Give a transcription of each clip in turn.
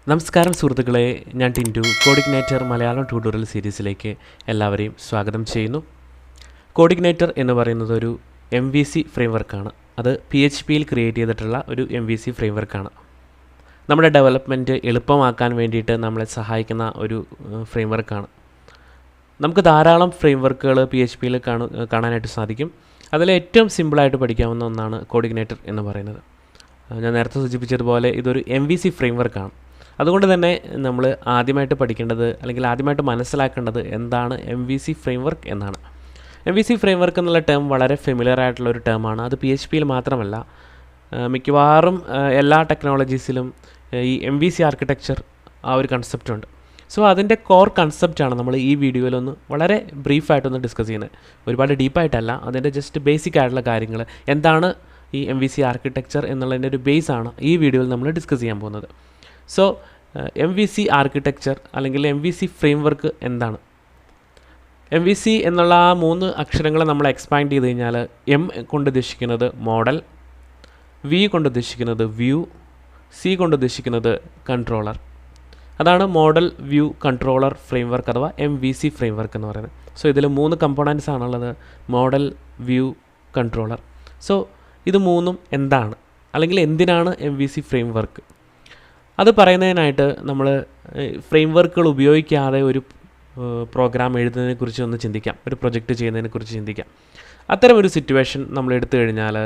നമസ്കാരം സുഹൃത്തുക്കളെ, ഞാൻ ടിൻറ്റു. കോഡിഗ്നൈറ്റർ മലയാളം ട്യൂട്ടോറിയൽ സീരീസിലേക്ക് എല്ലാവരെയും സ്വാഗതം ചെയ്യുന്നു. കോഡിഗ്നൈറ്റർ എന്ന് പറയുന്നത് ഒരു MVC ഫ്രെയിംവർക്കാണ്. അത് PHPയിൽ ക്രിയേറ്റ് ചെയ്തിട്ടുള്ള ഒരു MVC ഫ്രെയിംവർക്കാണ്. നമ്മുടെ ഡെവലപ്മെൻറ്റ് എളുപ്പമാക്കാൻ വേണ്ടിയിട്ട് നമ്മളെ സഹായിക്കുന്ന ഒരു ഫ്രെയിംവർക്കാണ്. നമുക്ക് ധാരാളം ഫ്രെയിംവർക്കുകൾ PHPയിൽ കാണാനായിട്ട് സാധിക്കും. അതിൽ ഏറ്റവും സിമ്പിളായിട്ട് പഠിക്കാവുന്ന ഒന്നാണ് കോഡിഗ്നൈറ്റർ എന്ന് പറയുന്നത്. ഞാൻ നേരത്തെ സൂചിപ്പിച്ചതുപോലെ ഇതൊരു MVC ഫ്രെയിംവർക്കാണ്. അതുകൊണ്ട് തന്നെ നമ്മൾ ആദ്യമായിട്ട് പഠിക്കേണ്ടത് അല്ലെങ്കിൽ ആദ്യമായിട്ട് മനസ്സിലാക്കേണ്ടത് എന്താണ് MVC ഫ്രെയിംവർക്ക് എന്നാണ്. MVC ഫ്രെയിംവർക്ക് എന്നുള്ള ടേം വളരെ ഫെമിലിയർ ആയിട്ടുള്ള ഒരു ടേമാണ്. അത് PHPയിൽ മാത്രമല്ല, മിക്കവാറും എല്ലാ ടെക്നോളജീസിലും ഈ MVC ആർക്കിടെക്ചർ ആ ഒരു കൺസെപ്റ്റ് ഉണ്ട്. സോ അതിൻ്റെ കോർ കൺസെപ്റ്റാണ് നമ്മൾ ഈ വീഡിയോയിലൊന്ന് വളരെ ബ്രീഫായിട്ടൊന്ന് ഡിസ്കസ് ചെയ്യുന്നത്. ഒരുപാട് ഡീപ്പായിട്ടല്ല, അതിൻ്റെ ജസ്റ്റ് ബേസിക് ആയിട്ടുള്ള കാര്യങ്ങൾ എന്താണ് ഈ MVC ആർക്കിടെക്ചർ എന്നുള്ളതിൻ്റെ ഒരു ബേസാണ് ഈ വീഡിയോയിൽ നമ്മൾ ഡിസ്കസ് ചെയ്യാൻ പോകുന്നത്. സോ MVC ആർക്കിടെക്ചർ അല്ലെങ്കിൽ MVC ഫ്രെയിംവർക്ക് എന്താണ്? MVC എന്നുള്ള ആ 3 അക്ഷരങ്ങളെ നമ്മൾ എക്സ്പാൻഡ് ചെയ്ത് കഴിഞ്ഞാൽ M കൊണ്ട് ഉദ്ദേശിക്കുന്നത് മോഡൽ, V കൊണ്ട് ഉദ്ദേശിക്കുന്നത് വ്യൂ, C കൊണ്ട് ഉദ്ദേശിക്കുന്നത് കൺട്രോളർ. അതാണ് മോഡൽ, വ്യൂ, കൺട്രോളർ ഫ്രെയിംവർക്ക് അഥവാ MVC ഫ്രെയിംവർക്ക് എന്ന് പറയുന്നത്. സോ ഇതിൽ 3 കമ്പോണൻസ് ആണുള്ളത്: മോഡൽ, വ്യൂ, കൺട്രോളർ. സോ ഇത് 3ഉം എന്താണ് അല്ലെങ്കിൽ എന്തിനാണ് MVC ഫ്രെയിംവർക്ക്? അത് പറയുന്നതിനായിട്ട് നമ്മൾ ഫ്രെയിംവർക്കുകൾ ഉപയോഗിക്കാതെ ഒരു പ്രോഗ്രാം എഴുതുന്നതിനെക്കുറിച്ച് ഒന്ന് ചിന്തിക്കാം, ഒരു പ്രൊജക്റ്റ് ചെയ്യുന്നതിനെക്കുറിച്ച് ചിന്തിക്കാം. അത്തരം ഒരു സിറ്റുവേഷൻ നമ്മൾ എടുത്തു കഴിഞ്ഞാൽ,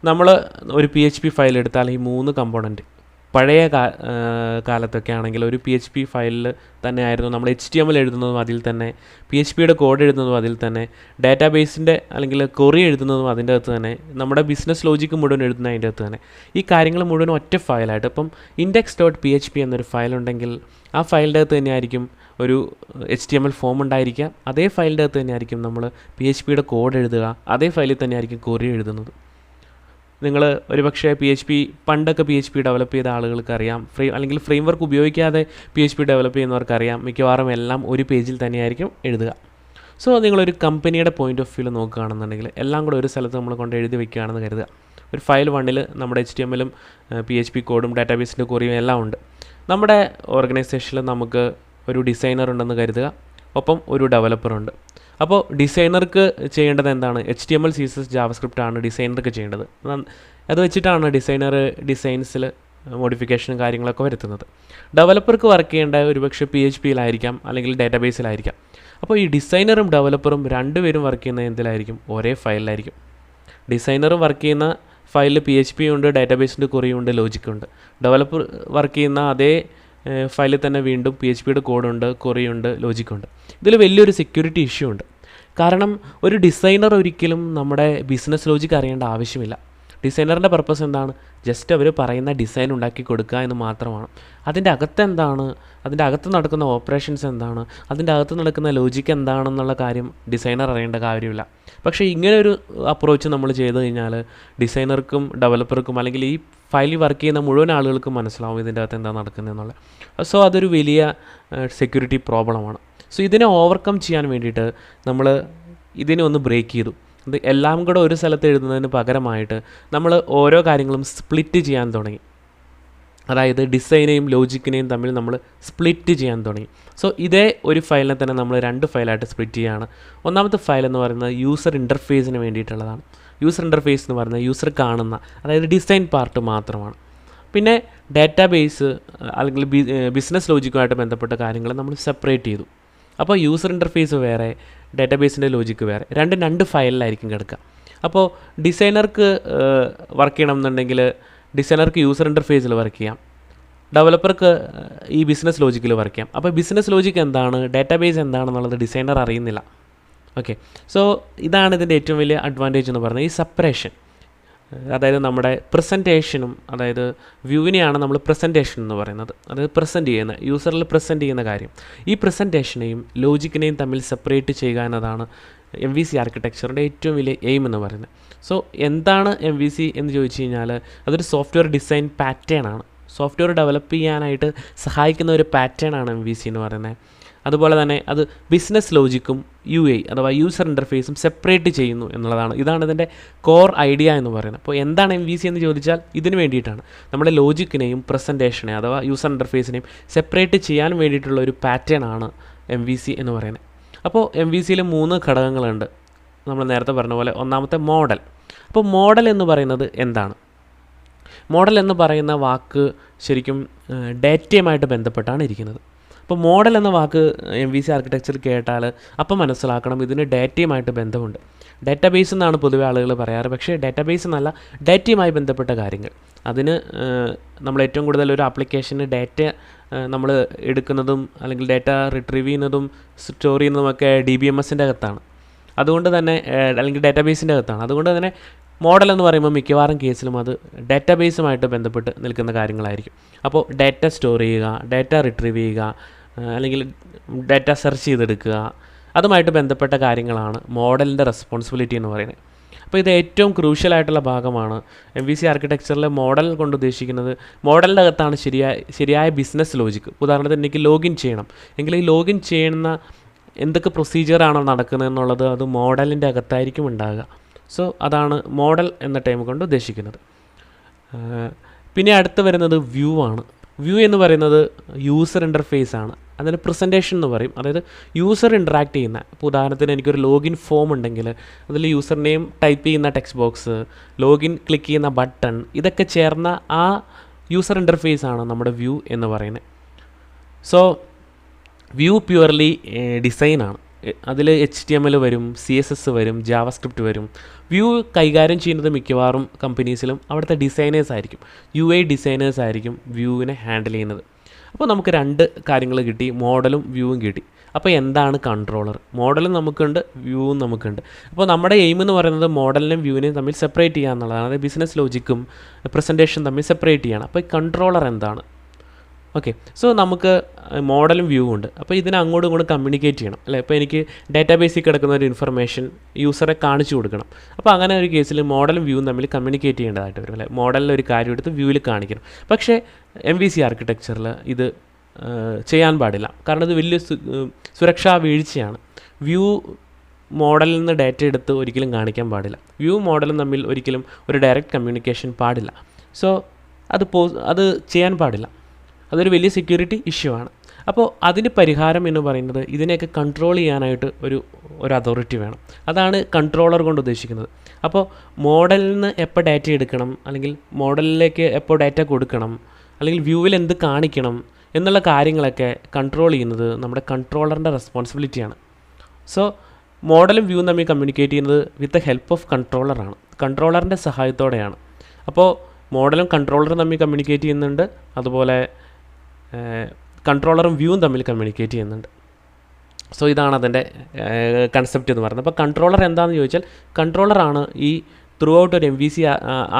നമ്മൾ ഒരു PHP ഫയൽ എടുത്താൽ ഈ 3 കമ്പോണൻറ്റ് പഴയ കാലത്തൊക്കെ ആണെങ്കിൽ ഒരു PHP ഫയലിൽ തന്നെ ആയിരുന്നു നമ്മൾ HTML എഴുതുന്നതും അതിൽ തന്നെ, PHPയുടെ കോഡ് എഴുതുന്നതും അതിൽ തന്നെ, ഡാറ്റാബേസിൻ്റെ അല്ലെങ്കിൽ ക്വറി എഴുതുന്നതും അതിൻ്റെ അകത്ത് തന്നെ, നമ്മുടെ ബിസിനസ് ലോജിക്ക് മുഴുവൻ എഴുതുന്ന അതിൻ്റെ അകത്ത് തന്നെ. ഈ കാര്യങ്ങൾ മുഴുവൻ ഒറ്റ ഫയലായിട്ട്, ഇപ്പം index.php എന്നൊരു ഫയലുണ്ടെങ്കിൽ ആ ഫയലിൻ്റെ അകത്ത് തന്നെയായിരിക്കും ഒരു HTML ഫോം ഉണ്ടായിരിക്കുക. അതേ ഫയലിൻ്റെ അകത്ത് തന്നെയായിരിക്കും നമ്മൾ PHPയുടെ കോഡ് എഴുതുക, അതേ ഫയലിൽ തന്നെയായിരിക്കും ക്വറി എഴുതുന്നത്. നിങ്ങൾ ഒരുപക്ഷെ പണ്ടൊക്കെ PHP ഡെവലപ്പ് ചെയ്ത ആളുകൾക്ക് അറിയാം, അല്ലെങ്കിൽ ഫ്രെയിംവർക്ക് ഉപയോഗിക്കാതെ PHP ഡെവലപ്പ് ചെയ്യുന്നവർക്കറിയാം, മിക്കവാറും എല്ലാം ഒരു പേജിൽ തന്നെയായിരിക്കും എഴുതുക. സോ നിങ്ങളൊരു കമ്പനിയുടെ പോയിൻ്റ് ഓഫ് വ്യൂവിൽ നോക്കുകയാണെന്നുണ്ടെങ്കിൽ എല്ലാം കൂടെ ഒരു സ്ഥലത്ത് നമ്മൾ കൊണ്ട് എഴുതി വെക്കുകയാണെന്ന് കരുതുക. ഒരു ഫയൽ 1ൽ നമ്മുടെ HTMLും PHP കോഡും ഡാറ്റാബേസിൻ്റെ ക്വറിയും എല്ലാം ഉണ്ട്. നമ്മുടെ ഓർഗനൈസേഷനിൽ നമുക്ക് ഒരു ഡിസൈനർ ഉണ്ടെന്ന് കരുതുക, ഒപ്പം ഒരു ഡെവലപ്പറുണ്ട്. അപ്പോൾ ഡിസൈനർക്ക് ചെയ്യേണ്ടത് എന്താണ്? HTML, CSS, JavaScript ആണ് ഡിസൈനർക്ക് ചെയ്യേണ്ടത്. അത് വെച്ചിട്ടാണ് ഡിസൈനർ ഡിസൈൻസിൽ മോഡിഫിക്കേഷനും കാര്യങ്ങളൊക്കെ വരുത്തുന്നത്. ഡെവലപ്പർക്ക് വർക്ക് ചെയ്യേണ്ട ഒരുപക്ഷെ PHPയിലായിരിക്കാം അല്ലെങ്കിൽ ഡാറ്റാബേസിലായിരിക്കാം. അപ്പോൾ ഈ ഡിസൈനറും ഡെവലപ്പറും രണ്ടുപേരും വർക്ക് ചെയ്യുന്ന എന്തിലായിരിക്കും? ഒരേ ഫയലിലായിരിക്കും. ഡിസൈനറും വർക്ക് ചെയ്യുന്ന ഫയലിൽ PHP ഉണ്ട്, ഡാറ്റാബേസിൻ്റെ ക്വറിയുണ്ട്, ലോജിക്കുണ്ട്. ഡെവലപ്പർ വർക്ക് ചെയ്യുന്ന അതേ ഫയലിൽ തന്നെ വീണ്ടും PHPയുടെ കോഡുണ്ട്, ക്വറിയുണ്ട്, ലോജിക്കുണ്ട്. ഇതിൽ വലിയൊരു സെക്യൂരിറ്റി ഇഷ്യൂ ഉണ്ട്. കാരണം ഒരു ഡിസൈനർ ഒരിക്കലും നമ്മുടെ ബിസിനസ് ലോജിക്ക് അറിയേണ്ട ആവശ്യമില്ല. ഡിസൈനറിൻ്റെ പർപ്പസ് എന്താണ്? ജസ്റ്റ് അവർ പറയുന്ന ഡിസൈൻ ഉണ്ടാക്കി കൊടുക്കുക എന്ന് മാത്രമാണ്. അതിൻ്റെ അകത്ത് എന്താണ്, അതിൻ്റെ അകത്ത് നടക്കുന്ന ഓപ്പറേഷൻസ് എന്താണ്, അതിൻ്റെ അകത്ത് നടക്കുന്ന ലോജിക്ക് എന്താണെന്നുള്ള കാര്യം ഡിസൈനർ അറിയേണ്ട കാര്യമില്ല. പക്ഷേ ഇങ്ങനൊരു അപ്രോച്ച് നമ്മൾ ചെയ്ത് കഴിഞ്ഞാൽ ഡിസൈനർക്കും ഡെവലപ്പർക്കും അല്ലെങ്കിൽ ഈ ഫയലിൽ വർക്ക് ചെയ്യുന്ന മുഴുവൻ ആളുകൾക്കും മനസ്സിലാവും ഇതിൻ്റെ അകത്ത് എന്താ നടക്കുന്നതെന്നുള്ളത്. സോ അതൊരു വലിയ സെക്യൂരിറ്റി പ്രോബ്ലമാണ്. സോ ഇതിനെ ഓവർകം ചെയ്യാൻ വേണ്ടിയിട്ട് നമ്മൾ ഇതിനെ ഒന്ന് ബ്രേക്ക് ചെയ്തു. ഇത് എല്ലാം കൂടെ ഒരു സ്ഥലത്ത് എഴുതുന്നതിന് പകരമായിട്ട് നമ്മൾ ഓരോ കാര്യങ്ങളും സ്പ്ലിറ്റ് ചെയ്യാൻ തുടങ്ങി. അതായത് ഡിസൈനെയും ലോജിക്കിനെയും തമ്മിൽ നമ്മൾ സ്പ്ലിറ്റ് ചെയ്യാൻ തുടങ്ങി. സോ ഇതേ ഒരു ഫയലിനെ തന്നെ നമ്മൾ 2 ഫയലായിട്ട് സ്പ്ലിറ്റ് ചെയ്യുകയാണ്. ഒന്നാമത്തെ ഫയൽ എന്ന് പറയുന്നത് യൂസർ ഇൻ്റർഫേസിന് വേണ്ടിയിട്ടുള്ളതാണ്. യൂസർ ഇൻ്റർഫേസ് എന്ന് പറയുന്നത് യൂസർ കാണുന്ന, അതായത് ഡിസൈൻ പാർട്ട് മാത്രമാണ്. പിന്നെ ഡാറ്റാബേസ് അല്ലെങ്കിൽ ബിസിനസ് ലോജിക്കുമായിട്ട് ബന്ധപ്പെട്ട കാര്യങ്ങൾ നമ്മൾ സെപ്പറേറ്റ് ചെയ്തു. അപ്പോൾ യൂസർ ഇൻ്റർഫേസ് വേറെ, ഡാറ്റാബേസിൻ്റെ ലോജിക്ക് വേറെ, 2 ഫയലിലായിരിക്കും കിടക്കുക. അപ്പോൾ ഡിസൈനർക്ക് വർക്ക് ചെയ്യണം എന്നുണ്ടെങ്കിൽ ഡിസൈനർക്ക് യൂസർ ഇൻ്റർഫേസിൽ വർക്ക് ചെയ്യാം, ഡെവലപ്പർക്ക് ഈ ബിസിനസ് ലോജിക്കിൽ വർക്ക് ചെയ്യാം. അപ്പോൾ ബിസിനസ് ലോജിക്ക് എന്താണ്, ഡാറ്റാബേസ് എന്താണെന്നുള്ളത് ഡിസൈനർ അറിയുന്നില്ല. ഓക്കെ, സോ ഇതാണ് ഇതിൻ്റെ ഏറ്റവും വലിയ അഡ്വാൻറ്റേജ് എന്ന് പറയുന്നത്, ഈ സെപ്പറേഷൻ. അതായത് നമ്മുടെ പ്രസൻറ്റേഷനും, അതായത് വ്യൂവിനെയാണ് നമ്മൾ പ്രസൻറ്റേഷൻ എന്ന് പറയുന്നത്, അതായത് പ്രസൻറ്റ് ചെയ്യുന്ന, യൂസറിൽ പ്രസൻറ്റ് ചെയ്യുന്ന കാര്യം. ഈ പ്രസൻറ്റേഷനെയും ലോജിക്കിനെയും തമ്മിൽ സെപ്പറേറ്റ് ചെയ്യുക എന്നതാണ് MVC ആർക്കിടെക്ചറിൻ്റെ ഏറ്റവും വലിയ എയിം എന്ന് പറയുന്നത്. സോ എന്താണ് MVC എന്ന് ചോദിച്ചു കഴിഞ്ഞാൽ അതൊരു സോഫ്റ്റ്വെയർ ഡിസൈൻ പാറ്റേൺ ആണ്. സോഫ്റ്റ്വെയർ ഡെവലപ്പ് ചെയ്യാനായിട്ട് സഹായിക്കുന്ന ഒരു പാറ്റേൺ ആണ് MVC എന്ന് പറയുന്നത്. അതുപോലെ തന്നെ അത് ബിസിനസ് ലോജിക്കും UI അഥവാ യൂസർ ഇൻ്റർഫേസും സെപ്പറേറ്റ് ചെയ്യുന്നു എന്നുള്ളതാണ്. ഇതാണ് ഇതിൻ്റെ കോർ ഐഡിയ എന്ന് പറയുന്നത്. അപ്പോൾ എന്താണ് MVC എന്ന് ചോദിച്ചാൽ ഇതിന് വേണ്ടിയിട്ടാണ്. നമ്മുടെ ലോജിക്കിനെയും പ്രസൻറ്റേഷനെയും അഥവാ യൂസർ ഇൻ്റർഫേസിനെയും സെപ്പറേറ്റ് ചെയ്യാൻ വേണ്ടിയിട്ടുള്ള ഒരു പാറ്റേൺ ആണ് MVC എന്ന് പറയുന്നത്. അപ്പോൾ MVCയിൽ 3 ഘടകങ്ങളുണ്ട്. നമ്മൾ നേരത്തെ പറഞ്ഞ പോലെ ഒന്നാമത്തെ മോഡൽ. അപ്പോൾ മോഡൽ എന്ന് പറയുന്നത് എന്താണ്? മോഡൽ എന്ന് പറയുന്ന വാക്ക് ശരിക്കും ഡാറ്റയുമായിട്ട് ബന്ധപ്പെട്ടാണ് ഇരിക്കുന്നത്. അപ്പോൾ മോഡൽ എന്ന വാക്ക് MVC ആർക്കിടെക്ചർ കേട്ടാൽ അപ്പം മനസ്സിലാക്കണം ഇതിന് ഡാറ്റയുമായിട്ട് ബന്ധമുണ്ട്. ഡാറ്റാബേസ് എന്നാണ് പൊതുവെ ആളുകൾ പറയാറ്, പക്ഷേ ഡാറ്റാബേസ് എന്നല്ല, ഡാറ്റയുമായി ബന്ധപ്പെട്ട കാര്യങ്ങൾ. അതിന് നമ്മൾ ഏറ്റവും കൂടുതൽ ഒരു ആപ്ലിക്കേഷന് ഡാറ്റ നമ്മൾ എടുക്കുന്നതും അല്ലെങ്കിൽ ഡാറ്റ റിട്രീവ് ചെയ്യുന്നതും സ്റ്റോർ ചെയ്യുന്നതുമൊക്കെ DBMSൻ്റെ അകത്താണ്. അതുകൊണ്ട് തന്നെ അല്ലെങ്കിൽ ഡാറ്റാബേസിൻ്റെ അകത്താണ്. അതുകൊണ്ട് തന്നെ മോഡൽ എന്ന് പറയുമ്പോൾ മിക്കവാറും കേസിലും അത് ഡാറ്റാബേസുമായിട്ട് ബന്ധപ്പെട്ട് നിൽക്കുന്ന കാര്യങ്ങളായിരിക്കും. അപ്പോൾ ഡാറ്റ സ്റ്റോർ ചെയ്യുക, ഡാറ്റ റിട്രീവ് ചെയ്യുക, അല്ലെങ്കിൽ ഡാറ്റ സെർച്ച് ചെയ്തെടുക്കുക, അതുമായിട്ട് ബന്ധപ്പെട്ട കാര്യങ്ങളാണ് മോഡലിൻ്റെ റെസ്പോൺസിബിലിറ്റി എന്ന് പറയുന്നത്. അപ്പോൾ ഇത് ഏറ്റവും ക്രൂഷ്യലായിട്ടുള്ള ഭാഗമാണ്. MVC ആർക്കിടെക്ചറിലെ മോഡൽ കൊണ്ട് ഉദ്ദേശിക്കുന്നത് മോഡലിൻ്റെ അകത്താണ് ശരിയായ ബിസിനസ് ലോജിക്ക്. ഉദാഹരണത്തിന് എനിക്ക് ലോഗിൻ ചെയ്യണം എങ്കിൽ ഈ ലോഗിൻ ചെയ്യുന്ന എന്തൊക്കെ പ്രൊസീജിയറാണോ നടക്കുന്നത് എന്നുള്ളത് അത് മോഡലിൻ്റെ അകത്തായിരിക്കും ഉണ്ടാകുക. സോ അതാണ് മോഡൽ എന്ന ടൈം കൊണ്ട് ഉദ്ദേശിക്കുന്നത്. പിന്നെ അടുത്ത് വരുന്നത് വ്യൂ ആണ്. വ്യൂ എന്ന് പറയുന്നത് യൂസർ ഇൻ്റർഫേസ് ആണ്. അതിന് പ്രസൻറ്റേഷൻ എന്ന് പറയും. അതായത് യൂസർ ഇൻട്രാക്ട് ചെയ്യുന്ന, ഇപ്പോൾ ഉദാഹരണത്തിന് എനിക്കൊരു ലോഗിൻ ഫോം ഉണ്ടെങ്കിൽ അതിൽ യൂസർ നെയിം ടൈപ്പ് ചെയ്യുന്ന ടെക്സ്റ്റ് ബോക്സ്, ലോഗിൻ ക്ലിക്ക് ചെയ്യുന്ന ബട്ടൺ, ഇതൊക്കെ ചേർന്ന ആ യൂസർ ഇൻ്റർഫേസ് ആണ് നമ്മുടെ വ്യൂ എന്ന് പറയുന്നത്. സോ വ്യൂ പ്യുവർലി ഡിസൈനാണ്. അതിൽ HTML വരും, CSS വരും, JavaScript വരും. വ്യൂ കൈകാര്യം ചെയ്യുന്നത് മിക്കവാറും കമ്പനീസിലും അവിടുത്തെ ഡിസൈനേഴ്സ് ആയിരിക്കും. UI ഡിസൈനേഴ്സ് ആയിരിക്കും വ്യൂവിനെ ഹാൻഡിൽ ചെയ്യുന്നത്. അപ്പോൾ നമുക്ക് 2 കാര്യങ്ങൾ കിട്ടി, മോഡലും വ്യൂവും കിട്ടി. അപ്പോൾ എന്താണ് കൺട്രോളർ? മോഡലും നമുക്കുണ്ട്, വ്യൂവും നമുക്കുണ്ട്. അപ്പോൾ നമ്മുടെ എയിം എന്ന് പറയുന്നത് മോഡലിനെയും വ്യൂവിനെയും തമ്മിൽ സെപ്പറേറ്റ് ചെയ്യുക എന്നുള്ളതാണ്. അതായത് ബിസിനസ് ലോജിക്കും പ്രസൻറ്റേഷൻ തമ്മിൽ സെപ്പറേറ്റ് ചെയ്യണം. അപ്പോൾ ഈ കൺട്രോളർ എന്താണ്? ഓക്കെ, സോ നമുക്ക് മോഡലും വ്യൂ ഉണ്ട്. അപ്പോൾ ഇതിനെ അങ്ങോട്ടും ഇങ്ങോട്ടും കമ്മ്യൂണിക്കേറ്റ് ചെയ്യണം അല്ലേ. ഇപ്പോൾ എനിക്ക് ഡാറ്റാബേസിൽ കിടക്കുന്ന ഒരു ഇൻഫർമേഷൻ യൂസറെ കാണിച്ചു കൊടുക്കണം. അപ്പോൾ അങ്ങനെ ഒരു കേസിൽ മോഡലും വ്യൂവും തമ്മിൽ കമ്മ്യൂണിക്കേറ്റ് ചെയ്യേണ്ടതായിട്ട് വരും അല്ലേ. മോഡലിൽ ഒരു കാര്യം എടുത്ത് വ്യൂവിൽ കാണിക്കണം. പക്ഷേ MVC ആർക്കിടെക്ചറിൽ ഇത് ചെയ്യാൻ പാടില്ല. കാരണം ഇത് വലിയ സുരക്ഷാ വീഴ്ചയാണ്. വ്യൂ മോഡലിൽ നിന്ന് ഡാറ്റ എടുത്ത് ഒരിക്കലും കാണിക്കാൻ പാടില്ല. വ്യൂ മോഡലും തമ്മിൽ ഒരിക്കലും ഒരു ഡയറക്റ്റ് കമ്മ്യൂണിക്കേഷൻ പാടില്ല. സോ അത് ചെയ്യാൻ പാടില്ല. അതൊരു വലിയ സെക്യൂരിറ്റി ഇഷ്യൂ ആണ്. അപ്പോൾ അതിന് പരിഹാരം എന്ന് പറയുന്നത് ഇതിനെയൊക്കെ കൺട്രോൾ ചെയ്യാനായിട്ട് ഒരു അതോറിറ്റി വേണം. അതാണ് കൺട്രോളർ കൊണ്ട് ഉദ്ദേശിക്കുന്നത്. അപ്പോൾ മോഡലിൽ നിന്ന് എപ്പോൾ ഡാറ്റ എടുക്കണം, അല്ലെങ്കിൽ മോഡലിലേക്ക് എപ്പോൾ ഡാറ്റ കൊടുക്കണം, അല്ലെങ്കിൽ വ്യൂവിൽ എന്ത് കാണിക്കണം എന്നുള്ള കാര്യങ്ങളൊക്കെ കൺട്രോൾ ചെയ്യുന്നത് നമ്മുടെ കൺട്രോളറിൻ്റെ റെസ്പോൺസിബിലിറ്റിയാണ്. സോ മോഡലും വ്യൂവും തമ്മിൽ കമ്മ്യൂണിക്കേറ്റ് ചെയ്യുന്നത് വിത്ത് ദ ഹെൽപ്പ് ഓഫ് കൺട്രോളറാണ്, കൺട്രോളറിൻ്റെ സഹായത്തോടെയാണ്. അപ്പോൾ മോഡലും കൺട്രോളറും തമ്മിൽ കമ്മ്യൂണിക്കേറ്റ് ചെയ്യുന്നുണ്ട്, അതുപോലെ കൺട്രോളറും വ്യൂവും തമ്മിൽ കമ്മ്യൂണിക്കേറ്റ് ചെയ്യുന്നുണ്ട്. സോ ഇതാണ് അതിൻ്റെ കൺസെപ്റ്റ് എന്ന് പറയുന്നത്. അപ്പോൾ കൺട്രോളർ എന്താണെന്ന് ചോദിച്ചാൽ, കൺട്രോളറാണ് ഈ ത്രൂ ഔട്ട് ഒരു MVC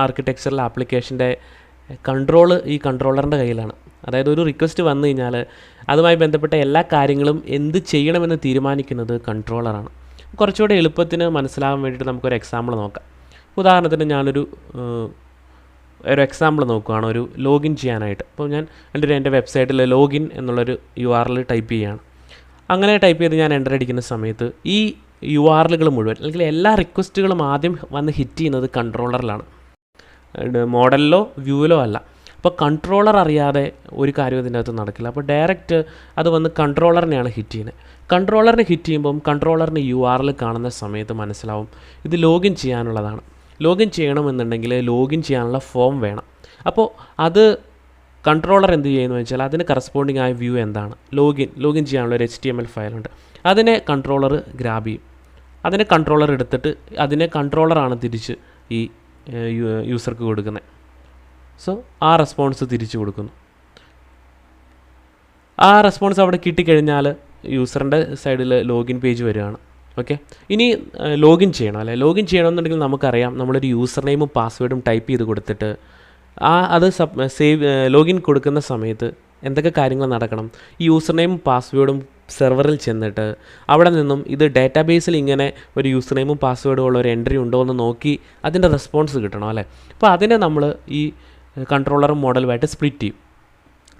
ആർക്കിടെക്ചറൽ ആപ്ലിക്കേഷൻ്റെ കൺട്രോള് ഈ കൺട്രോളറിൻ്റെ കയ്യിലാണ്. അതായത് ഒരു റിക്വസ്റ്റ് വന്നു കഴിഞ്ഞാൽ അതുമായി ബന്ധപ്പെട്ട എല്ലാ കാര്യങ്ങളും എന്ത് ചെയ്യണമെന്ന് തീരുമാനിക്കുന്നത് കൺട്രോളറാണ്. കുറച്ചുകൂടെ എളുപ്പത്തിന് മനസ്സിലാകാൻ വേണ്ടിയിട്ട് നമുക്കൊരു എക്സാമ്പിൾ നോക്കാം. ഉദാഹരണത്തിന് ഞാനൊരു എക്സാമ്പിൾ നോക്കുകയാണ് ഒരു ലോഗിൻ ചെയ്യാനായിട്ട്. അപ്പോൾ ഞാൻ എൻ്റെ വെബ്സൈറ്റിൽ ലോഗിൻ എന്നുള്ളൊരു URL ടൈപ്പ് ചെയ്യുകയാണ്. അങ്ങനെ ടൈപ്പ് ചെയ്ത് ഞാൻ എൻ്റർ അടിക്കുന്ന സമയത്ത് ഈ URLകൾ മുഴുവൻ അല്ലെങ്കിൽ എല്ലാ റിക്വസ്റ്റുകളും ആദ്യം വന്ന് ഹിറ്റ് ചെയ്യുന്നത് കൺട്രോളറിലാണ്, മോഡലിലോ വ്യൂവിലോ അല്ല. അപ്പോൾ കൺട്രോളർ അറിയാതെ ഒരു കാര്യം ഇതിൻ്റെ അകത്ത് നടക്കില്ല. അപ്പോൾ ഡയറക്റ്റ് അത് വന്ന് കൺട്രോളറിനെയാണ് ഹിറ്റ് ചെയ്യുന്നത്. കൺട്രോളറിനെ ഹിറ്റ് ചെയ്യുമ്പം കൺട്രോളറിന് URL കാണുന്ന സമയത്ത് മനസ്സിലാവും ഇത് ലോഗിൻ ചെയ്യാനുള്ളതാണ്. ലോഗിൻ ചെയ്യണമെന്നുണ്ടെങ്കിൽ ലോഗിൻ ചെയ്യാനുള്ള ഫോം വേണം. അപ്പോൾ അത് കൺട്രോളർ എന്ത് ചെയ്യുമെന്ന് വെച്ചാൽ അതിന് കറസ്പോണ്ടിങ് ആയ വ്യൂ എന്താണ്, ലോഗിൻ ചെയ്യാനുള്ള ഒരു HTML ഫയലുണ്ട്, അതിനെ കൺട്രോളർ ഗ്രാബ് ചെയ്യും. അതിനെ കൺട്രോളർ എടുത്തിട്ട് അതിനെ കൺട്രോളറാണ് തിരിച്ച് ഈ യൂസർക്ക് കൊടുക്കുന്നത്. സോ ആ റെസ്പോൺസ് തിരിച്ചു കൊടുക്കുന്നു. ആ റെസ്പോൺസ് അവിടെ കിട്ടിക്കഴിഞ്ഞാൽ യൂസറിൻ്റെ സൈഡിൽ ലോഗിൻ പേജ് വരികയാണ്. ഓക്കെ, ഇനി ലോഗിൻ ചെയ്യണം അല്ലേ. ലോഗിൻ ചെയ്യണമെന്നുണ്ടെങ്കിൽ നമുക്കറിയാം നമ്മളൊരു യൂസർ നെയിമും പാസ്വേഡും ടൈപ്പ് ചെയ്ത് കൊടുത്തിട്ട് അത് ലോഗിൻ കൊടുക്കുന്ന സമയത്ത് എന്തൊക്കെ കാര്യങ്ങൾ നടക്കണം. ഈ യൂസർ നെയിമും പാസ്വേഡും സെർവറിൽ ചെന്നിട്ട് അവിടെ നിന്നും ഇത് ഡാറ്റാബേസിൽ ഇങ്ങനെ ഒരു യൂസർ നെയിമും പാസ്വേഡും ഉള്ള ഒരു എൻട്രി ഉണ്ടോ എന്ന് നോക്കി അതിൻ്റെ റെസ്പോൺസ് കിട്ടണം അല്ലേ. അപ്പോൾ അതിനെ നമ്മൾ ഈ കൺട്രോളറും മോഡലുമായിട്ട് സ്പ്ലിറ്റ് ചെയ്യും.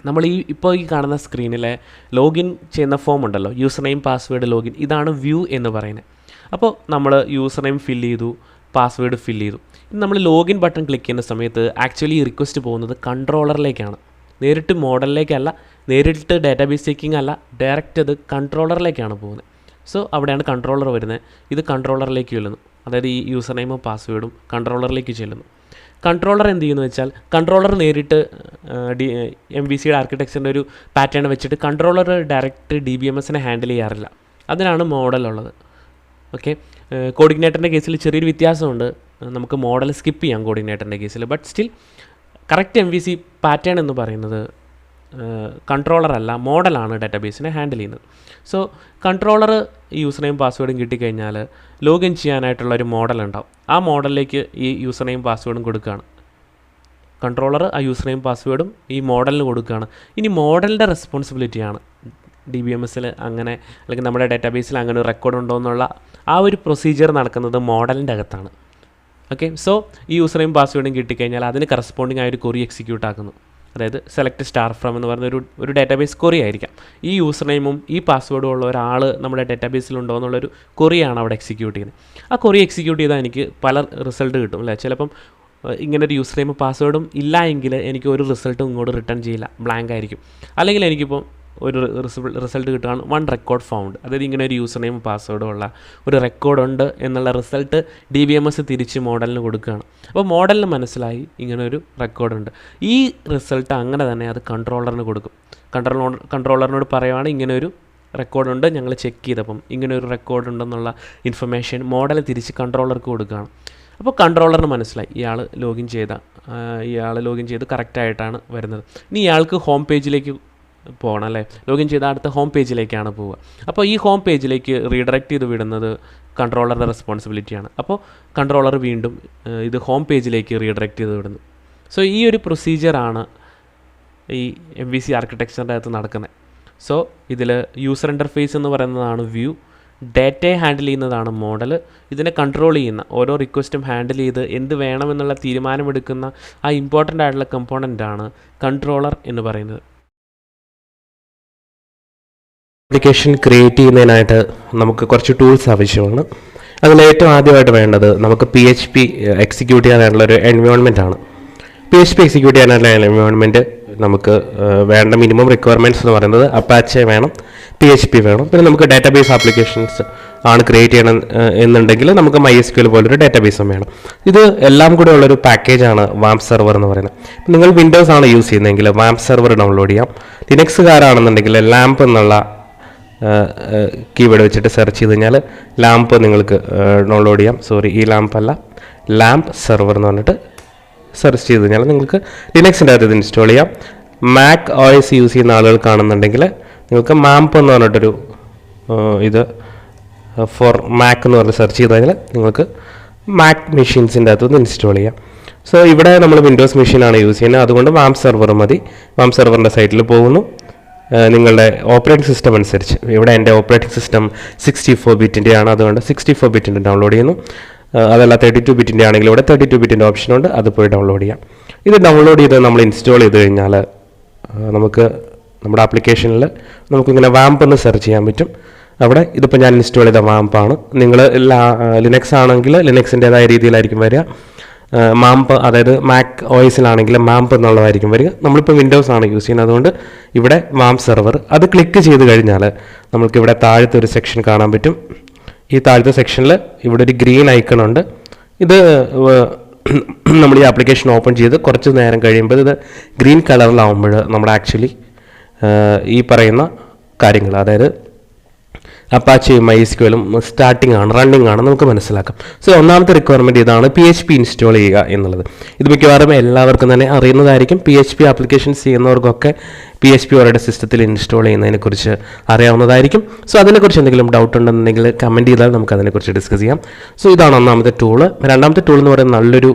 നമ്മൾ ഇപ്പോൾ ഈ കാണുന്ന സ്ക്രീനിലെ ലോഗിൻ ചെയ്യുന്ന ഫോം ഉണ്ടല്ലോ, യൂസർ നെയിം പാസ്വേഡ് ലോഗിൻ, ഇതാണ് വ്യൂ എന്ന് പറയുന്നത്. അപ്പോൾ നമ്മൾ യൂസർ നെയിം ഫില്ല് ചെയ്തു, പാസ്വേഡ് ഫില്ല് ചെയ്തു. ഇനി നമ്മൾ ലോഗിൻ ബട്ടൺ ക്ലിക്ക് ചെയ്യുന്ന സമയത്ത് ആക്ച്വലി റിക്വസ്റ്റ് പോകുന്നത് കൺട്രോളറിലേക്കാണ്, നേരിട്ട് മോഡലിലേക്കല്ല, നേരിട്ട് ഡാറ്റാബേസ് ചെക്കിംഗ് അല്ല, ഡയറക്റ്റ് അത് കൺട്രോളറിലേക്കാണ് പോകുന്നത്. സോ അവിടെയാണ് കൺട്രോളർ വരുന്നത്. ഇത് കൺട്രോളറിലേക്ക് ചെല്ലുന്നു, അതായത് ഈ യൂസർ നെയിമും പാസ്വേഡും കൺട്രോളറിലേക്ക് ചെല്ലുന്നു. കൺട്രോളർ എന്ത് ചെയ്യുന്നു വെച്ചാൽ, കൺട്രോളർ നേരിട്ട് MVCയുടെ ആർക്കിടെക്ചറിൻ്റെ ഒരു പാറ്റേൺ വെച്ചിട്ട് കൺട്രോളർ ഡയറക്റ്റ് DBMSനെ ഹാൻഡിൽ ചെയ്യാറില്ല. അതിനാണ് മോഡലുള്ളത്. ഓക്കെ, കോഡിഗ്നേറ്ററിൻ്റെ കേസിൽ ചെറിയൊരു വ്യത്യാസമുണ്ട്, നമുക്ക് മോഡൽ സ്കിപ്പ് ചെയ്യാം കോഡിഗ്നേറ്ററിൻ്റെ കേസിൽ. But still correct MVC pattern എന്ന് പറയുന്നത് കൺട്രോളറല്ല, മോഡലാണ് ഡാറ്റാബേസിനെ ഹാൻഡിൽ ചെയ്യുന്നത്. സോ കൺട്രോളർ യൂസർ നെയിം പാസ്വേഡും കിട്ടിക്കഴിഞ്ഞാൽ ലോഗിൻ ചെയ്യാനായിട്ടുള്ള ഒരു മോഡൽ ഉണ്ടാവും. ആ മോഡലിലേക്ക് ഈ യൂസർ നെയിം പാസ്വേഡും കൊടുക്കുകയാണ്. കൺട്രോളർ ആ യൂസർ നെയിം പാസ്വേഡും ഈ മോഡലിന് കൊടുക്കുകയാണ്. ഇനി മോഡലിൻ്റെ റെസ്പോൺസിബിലിറ്റിയാണ് DBMSൽ അങ്ങനെ, അല്ലെങ്കിൽ നമ്മുടെ ഡാറ്റാബേസിൽ അങ്ങനെ ഒരു റെക്കോർഡ് ഉണ്ടോ എന്നുള്ള ആ ഒരു പ്രൊസീജിയർ നടക്കുന്നത് മോഡലിൻ്റെ അകത്താണ്. ഓക്കെ, സോ ഈ യൂസർ നെയിം പാസ്വേഡും കിട്ടിക്കഴിഞ്ഞാൽ അതിന് കറസ്പോണ്ടിങ് ആയ ഒരു ക്വറി എക്സിക്യൂട്ട് ആക്കുന്നു. അതായത് സെലക്ട് സ്റ്റാർ ഫ്രം എന്ന് പറയുന്ന ഒരു ഡാറ്റാബേസ് ക്വറി ആയിരിക്കാം. ഈ യൂസർ നെയിമും ഈ പാസ്വേഡും ഉള്ള ഒരാൾ നമ്മുടെ ഡാറ്റാബേസിലുണ്ടോ എന്നുള്ളൊരു ക്വറിയാണ് അവിടെ എക്സിക്യൂട്ട് ചെയ്യുന്നത്. ആ ക്വറി എക്സിക്യൂട്ട് ചെയ്താൽ എനിക്ക് പല റിസൾട്ട് കിട്ടും അല്ലേ. ചിലപ്പം ഇങ്ങനൊരു യൂസർ നെയിം പാസ്വേഡും ഇല്ല എങ്കിൽ എനിക്ക് ഒരു റിസൾട്ടും ഇങ്ങോട്ട് റിട്ടേൺ ചെയ്യില്ല, ബ്ലാങ്ക് ആയിരിക്കും. അല്ലെങ്കിൽ എനിക്കിപ്പോൾ ഒരു റിസൾട്ട് കിട്ടുകയാണ് 1 റെക്കോർഡ് ഫൗണ്ട്, അതായത് ഇങ്ങനെ ഒരു യൂസർ നെയിം പാസ്വേഡും ഉള്ള ഒരു റെക്കോർഡുണ്ട് എന്നുള്ള റിസൾട്ട് DBMS തിരിച്ച് മോഡലിന് കൊടുക്കുകയാണ്. അപ്പോൾ മോഡലിന് മനസ്സിലായി ഇങ്ങനൊരു റെക്കോർഡുണ്ട്. ഈ റിസൾട്ട് അങ്ങനെ തന്നെ അത് കൺട്രോളറിന് കൊടുക്കും. കൺട്രോളറിനോട് പറയുവാണ് ഇങ്ങനൊരു റെക്കോർഡുണ്ട്, ഞങ്ങൾ ചെക്ക് ചെയ്തപ്പം ഇങ്ങനൊരു റെക്കോർഡുണ്ടെന്നുള്ള ഇൻഫർമേഷൻ മോഡൽ തിരിച്ച് കൺട്രോളർക്ക് കൊടുക്കുകയാണ്. അപ്പോൾ കൺട്രോളറിന് മനസ്സിലായി ഇയാൾ ലോഗിൻ ചെയ്ത് കറക്റ്റായിട്ടാണ് വരുന്നത്. ഇനി ഇയാൾക്ക് ഹോം പേജിലേക്ക് പോകണം അല്ലേ, ലോഗിൻ ചെയ്ത അടുത്ത ഹോം പേജിലേക്കാണ് പോവുക. അപ്പോൾ ഈ ഹോം പേജിലേക്ക് റീഡയറക്റ്റ് ചെയ്ത് വിടുന്നത് കൺട്രോളറുടെ റെസ്പോൺസിബിലിറ്റിയാണ്. അപ്പോൾ കൺട്രോളർ വീണ്ടും ഇത് ഹോം പേജിലേക്ക് റീഡയറക്റ്റ് ചെയ്ത് വിടുന്നു. സോ ഈ ഒരു പ്രൊസീജിയറാണ് ഈ MVC ആർക്കിടെക്ചറിൻ്റെ അകത്ത് നടക്കുന്നത്. സോ ഇതിൽ യൂസർ ഇൻ്റർഫേസ് എന്ന് പറയുന്നതാണ് വ്യൂ, ഡാറ്റയെ ഹാൻഡിൽ ചെയ്യുന്നതാണ് മോഡൽ, ഇതിനെ കൺട്രോൾ ചെയ്യുന്ന ഓരോ റിക്വസ്റ്റും ഹാൻഡിൽ ചെയ്ത് എന്ത് വേണമെന്നുള്ള തീരുമാനമെടുക്കുന്ന ആ ഇമ്പോർട്ടൻ്റ് ആയിട്ടുള്ള കമ്പോണൻ്റാണ് കൺട്രോളർ എന്ന് പറയുന്നത്. ആപ്ലിക്കേഷൻ ക്രിയേറ്റ് ചെയ്യുന്നതിനായിട്ട് നമുക്ക് കുറച്ച് ടൂൾസ് ആവശ്യമാണ്. അതിൽ ഏറ്റവും ആദ്യമായിട്ട് വേണ്ടത് നമുക്ക് PHP എക്സിക്യൂട്ട് ചെയ്യാനായിട്ടുള്ളൊരു എൻവയോൺമെൻ്റ് ആണ്. PHP എക്സിക്യൂട്ട് ചെയ്യാനായിട്ടുള്ള എൻവയോൺമെൻറ്റ് നമുക്ക് വേണ്ട മിനിമം റിക്വയർമെൻറ്റ്സ് എന്ന് പറയുന്നത് അപ്പാച്ചെ വേണം, PHP വേണം, പിന്നെ നമുക്ക് ഡാറ്റാബേസ് ആപ്ലിക്കേഷൻസ് ആണ് ക്രിയേറ്റ് ചെയ്യണം എന്നുണ്ടെങ്കിൽ നമുക്ക് MySQL പോലൊരു ഡാറ്റാബേസും വേണം. ഇത് എല്ലാം കൂടെ ഉള്ളൊരു പാക്കേജാണ് വാം സെർവർ എന്ന് പറയുന്നത്. നിങ്ങൾ വിൻഡോസ് ആണ് യൂസ് ചെയ്യുന്നതെങ്കിൽ വാം സെർവർ ഡൗൺലോഡ് ചെയ്യാം. ലിനക്സുകാരാണെന്നുണ്ടെങ്കിൽ ലാംപ് എന്നുള്ള കീവേഡ് വെച്ചിട്ട് സെർച്ച് ചെയ്ത് കഴിഞ്ഞാൽ ലാംപ് നിങ്ങൾക്ക് ഡൗൺലോഡ് ചെയ്യാം. ഈ ലാംപ് അല്ല, ലാംപ് സെർവർ എന്ന് പറഞ്ഞിട്ട് സെർച്ച് ചെയ്ത് കഴിഞ്ഞാൽ നിങ്ങൾക്ക് ലിനക്സിൻ്റെ അകത്ത് ഇത് ഇൻസ്റ്റാൾ ചെയ്യാം. മാക് OS യൂസ് ചെയ്യുന്ന ആളുകൾക്കാണെന്നുണ്ടെങ്കിൽ നിങ്ങൾക്ക് മാംപ് എന്ന് പറഞ്ഞിട്ടൊരു ഇത് ഫോർ മാക് എന്ന് പറഞ്ഞ് സെർച്ച് ചെയ്ത് കഴിഞ്ഞാൽ നിങ്ങൾക്ക് മാക് മെഷീൻസിൻ്റെ അകത്തുനിന്ന് ഇൻസ്റ്റാൾ ചെയ്യാം. സോ ഇവിടെ നമ്മൾ വിൻഡോസ് മെഷീനാണ് യൂസ് ചെയ്യുന്നത്, അതുകൊണ്ട് വാം സെർവർ മതി. വാം സെർവറിൻ്റെ സൈറ്റിൽ പോകുന്നു, നിങ്ങളുടെ ഓപ്പറേറ്റിംഗ് സിസ്റ്റം അനുസരിച്ച്. ഇവിടെ എൻ്റെ ഓപ്പറേറ്റിംഗ് സിസ്റ്റം 64 ബിറ്റിൻ്റെ ആണ്, അതുകൊണ്ട് 64 ബിറ്റിൻ്റെ ഡൗൺലോഡ് ചെയ്യുന്നു. അതല്ല 32 ബിറ്റിൻ്റെ ആണെങ്കിൽ ഇവിടെ 32 ബിറ്റിൻ്റെ ഓപ്ഷനുണ്ട്, അത് പോയി ഡൗൺലോഡ് ചെയ്യാം. ഇത് ഡൗൺലോഡ് ചെയ്ത് നമ്മൾ ഇൻസ്റ്റാൾ ചെയ്ത് കഴിഞ്ഞാൽ നമുക്ക് നമ്മുടെ ആപ്ലിക്കേഷനിൽ നമുക്കിങ്ങനെ വാംപ് എന്ന് സെർച്ച് ചെയ്യാൻ പറ്റും. അവിടെ ഇതിപ്പോൾ ഞാൻ ഇൻസ്റ്റാൾ ചെയ്ത വാംപാണ്. നിങ്ങൾ ലിനക്സ് ആണെങ്കിൽ ലിനക്സിൻ്റേതായ രീതിയിലായിരിക്കും വരിക. മാംപ് അതായത് മാക് OSലാണെങ്കിൽ മാംപ് എന്നുള്ളതായിരിക്കും വരിക. നമ്മളിപ്പോൾ വിൻഡോസ് ആണ് യൂസ് ചെയ്യുന്നത്, അതുകൊണ്ട് ഇവിടെ വാം സെർവർ അത് ക്ലിക്ക് ചെയ്ത് കഴിഞ്ഞാൽ നമുക്കിവിടെ താഴത്തെ ഒരു സെക്ഷൻ കാണാൻ പറ്റും. ഈ താഴത്തെ സെക്ഷനിൽ ഇവിടെ ഒരു ഗ്രീൻ ഐക്കൺ ഉണ്ട്. ഇത് നമ്മൾ ഈ ആപ്ലിക്കേഷൻ ഓപ്പൺ ചെയ്ത് കുറച്ച് നേരം കഴിയുമ്പോൾ ഇത് ഗ്രീൻ കളറിലാവുമ്പോൾ നമ്മുടെ ആക്ച്വലി ഈ പറയുന്ന കാര്യങ്ങൾ, അതായത് അപ്പാച്ചയും MySQLും സ്റ്റാർട്ടിംഗ് ആണ്, റണ്ണിങ് ആണ് നമുക്ക് മനസ്സിലാക്കാം. സോ ഒന്നാമത്തെ റിക്വയർമെൻറ്റ് ഇതാണ്, PHP ഇൻസ്റ്റാൾ ചെയ്യുക എന്നുള്ളത്. ഇത് മിക്കവാറും എല്ലാവർക്കും തന്നെ അറിയുന്നതായിരിക്കും. PHP ആപ്ലിക്കേഷൻസ് ചെയ്യുന്നവർക്കൊക്കെ PHP അവരുടെ സിസ്റ്റത്തിൽ ഇൻസ്റ്റാൾ ചെയ്യുന്നതിനെക്കുറിച്ച് അറിയാവുന്നതായിരിക്കും. സോ അതിനെക്കുറിച്ച് എന്തെങ്കിലും ഡൗട്ട് ഉണ്ടെന്നുണ്ടെങ്കിൽ കമൻറ്റ് ചെയ്താൽ നമുക്ക് അതിനെക്കുറിച്ച് ഡിസ്കസ് ചെയ്യാം. സോ ഇതാണ് ഒന്നാമത്തെ ടൂള്. രണ്ടാമത്തെ ടൂൾ എന്ന് പറയുന്നത് നല്ലൊരു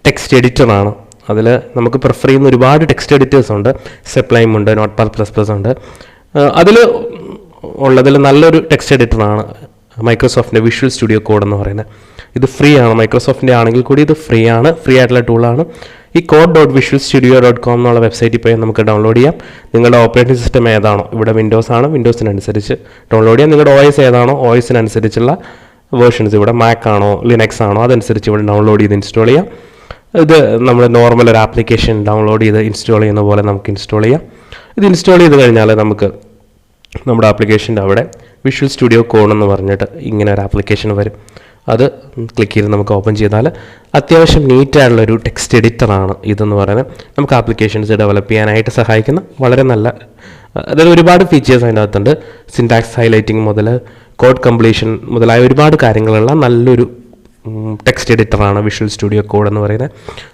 ടെക്സ്റ്റ് എഡിറ്ററാണ്. അതിൽ നമുക്ക് പ്രിഫർ ചെയ്യുന്ന ഒരുപാട് ടെക്സ്റ്റ് എഡിറ്റേഴ്സ് ഉണ്ട്. സെപ്ലൈം ഉണ്ട്, Notepad++ ഉണ്ട്. അതിൽ ഉള്ളതിൽ നല്ലൊരു ടെക്സ്റ്റ് എഡിറ്ററാണ് മൈക്രോസോഫ്റ്റിൻ്റെ വിഷ്വൽ സ്റ്റുഡിയോ കോഡ് എന്ന് പറയുന്നത്. ഇത് ഫ്രീ ആണ്, മൈക്രോസോഫ്റ്റിൻ്റെ ആണെങ്കിൽ കൂടി ഇത് ഫ്രീ ആണ്, ഫ്രീ ആയിട്ടുള്ള ടൂളാണ്. ഈ code.visualstudio.com എന്നുള്ള വെബ്സൈറ്റിൽ പോയി നമുക്ക് ഡൗൺലോഡ് ചെയ്യാം. നിങ്ങളുടെ ഓപ്പറേറ്റിംഗ് സിസ്റ്റം ഏതാണോ, ഇവിടെ വിൻഡോസ് ആണ്, വിൻഡോസിനനുസരിച്ച് ഡൗൺലോഡ് ചെയ്യാം. നിങ്ങളുടെ OS ഏതാണോ, OSനനുസരിച്ചുള്ള വേർഷൻസ്, ഇവിടെ മാക് ആണോ ലിനക്സ് ആണോ അതനുസരിച്ച് ഇവിടെ ഡൗൺലോഡ് ചെയ്ത് ഇൻസ്റ്റാൾ ചെയ്യാം. ഇത് നമ്മൾ നോർമൽ ഒരു ആപ്ലിക്കേഷൻ ഡൗൺലോഡ് ചെയ്ത് ഇൻസ്റ്റാൾ ചെയ്യുന്ന പോലെ നമുക്ക് ഇൻസ്റ്റാൾ ചെയ്യാം. ഇത് ഇൻസ്റ്റാൾ ചെയ്ത് കഴിഞ്ഞാൽ നമുക്ക് നമ്മുടെ ആപ്ലിക്കേഷൻ്റെ അവിടെ വിഷ്വൽ സ്റ്റുഡിയോ കോഡ് എന്ന് പറഞ്ഞിട്ട് ഇങ്ങനെ ഒരു ആപ്ലിക്കേഷൻ വരും. അത് ക്ലിക്ക് ചെയ്ത് നമുക്ക് ഓപ്പൺ ചെയ്താൽ അത്യാവശ്യം നീറ്റായിട്ടുള്ളൊരു ടെക്സ്റ്റ് എഡിറ്ററാണ് ഇതെന്ന് പറയുന്നത്. നമുക്ക് ആപ്ലിക്കേഷൻസ് ഡെവലപ്പ് ചെയ്യാനായിട്ട് സഹായിക്കുന്ന വളരെ നല്ല, അതായത് ഒരുപാട് ഫീച്ചേഴ്സ് അതിൻ്റെ അകത്തുണ്ട്. സിൻടാക്സ് ഹൈലൈറ്റിംഗ് മുതൽ കോഡ് കംപ്ലീഷൻ മുതലായ ഒരുപാട് കാര്യങ്ങളുള്ള നല്ലൊരു ടെക്സ്റ്റ് എഡിറ്ററാണ് വിഷ്വൽ സ്റ്റുഡിയോ കോഡ് എന്ന് പറയുന്നത്.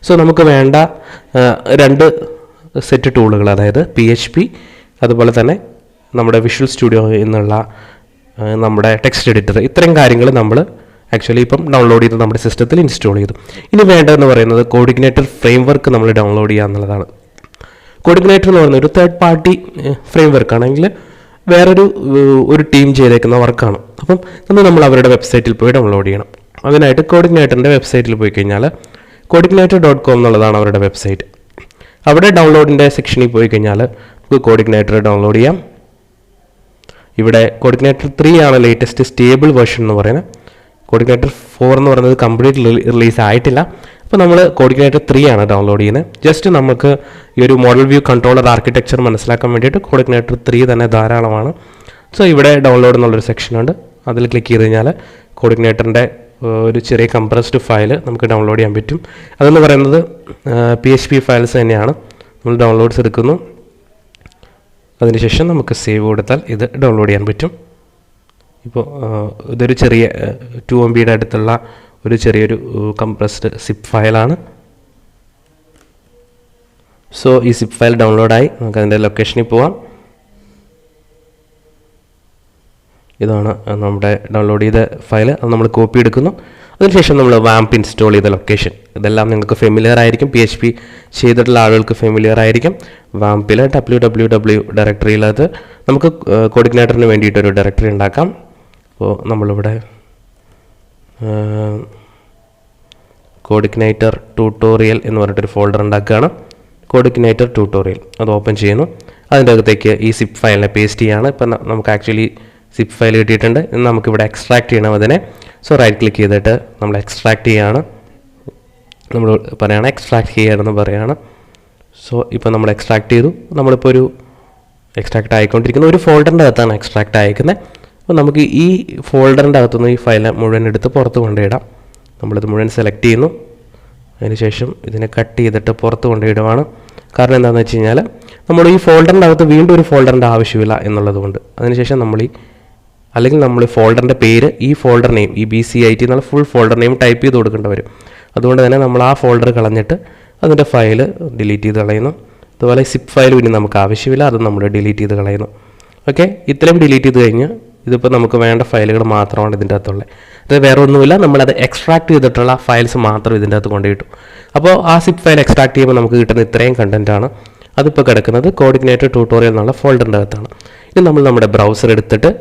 സോ നമുക്ക് വേണ്ട 2 സെറ്റ് ടൂളുകൾ, അതായത് PHP അതുപോലെ തന്നെ നമ്മുടെ വിഷ്വൽ സ്റ്റുഡിയോ എന്നുള്ള നമ്മുടെ ടെക്സ്റ്റ് എഡിറ്റർ, ഇത്രയും കാര്യങ്ങൾ നമ്മൾ ആക്ച്വലി ഇപ്പം ഡൗൺലോഡ് ചെയ്ത് നമ്മുടെ സിസ്റ്റത്തിൽ ഇൻസ്റ്റാൾ ചെയ്തു. ഇനി വേണ്ടതെന്ന് പറയുന്നത് കോഡിഗ്നേറ്റർ ഫ്രെയിംവർക്ക് നമ്മൾ ഡൗൺലോഡ് ചെയ്യുക എന്നുള്ളതാണ്. കോഡിഗ്നേറ്റർ എന്ന് പറയുന്ന ഒരു തേർഡ് പാർട്ടി ഫ്രെയിംവർക്ക് ആണെങ്കിൽ ഒരു ടീം ചെയ്തേക്കുന്ന വർക്കാണ്. അപ്പം നമ്മൾ അവരുടെ വെബ്സൈറ്റിൽ പോയി ഡൗൺലോഡ് ചെയ്യണം. അതിനായിട്ട് കോഡിഗ്നേറ്ററിൻ്റെ വെബ്സൈറ്റിൽ പോയി കഴിഞ്ഞാൽ codeigniter.com എന്നുള്ളതാണ് അവരുടെ വെബ്സൈറ്റ്. അവിടെ ഡൗൺലോഡിൻ്റെ സെക്ഷനിൽ പോയി കഴിഞ്ഞാൽ നമുക്ക് കോഡിഗ്നേറ്റർ ഡൗൺലോഡ് ചെയ്യാം. ഇവിടെ കോഡിഗ്നേറ്റർ 3 ആണ് ലേറ്റസ്റ്റ് സ്റ്റേബിൾ വേർഷൻ എന്ന് പറയുന്നത്. കോഡിഗ്നേറ്റർ 4 എന്ന് പറയുന്നത് കംപ്ലീറ്റ് റിലീസ് ആയിട്ടില്ല. അപ്പോൾ നമ്മൾ കോഡിഗ്നേറ്റർ 3 ആണ് ഡൗൺലോഡ് ചെയ്യുന്നത്. ജസ്റ്റ് നമുക്ക് ഈ ഒരു മോഡൽ വ്യൂ കൺട്രോളർ ആർക്കിടെക്ചർ മനസ്സിലാക്കാൻ വേണ്ടിയിട്ട് കോഡിഗ്നേറ്റർ 3 തന്നെ ധാരാളമാണ്. സോ ഇവിടെ ഡൗൺലോഡ് എന്നുള്ളൊരു സെക്ഷനുണ്ട്. അതിൽ ക്ലിക്ക് ചെയ്ത് കഴിഞ്ഞാൽ കോഡിഗ്നേറ്ററിൻ്റെ ഒരു ചെറിയ കംപ്രസ്ഡ് ഫയൽ നമുക്ക് ഡൗൺലോഡ് ചെയ്യാൻ പറ്റും. അതെന്ന് പറയുന്നത് PHP ഫയൽസ് തന്നെയാണ്. നമ്മൾ ഡൗൺലോഡ്സ് എടുക്കുന്നു, അതിനുശേഷം നമുക്ക് സേവ് കൊടുത്താൽ ഇത് ഡൗൺലോഡ് ചെയ്യാൻ പറ്റും. ഇപ്പോൾ ഇതൊരു ചെറിയ 2 MB അടുത്തുള്ള ഒരു ചെറിയൊരു കംപ്രസ്ഡ് സിപ്പ് ഫയലാണ്. സോ ഈ സിപ്പ് ഫയൽ ഡൗൺലോഡായി. നമുക്ക് അതിൻ്റെ ലൊക്കേഷനിൽ പോവാം. ഇതാണ് നമ്മുടെ ഡൗൺലോഡ് ചെയ്ത ഫയൽ. അത് നമ്മൾ കോപ്പി എടുക്കുന്നു. അതിനുശേഷം നമ്മൾ വാംപ് ഇൻസ്റ്റാൾ ചെയ്ത ലൊക്കേഷൻ, ഇതെല്ലാം നിങ്ങൾക്ക് ഫെമിലിയർ ആയിരിക്കും. PHP ചെയ്തിട്ടുള്ള ആളുകൾക്ക് ഫെമിലിയർ ആയിരിക്കും. വാംപിൽ www ഡയറക്ടറിയിലത് നമുക്ക് കോഡിഗ്നേറ്ററിന് വേണ്ടിയിട്ടൊരു ഡയറക്ടറി ഉണ്ടാക്കാം. അപ്പോൾ നമ്മളിവിടെ കോഡിഗ്നേറ്റർ ട്യൂട്ടോറിയൽ എന്ന് പറഞ്ഞിട്ടൊരു ഫോൾഡർ ഉണ്ടാക്കുകയാണ്. കോഡിഗ്നേറ്റർ ട്യൂട്ടോറിയൽ അത് ഓപ്പൺ ചെയ്യുന്നു. അതിൻ്റെ അകത്തേക്ക് ഈ സിപ്പ് ഫയലിനെ പേസ്റ്റ് ചെയ്യുകയാണ്. ഇപ്പം നമുക്ക് ആക്ച്വലി സിപ്പ് ഫയൽ കിട്ടിയിട്ടുണ്ട്. ഇന്ന് നമുക്കിവിടെ എക്സ്ട്രാക്ട് ചെയ്യണം അതിനെ. സോ റൈറ്റ് ക്ലിക്ക് ചെയ്തിട്ട് നമ്മൾ എക്സ്ട്രാക്ട് ചെയ്യുകയാണ്. നമ്മൾ പറയുകയാണ് എക്സ്ട്രാക്ട് ചെയ്യണമെന്ന് പറയുകയാണ്. സോ ഇപ്പോൾ നമ്മൾ എക്സ്ട്രാക്ട് ചെയ്തു. നമ്മളിപ്പോൾ ഒരു എക്സ്ട്രാക്ട് ആയിക്കൊണ്ടിരിക്കുന്ന ഒരു ഫോൾഡറിൻ്റെ അകത്താണ് എക്സ്ട്രാക്ട് അയക്കുന്നത്. അപ്പോൾ നമുക്ക് ഈ ഫോൾഡറിൻ്റെ അകത്തുനിന്ന് ഈ ഫയൽ മുഴുവൻ എടുത്ത് പുറത്ത് കൊണ്ടുപോയിടാം. നമ്മളിത് മുഴുവൻ സെലക്ട് ചെയ്യുന്നു. അതിനുശേഷം ഇതിനെ കട്ട് ചെയ്തിട്ട് പുറത്ത് കൊണ്ടുപോയിടുവാണ്. കാരണം എന്താണെന്ന് വെച്ച് കഴിഞ്ഞാൽ നമ്മൾ ഈ ഫോൾഡറിൻ്റെ അകത്ത് വീണ്ടും ഒരു ഫോൾഡറിൻ്റെ ആവശ്യമില്ല എന്നുള്ളത് കൊണ്ട്. അതിനുശേഷം നമ്മൾ ഫോൾഡറിൻ്റെ പേര്, ഈ ഫോൾഡർ നെയിം, ഈ BCIT എന്നുള്ള ഫുൾ ഫോൾഡർ നെയിം ടൈപ്പ് ചെയ്ത് കൊടുക്കേണ്ടി വരും. അതുകൊണ്ട് തന്നെ നമ്മൾ ആ ഫോൾഡർ കളഞ്ഞിട്ട് അതിൻ്റെ ഫയൽ ഡിലീറ്റ് ചെയ്ത് കളയുന്നു. അതുപോലെ സിപ്പ് ഫയൽ ഇനി നമുക്ക് ആവശ്യമില്ല, അത് നമ്മൾ ഡിലീറ്റ് ചെയ്ത് കളയുന്നു. ഓക്കെ, ഇത്രയും ഡിലീറ്റ് ചെയ്ത് കഴിഞ്ഞ് ഇതിപ്പോൾ നമുക്ക് വേണ്ട ഫയലുകൾ മാത്രമാണ് ഇതിൻ്റെ അകത്തുള്ളത്. അത് വേറെ ഒന്നുമില്ല, നമ്മളത് എക്സ്ട്രാക്ട് ചെയ്തിട്ടുള്ള ഫയൽസ് മാത്രം ഇതിൻ്റെ അകത്ത് കൊണ്ടുപോയിട്ടു. അപ്പോൾ ആ സിപ്പ് ഫയൽ എക്സ്ട്രാക്ട് ചെയ്യുമ്പോൾ നമുക്ക് കിട്ടുന്ന ഇത്രയും കണ്ടൻറ്റാണ്. അതിപ്പോൾ കിടക്കുന്നത് കോഡിഗ്നേറ്റർ ട്യൂട്ടോറിയൽ എന്നുള്ള ഫോൾഡറിൻ്റെ അകത്താണ്. ഇനി നമ്മൾ നമ്മുടെ ബ്രൗസർ എടുത്തിട്ട്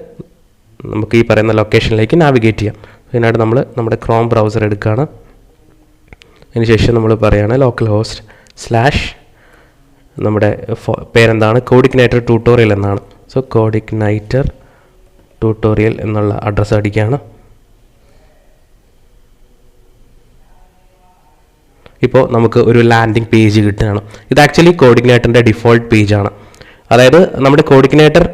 നമുക്ക് ഈ പറയുന്ന ലൊക്കേഷനിലേക്ക് നാവിഗേറ്റ് ചെയ്യാം. അതിനായിട്ട് നമ്മൾ നമ്മുടെ ക്രോം ബ്രൗസർ എടുക്കുകയാണ്. അതിനുശേഷം നമ്മൾ പറയുകയാണ് ലോക്കൽ ഹോസ്റ്റ് / നമ്മുടെ പേരെന്താണ്, കോഡിഗ്നേറ്റർ ട്യൂട്ടോറിയൽ എന്നാണ്. സോ കോഡിഗ്നേറ്റർ ട്യൂട്ടോറിയൽ എന്നുള്ള അഡ്രസ്സ് അടിക്കുകയാണ്. ഇപ്പോൾ നമുക്ക് ഒരു ലാൻഡിംഗ് പേജ് കിട്ടുകയാണ്. ഇത് ആക്ച്വലി കോഡിഗ്നേറ്ററിൻ്റെ ഡിഫോൾട്ട് പേജാണ്. അതായത് നമ്മുടെ കോഡിഗ്നേറ്റർ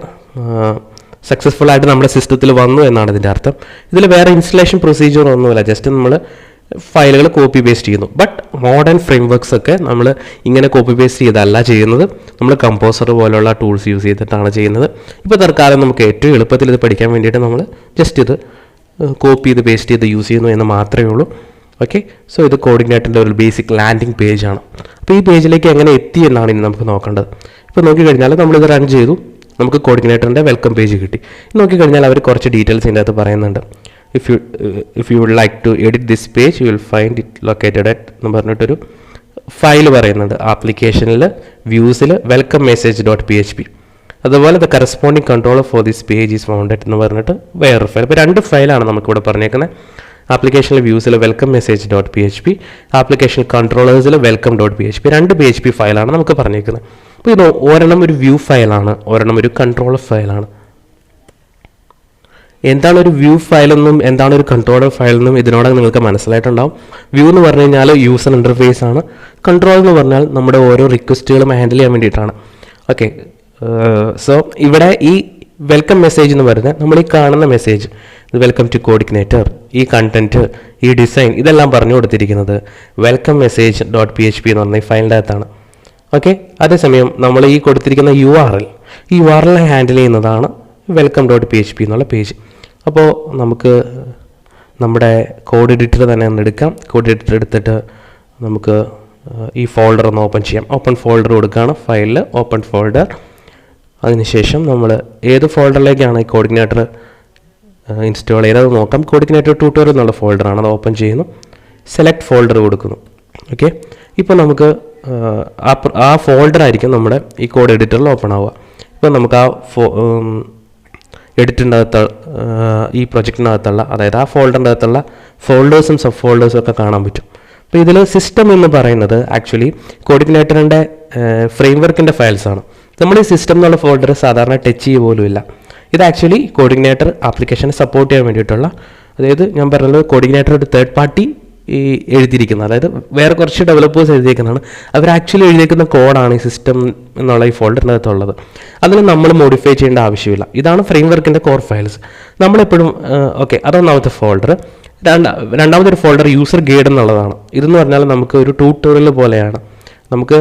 സക്സസ്ഫുൾ ആയിട്ട് നമ്മുടെ സിസ്റ്റത്തിൽ വന്നു എന്നാണ് ഇതിൻ്റെ അർത്ഥം. ഇതിൽ വേറെ ഇൻസ്റ്റലേഷൻ പ്രൊസീജിയർ ഒന്നുമില്ല, ജസ്റ്റ് നമ്മൾ ഫയലുകൾ കോപ്പി പേസ്റ്റ് ചെയ്യുന്നു. ബട്ട് മോഡേൺ ഫ്രെയിംവർക്ക്സ് ഒക്കെ നമ്മൾ ഇങ്ങനെ കോപ്പി പേസ്റ്റ് ചെയ്തല്ല ചെയ്യുന്നത്, നമ്മൾ കമ്പോസർ പോലുള്ള ടൂൾസ് യൂസ് ചെയ്തിട്ടാണ് ചെയ്യുന്നത്. ഇപ്പോൾ തൽക്കാലം നമുക്ക് ഏറ്റവും എളുപ്പത്തിൽ ഇത് പഠിക്കാൻ വേണ്ടിയിട്ട് നമ്മൾ ജസ്റ്റ് ഇത് കോപ്പി ചെയ്ത് പേസ്റ്റ് ചെയ്ത് യൂസ് ചെയ്യുന്നു എന്ന് മാത്രമേ ഉള്ളൂ. ഓക്കെ, സോ ഇത് കോഡിഗ്നേറ്ററിൻ്റെ ഒരു ബേസിക് ലാൻഡിംഗ് പേജാണ്. അപ്പോൾ ഈ പേജിലേക്ക് എങ്ങനെ എത്തി എന്നാണ് ഇനി നമുക്ക് നോക്കേണ്ടത്. ഇപ്പോൾ നോക്കിക്കഴിഞ്ഞാൽ നമ്മളിത് റൺ ചെയ്തു, നമുക്ക് കോഡിഗ്നേറ്ററിൻ്റെ വെൽക്കം പേജ് കിട്ടി. നോക്കിക്കഴിഞ്ഞാൽ അവർ കുറച്ച് ഡീറ്റെയിൽസ് ഇതിൻ്റെ അകത്ത് പറയുന്നുണ്ട്. if you would like to edit this page you will find it located at എന്ന് പറഞ്ഞിട്ടൊരു ഫയൽ പറയുന്നുണ്ട്. ആപ്ലിക്കേഷനിൽ വ്യൂസിൽ വെൽക്കം message.php. അതുപോലെ the corresponding controller for this page is founded എന്ന് പറഞ്ഞിട്ട് വേറൊരു ഫയൽ. ഇപ്പോൾ 2 ഫയലാണ് നമുക്കിവിടെ പറഞ്ഞേക്കുന്നത്. ആപ്ലിക്കേഷനിലെ വ്യൂസിൽ welcome message dot P H P, application കൺട്രോളേഴ്സിൽ welcome dot P H P, 2 PHP ഫയലാണ് നമുക്ക് പറഞ്ഞേക്കുന്നത്. അപ്പോൾ ഇത് ഒരെണ്ണം ഒരു വ്യൂ ഫയലാണ്, ഒരെണ്ണം ഒരു കൺട്രോളർ ഫയലാണ്. എന്താണ് ഒരു വ്യൂ ഫയലെന്നും എന്താണ് ഒരു കൺട്രോളർ ഫയലെന്നും ഇതിനോടെ നിങ്ങൾക്ക് മനസ്സിലായിട്ടുണ്ടാവും. വ്യൂ എന്ന് പറഞ്ഞു കഴിഞ്ഞാൽ യൂസർ ഇൻ്റർഫേസ് ആണ്. കൺട്രോൾ എന്ന് പറഞ്ഞാൽ നമ്മുടെ ഓരോ റിക്വസ്റ്റുകളും ഹാൻഡിൽ ചെയ്യാൻ വേണ്ടിയിട്ടാണ്. ഓക്കെ, സോ ഇവിടെ ഈ വെൽക്കം മെസ്സേജ് എന്ന് പറയുന്നത് നമ്മൾ ഈ കാണുന്ന മെസ്സേജ്, വെൽക്കം ടു കോഡിഗ്നേറ്റർ, ഈ കണ്ടന്റ്, ഈ ഡിസൈൻ, ഇതെല്ലാം പറഞ്ഞു കൊടുത്തിരിക്കുന്നത് welcome message dot P H P എന്ന് പറഞ്ഞ ഈ ഫയലിൻ്റെ അകത്താണ്. ഓക്കെ, അതേസമയം നമ്മൾ ഈ കൊടുത്തിരിക്കുന്ന URL, ഈ URL ഹാൻഡിൽ ചെയ്യുന്നതാണ് welcome dot P H P എന്നുള്ള പേജ്. അപ്പോൾ നമുക്ക് നമ്മുടെ കോഡ് എഡിറ്റർ തന്നെ ഒന്ന് എടുക്കാം. കോഡ് എഡിറ്റർ എടുത്തിട്ട് നമുക്ക് ഈ ഫോൾഡർ ഒന്ന് ഓപ്പൺ ചെയ്യാം. ഓപ്പൺ ഫോൾഡർ കൊടുക്കുകയാണ്, ഫയലിൽ ഓപ്പൺ ഫോൾഡർ. അതിനുശേഷം നമ്മൾ ഏത് ഫോൾഡറിലേക്കാണ് ഈ കോഡിഗ്നേറ്റർ ഇൻസ്റ്റാൾ ചെയ്തത് നോക്കാം. കോഡിഗ്നേറ്റർ ട്യൂട്ടോറിയൽ എന്നുള്ള ഫോൾഡറാണ്, അത് ഓപ്പൺ ചെയ്യുന്നു, സെലക്ട് ഫോൾഡർ കൊടുക്കുന്നു. ഓക്കെ, ഇപ്പോൾ നമുക്ക് ആ ഫോൾഡർ ആയിരിക്കും നമ്മുടെ ഈ കോഡ് എഡിറ്ററിൽ ഓപ്പൺ ആവുക. ഇപ്പോൾ നമുക്ക് ആ എഡിറ്റിൻ്റെ അകത്ത് ഈ പ്രൊജക്റ്റിനകത്തുള്ള, അതായത് ആ ഫോൾഡറിൻ്റെ അകത്തുള്ള ഫോൾഡേഴ്സും സബ് ഫോൾഡേഴ്സും ഒക്കെ കാണാൻ പറ്റും. അപ്പോൾ ഇതിൽ സിസ്റ്റം എന്ന് പറയുന്നത് ആക്ച്വലി കോഡിഗ്നേറ്ററിൻ്റെ ഫ്രെയിംവർക്കിൻ്റെ ഫയൽസാണ്. നമ്മൾ ഈ സിസ്റ്റം എന്നുള്ള ഫോൾഡർ സാധാരണ ടച്ച് ചെയ്യുക പോലുമില്ല. ഇത് ആക്ച്വലി കോഡിഗ്നേറ്റർ ആപ്ലിക്കേഷനെ സപ്പോർട്ട് ചെയ്യാൻ വേണ്ടിയിട്ടുള്ള, അതായത് ഞാൻ പറഞ്ഞത് കോഡിഗ്നേറ്റർ ഒരു തേർഡ് പാർട്ടി ഈ എഴുതിയിരിക്കുന്നത്, അതായത് വേറെ കുറച്ച് ഡെവലപ്പേഴ്സ് എഴുതിയിരിക്കുന്നതാണ്. അവർ ആക്ച്വലി എഴുതിയിരിക്കുന്ന കോഡാണ് ഈ സിസ്റ്റം എന്നുള്ള ഈ ഫോൾഡറിൻ്റെ അകത്തുള്ളത്. അതിന് നമ്മൾ മോഡിഫൈ ചെയ്യേണ്ട ആവശ്യമില്ല. ഇതാണ് ഫ്രെയിംവർക്കിൻ്റെ കോർ ഫയൽസ്. നമ്മളെപ്പോഴും ഓക്കെ, അതൊന്നാമത്തെ ഫോൾഡർ. രണ്ടാമതൊരു ഫോൾഡർ യൂസർ ഗൈഡ് എന്നുള്ളതാണ്. ഇതെന്ന് പറഞ്ഞാൽ നമുക്ക് ഒരു ട്യൂട്ടോറിയൽ പോലെയാണ്. നമുക്ക്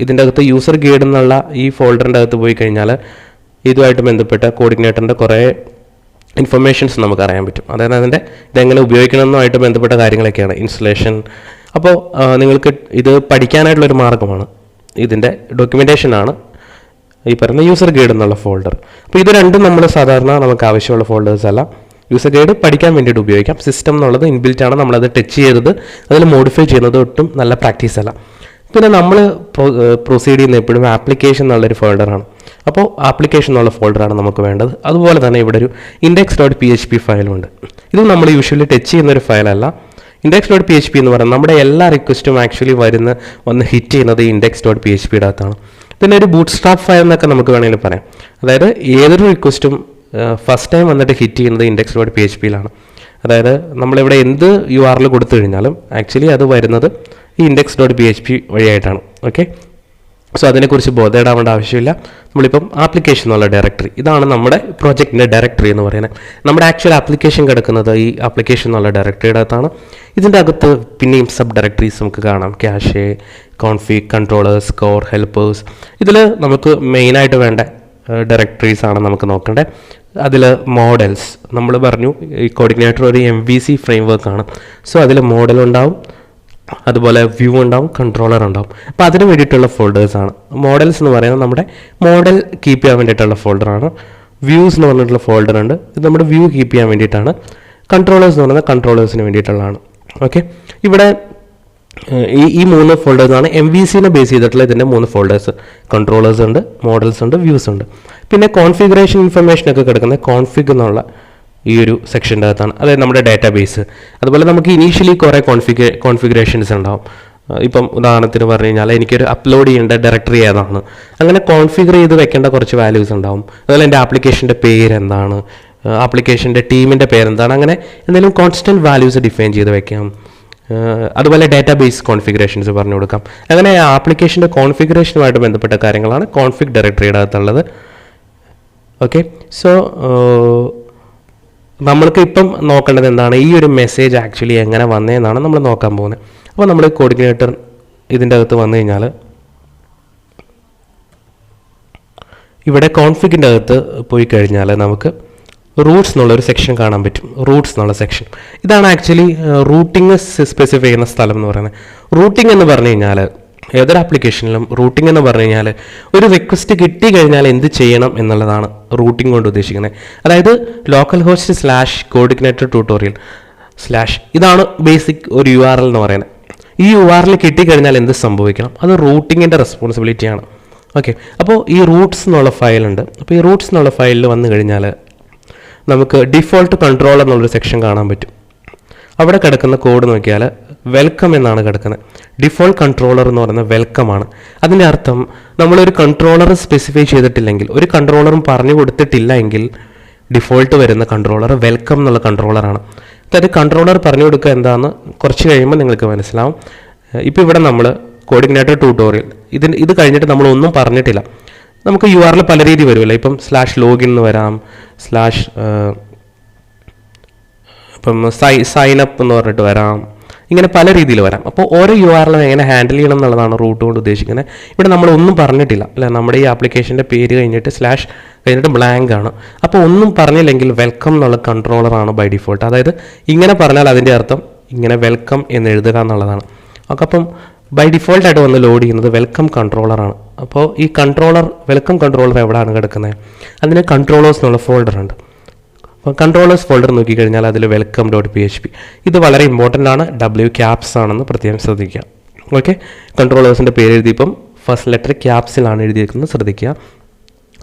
ഇതിൻ്റെ അകത്ത് യൂസർ ഗൈഡ് എന്നുള്ള ഈ ഫോൾഡറിൻ്റെ അകത്ത് പോയി കഴിഞ്ഞാൽ ഇതുമായിട്ട് ബന്ധപ്പെട്ട കോഡിഗ്നേറ്ററിൻ്റെ കുറേ ഇൻഫർമേഷൻസ് നമുക്ക് അറിയാൻ പറ്റും. അതായത് അതിൻ്റെ ഇതെങ്ങനെ ഉപയോഗിക്കണമെന്നുമായിട്ട് ബന്ധപ്പെട്ട കാര്യങ്ങളൊക്കെയാണ്, ഇൻസ്റ്റലേഷൻ. അപ്പോൾ നിങ്ങൾക്ക് ഇത് പഠിക്കാനായിട്ടുള്ളൊരു മാർഗ്ഗമാണ്, ഇതിൻ്റെ ഡോക്യുമെൻറ്റേഷനാണ് ഈ പറയുന്ന യൂസർ ഗൈഡ് എന്നുള്ള ഫോൾഡർ. അപ്പോൾ ഇത് രണ്ടും നമ്മൾ സാധാരണ നമുക്ക് ആവശ്യമുള്ള ഫോൾഡേഴ്സ് അല്ല. യൂസർ ഗൈഡ് പഠിക്കാൻ വേണ്ടിയിട്ട് ഉപയോഗിക്കാം. സിസ്റ്റം എന്നുള്ളത് ഇൻബിൽറ്റ് ആണ്, നമ്മളത് ടച്ച് ചെയ്തത് അതിൽ മോഡിഫൈ ചെയ്യുന്നത് ഒട്ടും നല്ല പ്രാക്ടീസ് അല്ല. പിന്നെ നമ്മൾ പ്രൊസീഡ് ചെയ്യുന്ന എപ്പോഴും ആപ്ലിക്കേഷൻ എന്നുള്ളൊരു ഫോൾഡറാണ്. അപ്പോൾ ആപ്ലിക്കേഷൻ എന്നുള്ള ഫോൾഡറാണ് നമുക്ക് വേണ്ടത്. അതുപോലെ തന്നെ ഇവിടെ ഒരു index dot P H P ഫയലുണ്ട്. ഇത് നമ്മൾ യൂഷ്വലി ടച്ച് ചെയ്യുന്നൊരു ഫയലല്ല. Index dot P H P എന്ന് പറയുന്നത് നമ്മുടെ എല്ലാ റിക്വസ്റ്റും ആക്ച്വലി വന്ന് ഹിറ്റ് ചെയ്യുന്നത് ഈ ഇൻഡെക്സ് ഡോട്ട് പി എച്ച് പിയുടെ അകത്താണ്. പിന്നെ ഒരു ബൂട്ട് സ്ട്രാപ്പ് ഫയൽ എന്നൊക്കെ നമുക്ക് വേണമെങ്കിൽ പറയാം. അതായത് ഏതൊരു റിക്വസ്റ്റും ഫസ്റ്റ് ടൈം വന്നിട്ട് ഹിറ്റ് ചെയ്യുന്നത് ഇൻഡെക്സ് ഡോട്ട് പി എച്ച് പിയിലാണ്. അതായത് നമ്മളിവിടെ എന്ത് URL കൊടുത്തു കഴിഞ്ഞാലും ആക്ച്വലി അത് വരുന്നത് ഈ index dot P H P വഴിയായിട്ടാണ്. ഓക്കെ, സോ അതിനെക്കുറിച്ച് ബോധേടാവേണ്ട ആവശ്യമില്ല. നമ്മളിപ്പം ആപ്ലിക്കേഷൻ എന്നുള്ള ഡയറക്ടറി, ഇതാണ് നമ്മുടെ പ്രോജക്റ്റിൻ്റെ ഡയറക്ടറി എന്ന് പറയുന്നത്. നമ്മുടെ ആക്ച്വൽ ആപ്ലിക്കേഷൻ കിടക്കുന്നത് ഈ ആപ്ലിക്കേഷൻ എന്നുള്ള ഡയറക്ടറിയുടെ അകത്താണ്. ഇതിൻ്റെ അകത്ത് പിന്നെയും സബ് ഡയറക്ടറീസ് നമുക്ക് കാണാം. Cache, config, controllers, core, helpers. ഇതിൽ നമുക്ക് മെയിനായിട്ട് വേണ്ട ഡയറക്ടറീസാണ് നമുക്ക് നോക്കേണ്ടത്. അതിൽ മോഡൽസ്, നമ്മൾ പറഞ്ഞു ഈ കോഡിഗ്നേറ്റർ ഒരു MVC ഫ്രെയിംവർക്കാണ്. സോ അതിൽ മോഡൽ ഉണ്ടാവും, അതുപോലെ വ്യൂ ഉണ്ടാവും, കൺട്രോളർ ഉണ്ടാവും. അപ്പോൾ അതിന് വേണ്ടിയിട്ടുള്ള ഫോൾഡേഴ്സാണ്. മോഡൽസ് എന്ന് പറയുന്നത് നമ്മുടെ മോഡൽ കീപ്പ് ചെയ്യാൻ വേണ്ടിയിട്ടുള്ള ഫോൾഡറാണ്. വ്യൂസ് എന്ന് പറഞ്ഞിട്ടുള്ള ഫോൾഡർ ഉണ്ട്, ഇത് നമ്മുടെ വ്യൂ കീപ്പ് ചെയ്യാൻ വേണ്ടിയിട്ടാണ്. കൺട്രോളേഴ്സ് എന്ന് പറയുന്നത് കൺട്രോളേഴ്സിന് വേണ്ടിയിട്ടുള്ളതാണ്. ഓക്കെ, ഇവിടെ ഈ 3 ഫോൾഡേഴ്സാണ് MVCനെ ബേസ് ചെയ്തിട്ടുള്ള ഇതിൻ്റെ 3 ഫോൾഡേഴ്സ്. കൺട്രോളേഴ്സ് ഉണ്ട്, മോഡൽസ് ഉണ്ട്, വ്യൂസ് ഉണ്ട്. പിന്നെ കോൺഫിഗറേഷൻ ഇൻഫർമേഷനൊക്കെ കിടക്കുന്നത് കോൺഫിഗ് എന്നുള്ള ഈ ഒരു സെക്ഷൻ്റെ അകത്താണ്. അതായത് നമ്മുടെ ഡാറ്റാബേസ്. അതുപോലെ നമുക്ക് ഇനീഷ്യലി കുറേ കോൺഫിഗറേഷൻസ് ഉണ്ടാവും. ഇപ്പം ഉദാഹരണത്തിന് പറഞ്ഞു കഴിഞ്ഞാൽ എനിക്കൊരു അപ്ലോഡ് ചെയ്യേണ്ട ഡയറക്ടറി ഏതാണ്, അങ്ങനെ കോൺഫിഗർ ചെയ്ത് വെക്കേണ്ട കുറച്ച് വാല്യൂസ് ഉണ്ടാവും. അതുപോലെ എൻ്റെ ആപ്ലിക്കേഷൻ്റെ പേരെന്താണ്, ആപ്ലിക്കേഷൻ്റെ ടീമിൻ്റെ പേരെന്താണ്, അങ്ങനെ എന്തെങ്കിലും കോൺസ്റ്റൻറ്റ് വാല്യൂസ് ഡിഫൈൻ ചെയ്ത് വെക്കാം. അതുപോലെ ഡാറ്റാബേസ് കോൺഫിഗറേഷൻസ് പറഞ്ഞു കൊടുക്കാം. അങ്ങനെ ആപ്ലിക്കേഷൻ്റെ കോൺഫിഗറേഷനുമായിട്ട് ബന്ധപ്പെട്ട കാര്യങ്ങളാണ് കോൺഫിഗ് ഡയറക്ടറിയുടെ അകത്തുള്ളത്. ഓക്കെ, സോ നമ്മൾക്ക് ഇപ്പം നോക്കേണ്ടത് എന്താണ്, ഈ ഒരു മെസ്സേജ് ആക്ച്വലി എങ്ങനെ വന്നതെന്നാണ് നമ്മൾ നോക്കാൻ പോകുന്നത്. അപ്പോൾ നമ്മൾ കോഡിഗ്നേറ്റർ ഇതിൻ്റെ അകത്ത് വന്നു കഴിഞ്ഞാൽ ഇവിടെ കോൺഫിഗിൻ്റെ അകത്ത് പോയി കഴിഞ്ഞാൽ നമുക്ക് റൂട്ട്സ് എന്നുള്ളൊരു സെക്ഷൻ കാണാൻ പറ്റും. റൂട്ട്സ് എന്നുള്ള സെക്ഷൻ ഇതാണ് ആക്ച്വലി റൂട്ടിങ് സ്പെസിഫൈ ചെയ്യുന്ന സ്ഥലം എന്ന് പറയുന്നത്. റൂട്ടിംഗ് എന്ന് പറഞ്ഞു കഴിഞ്ഞാൽ ഏതൊരു ആപ്ലിക്കേഷനിലും റൂട്ടിംഗ് എന്ന് പറഞ്ഞു കഴിഞ്ഞാൽ ഒരു റിക്വസ്റ്റ് കിട്ടി കഴിഞ്ഞാൽ എന്ത് ചെയ്യണം എന്നുള്ളതാണ് റൂട്ടിംഗ് കൊണ്ട് ഉദ്ദേശിക്കുന്നത്. അതായത് ലോക്കൽ ഹോസ്റ്റ് /കോഡിഗ്നേറ്റർ ട്യൂട്ടോറിയൽ/ ഇതാണ് ബേസിക് ഒരു URL എന്ന് പറയുന്നത്. ഈ URL കിട്ടിക്കഴിഞ്ഞാൽ എന്ത് സംഭവിക്കണം, അത് റൂട്ടിങ്ങിൻ്റെ റെസ്പോൺസിബിലിറ്റിയാണ്. ഓക്കെ, അപ്പോൾ ഈ റൂട്ട്സ് എന്നുള്ള ഫയലുണ്ട്. അപ്പോൾ ഈ റൂട്ട്സ് എന്നുള്ള ഫയലിൽ വന്നു കഴിഞ്ഞാൽ നമുക്ക് ഡിഫോൾട്ട് കൺട്രോൾ എന്നുള്ളൊരു സെക്ഷൻ കാണാൻ പറ്റും. അവിടെ കിടക്കുന്ന കോഡ് നോക്കിയാൽ വെൽക്കം എന്നാണ് കിടക്കുന്നത്. ഡിഫോൾട്ട് കൺട്രോളർ എന്ന് പറയുന്നത് വെൽക്കം ആണ്. അതിൻ്റെ അർത്ഥം നമ്മളൊരു കൺട്രോളർ സ്പെസിഫൈ ചെയ്തിട്ടില്ലെങ്കിൽ, ഒരു കൺട്രോളറും പറഞ്ഞു കൊടുത്തിട്ടില്ല എങ്കിൽ ഡിഫോൾട്ട് വരുന്ന കൺട്രോളർ വെൽക്കം എന്നുള്ള കൺട്രോളറാണ്. അതായത് കൺട്രോളർ പറഞ്ഞു കൊടുക്കുക എന്താണെന്ന് കുറച്ച് കഴിയുമ്പോൾ നിങ്ങൾക്ക് മനസ്സിലാവും. ഇപ്പോൾ ഇവിടെ നമ്മൾ കോഡിഗ്നൈറ്റർ ട്യൂട്ടോറിയൽ ഇത് കഴിഞ്ഞിട്ട് നമ്മളൊന്നും പറഞ്ഞിട്ടില്ല. നമുക്ക് URL പല രീതി വരുമല്ലോ. ഇപ്പം /login എന്ന് വരാം, ഇപ്പം സൈൻ അപ്പ് എന്ന് പറഞ്ഞിട്ട് വരാം, ഇങ്ങനെ പല രീതിയിൽ വരാം. അപ്പോൾ ഓരോ URL എങ്ങനെ ഹാൻഡിൽ ചെയ്യണം എന്നുള്ളതാണ് റൂട്ട് കൊണ്ട് ഉദ്ദേശിക്കുന്നത്. ഇവിടെ നമ്മളൊന്നും പറഞ്ഞിട്ടില്ല അല്ലേ. നമ്മുടെ ഈ ആപ്ലിക്കേഷൻ്റെ പേര് കഴിഞ്ഞിട്ട് കഴിഞ്ഞിട്ട് ബ്ലാങ്ക് ആണ്. അപ്പോൾ ഒന്നും പറഞ്ഞില്ലെങ്കിൽ വെൽക്കം എന്നുള്ള കൺട്രോളറാണ് ബൈ ഡിഫോൾട്ട്. അതായത് ഇങ്ങനെ പറഞ്ഞാൽ അതിൻ്റെ അർത്ഥം ഇങ്ങനെ വെൽക്കം എന്ന് എഴുതുക എന്നുള്ളതാണ്. അപ്പം ബൈ ഡിഫോൾട്ടായിട്ട് വന്ന് ലോഡ് ചെയ്യുന്നത് വെൽക്കം കൺട്രോളറാണ്. അപ്പോൾ ഈ വെൽക്കം കൺട്രോളർ എവിടെയാണ് കിടക്കുന്നത്? അതിന് കൺട്രോളേഴ്സ് എന്നുള്ള ഫോൾഡർ ഉണ്ട്. അപ്പോൾ കൺട്രോളേഴ്സ് ഫോൾഡർ നോക്കിക്കഴിഞ്ഞാൽ അതിൽ welcome.php ഇത് വളരെ ഇമ്പോർട്ടൻ്റ് ആണ്. caps ആണെന്ന് പ്രത്യേകം ശ്രദ്ധിക്കുക. ഓക്കെ, കൺട്രോളേഴ്സിൻ്റെ പേര് എഴുതിയപ്പം ഫസ്റ്റ് ലെറ്റർ ക്യാപ്സിലാണ് എഴുതിയിരിക്കുന്നത്, ശ്രദ്ധിക്കുക.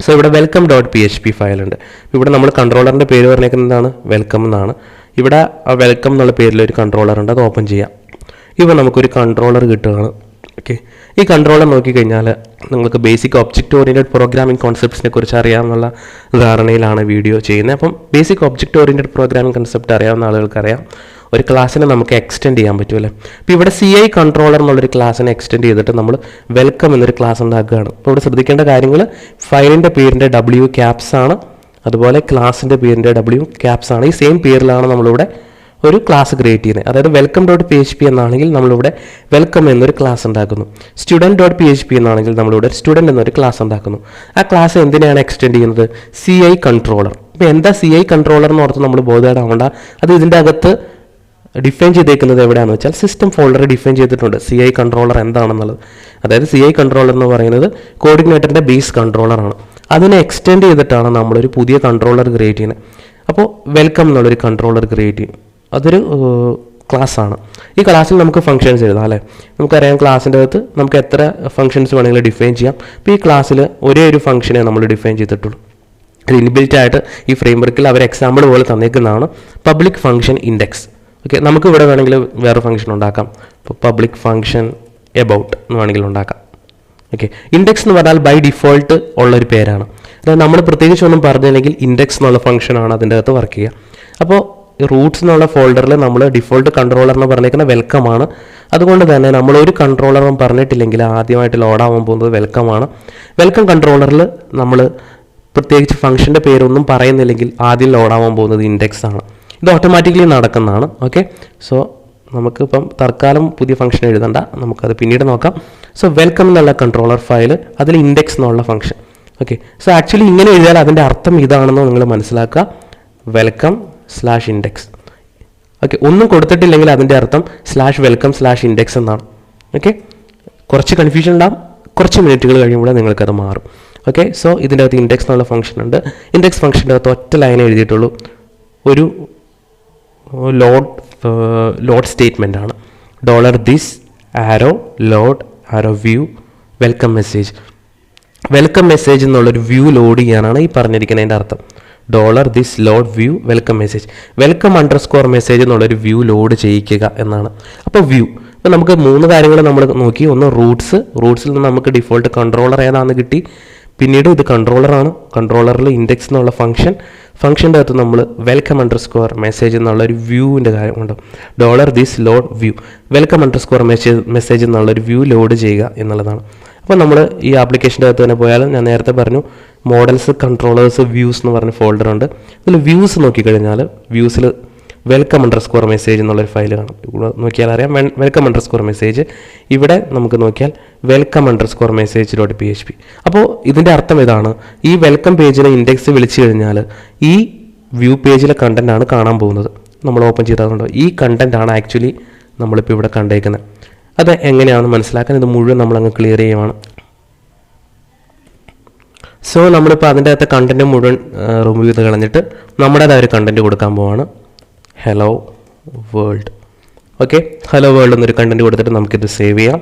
സോ ഇവിടെ welcome.php ഫയലുണ്ട്. ഇവിടെ നമ്മൾ കൺട്രോളറിൻ്റെ പേര് പറഞ്ഞേക്കുന്നതാണ് വെൽക്കം എന്നാണ്. ഇവിടെ ആ വെൽക്കം എന്നുള്ള പേരിലൊരു കൺട്രോളർ ഉണ്ട്, അത് ഓപ്പൺ ചെയ്യാം. ഇപ്പോൾ നമുക്കൊരു കൺട്രോളർ കിട്ടുകയാണ്. ഓക്കെ, ഈ കൺട്രോളർ നോക്കിക്കഴിഞ്ഞാൽ നിങ്ങൾക്ക് ബേസിക് ഒബ്ജക്റ്റ് ഓറിയൻറ്റഡ് പ്രോഗ്രാമിംഗ് കോൺസെപ്റ്റ്സിനെ കുറിച്ച് അറിയാമെന്നുള്ള ധാരണയിലാണ് വീഡിയോ ചെയ്യുന്നത്. അപ്പം basic object oriented programming concept അറിയാവുന്ന ആളുകൾക്കറിയാം ഒരു ക്ലാസ്സിനെ നമുക്ക് എക്സ്റ്റെൻഡ് ചെയ്യാൻ പറ്റുമല്ലേ. അപ്പോൾ ഇവിടെ CI കൺട്രോളർ എന്നുള്ളൊരു ക്ലാസ്സിനെ എക്സ്റ്റെൻഡ് ചെയ്തിട്ട് നമ്മൾ വെൽക്കം എന്നൊരു ക്ലാസ് ഉണ്ടാക്കുകയാണ്. അപ്പോൾ ഇവിടെ ശ്രദ്ധിക്കേണ്ട കാര്യങ്ങൾ ഫയലിൻ്റെ പേരിൻ്റെ W caps ആണ്, അതുപോലെ ക്ലാസിൻ്റെ പേരിൻ്റെ W caps ആണ്. ഈ സെയിം പേരിലാണ് നമ്മളിവിടെ ഒരു ക്ലാസ് ക്രിയേറ്റ് ചെയ്യുന്നത്. അതായത് welcome.php എന്നാണെങ്കിൽ നമ്മളിവിടെ വെൽക്കം എന്നൊരു ക്ലാസ് ഉണ്ടാക്കുന്നു. student.php എന്നാണെങ്കിൽ നമ്മളിവിടെ സ്റ്റുഡൻറ്റ് എന്നൊരു ക്ലാസ് ഉണ്ടാക്കുന്നു. ആ ക്ലാസ് എന്തിനാണ് എക്സ്റ്റെൻഡ് ചെയ്യുന്നത്? CI controller. ഇപ്പോൾ എന്താ CI കൺട്രോളർ എന്ന് ഓർത്ത് നമ്മൾ ബോധേടാവണ്ട. അത് ഇതിൻ്റെ അകത്ത് ഡിഫൈൻ ചെയ്തേക്കുന്നത് എവിടെയാണെന്ന് വെച്ചാൽ സിസ്റ്റം ഫോൾഡർ ഡിഫൈൻ ചെയ്തിട്ടുണ്ട് CI കൺട്രോളർ എന്താണെന്നുള്ളത്. അതായത് CI കൺട്രോളർ എന്ന് പറയുന്നത് കോഡിഗ്നൈറ്ററിൻ്റെ ബേസ് കൺട്രോളറാണ്. അതിനെ എക്സ്റ്റെൻഡ് ചെയ്തിട്ടാണ് നമ്മളൊരു പുതിയ കൺട്രോളർ ക്രിയേറ്റ് ചെയ്യുന്നത്. അപ്പോൾ വെൽക്കം എന്നുള്ളൊരു കൺട്രോളർ ക്രിയേറ്റ് ചെയ്യും. അതൊരു ക്ലാസ്സാണ്. ഈ ക്ലാസ്സിൽ നമുക്ക് ഫംഗ്ഷൻസ് എഴുതാം അല്ലേ. നമുക്കറിയാം ക്ലാസ്സിൻ്റെ അകത്ത് നമുക്ക് എത്ര ഫംഗ്ഷൻസ് വേണമെങ്കിലും ഡിഫൈൻ ചെയ്യാം. അപ്പോൾ ഈ ക്ലാസ്സിൽ ഒരേ ഒരു ഫംഗ്ഷനെ നമ്മൾ ഡിഫൈൻ ചെയ്തിട്ടുള്ളൂ. അത് ഇൻബിൽറ്റ് ആയിട്ട് ഈ ഫ്രെയിംവർക്കിൽ അവർ എക്സാമ്പിൾ പോലെ തന്നേക്കുന്നതാണ് പബ്ലിക് ഫംഗ്ഷൻ ഇൻഡെക്സ്. ഓക്കെ, നമുക്ക് ഇവിടെ വേണമെങ്കിൽ വേറെ ഫംഗ്ഷൻ ഉണ്ടാക്കാം. ഇപ്പോൾ പബ്ലിക് ഫംഗ്ഷൻ എബൌട്ട് എന്ന് വേണമെങ്കിൽ ഉണ്ടാക്കാം. ഓക്കെ, ഇൻഡെക്സ് എന്ന് പറഞ്ഞാൽ ബൈ ഡിഫോൾട്ട് ഉള്ളൊരു പേരാണ്. അതായത് നമ്മൾ പ്രത്യേകിച്ച് ഒന്നും പറഞ്ഞില്ലെങ്കിൽ ഇൻഡെക്സ് എന്നുള്ള ഫംഗ്ഷനാണ് അതിൻ്റെ അകത്ത് വർക്ക് ചെയ്യുക. അപ്പോൾ റൂട്ട്സ് എന്നുള്ള ഫോൾഡറിൽ നമ്മൾ ഡിഫോൾട്ട് കൺട്രോളർ എന്ന് പറഞ്ഞിരിക്കുന്ന വെൽക്കം ആണ്. അതുകൊണ്ട് തന്നെ നമ്മളൊരു കൺട്രോളറും പറഞ്ഞിട്ടില്ലെങ്കിൽ ആദ്യമായിട്ട് ലോഡാവാൻ പോകുന്നത് വെൽക്കം ആണ്. വെൽക്കം കൺട്രോളറിൽ നമ്മൾ പ്രത്യേകിച്ച് ഫംഗ്ഷൻ്റെ പേരൊന്നും പറയുന്നില്ലെങ്കിൽ ആദ്യം ലോഡാവാൻ പോകുന്നത് ഇൻഡെക്സ് ആണ്. ഇത് ഓട്ടോമാറ്റിക്കലി നടക്കുന്നതാണ്. ഓക്കെ, സോ നമുക്കിപ്പം തൽക്കാലം പുതിയ ഫംഗ്ഷൻ എഴുതണ്ട, നമുക്കത് പിന്നീട് നോക്കാം. സോ വെൽക്കം എന്നുള്ള കൺട്രോളർ ഫയൽ, അതിൽ ഇൻഡെക്സ് എന്നുള്ള ഫംഗ്ഷൻ. ഓക്കെ, സോ ആക്ച്വലി ഇങ്ങനെ എഴുതിയാൽ അതിൻ്റെ അർത്ഥം ഇതാണെന്ന് നിങ്ങൾ മനസ്സിലാക്കുക, welcome/index. ഓക്കെ, ഒന്നും കൊടുത്തിട്ടില്ലെങ്കിൽ അതിൻ്റെ അർത്ഥം /welcome/index എന്നാണ്. ഓക്കെ, കുറച്ച് കൺഫ്യൂഷൻ ഉണ്ടാകും, കുറച്ച് മിനിറ്റുകൾ കഴിയുമ്പോൾ നിങ്ങൾക്കത് മാറും. ഓക്കെ, സോ ഇതിൻ്റെ അകത്ത് ഇൻഡെക്സ് എന്നുള്ള ഫംഗ്ഷൻ ഉണ്ട്. ഇൻഡെക്സ് ഫംഗ്ഷൻ്റെ അകത്ത് ഒറ്റ ലൈൻ എഴുതിയിട്ടുള്ളൂ, ഒരു ലോഡ് സ്റ്റേറ്റ്മെൻ്റ് ആണ്. $this load view welcome message. Welcome message എന്നുള്ളൊരു വ്യൂ ലോഡ് ചെയ്യാനാണ് ഈ പറഞ്ഞിരിക്കുന്നതിൻ്റെ അർത്ഥം. $this load view welcome message, welcome_message എന്നുള്ളൊരു വ്യൂ ലോഡ് ചെയ്യിക്കുക എന്നാണ്. അപ്പോൾ വ്യൂ, അപ്പോൾ നമുക്ക് 3 കാര്യങ്ങൾ നമ്മൾ നോക്കി. ഒന്ന് റൂട്ട്സിൽ നിന്ന് നമുക്ക് ഡിഫോൾട്ട് കൺട്രോളർ ഏതാണെന്ന് കിട്ടി. പിന്നീട് ഇത് കൺട്രോളറാണ്. കൺട്രോളറിൽ ഇൻഡെക്സ് എന്നുള്ള ഫംഗ്ഷൻ്റെ അകത്ത് നമ്മൾ welcome_message എന്നുള്ളൊരു വ്യൂവിൻ്റെ കാര്യമുണ്ട്. $this load view welcome_message എന്നുള്ളൊരു വ്യൂ ലോഡ് ചെയ്യുക എന്നുള്ളതാണ്. അപ്പോൾ നമ്മൾ ഈ ആപ്ലിക്കേഷൻ്റെ അകത്ത് തന്നെ പോയാൽ ഞാൻ നേരത്തെ പറഞ്ഞു മോഡൽസ്, കൺട്രോളേഴ്സ്, വ്യൂസ് എന്ന് പറഞ്ഞ ഫോൾഡർ ഉണ്ട്. ഇതിൽ വ്യൂസ് നോക്കിക്കഴിഞ്ഞാൽ വ്യൂസിൽ welcome_message എന്നുള്ളൊരു ഫയൽ കാണും. ഇവിടെ നോക്കിയാൽ അറിയാം welcome_message. ഇവിടെ നമുക്ക് നോക്കിയാൽ welcome_message.php. അപ്പോൾ ഇതിൻ്റെ അർത്ഥം ഇതാണ്, ഈ വെൽക്കം പേജിലെ ഇൻഡെക്സ് വിളിച്ചു കഴിഞ്ഞാൽ ഈ വ്യൂ പേജിലെ കണ്ടൻറ്റാണ് കാണാൻ പോകുന്നത്. നമ്മൾ ഓപ്പൺ ചെയ്തതുകൊണ്ട് ഈ കണ്ടൻറ്റാണ് ആക്ച്വലി നമ്മളിപ്പോൾ ഇവിടെ കണ്ടേക്കുന്നത്. അത് എങ്ങനെയാണെന്ന് മനസ്സിലാക്കാൻ ഇത് മുഴുവൻ നമ്മളങ്ങ് ക്ലിയർ ചെയ്യുവാണ്. സോ നമ്മളിപ്പോൾ അതിൻ്റെ അകത്തെ കണ്ടൻറ്റ് മുഴുവൻ റിമൂവ് ചെയ്ത് കളഞ്ഞിട്ട് നമ്മുടേതായ ഒരു കണ്ടൻറ്റ് കൊടുക്കാൻ പോവാണ്. Hello world. Okay, hello world എന്നൊരു കണ്ടൻറ്റ് കൊടുത്തിട്ട് നമുക്കിത് സേവ് ചെയ്യാം.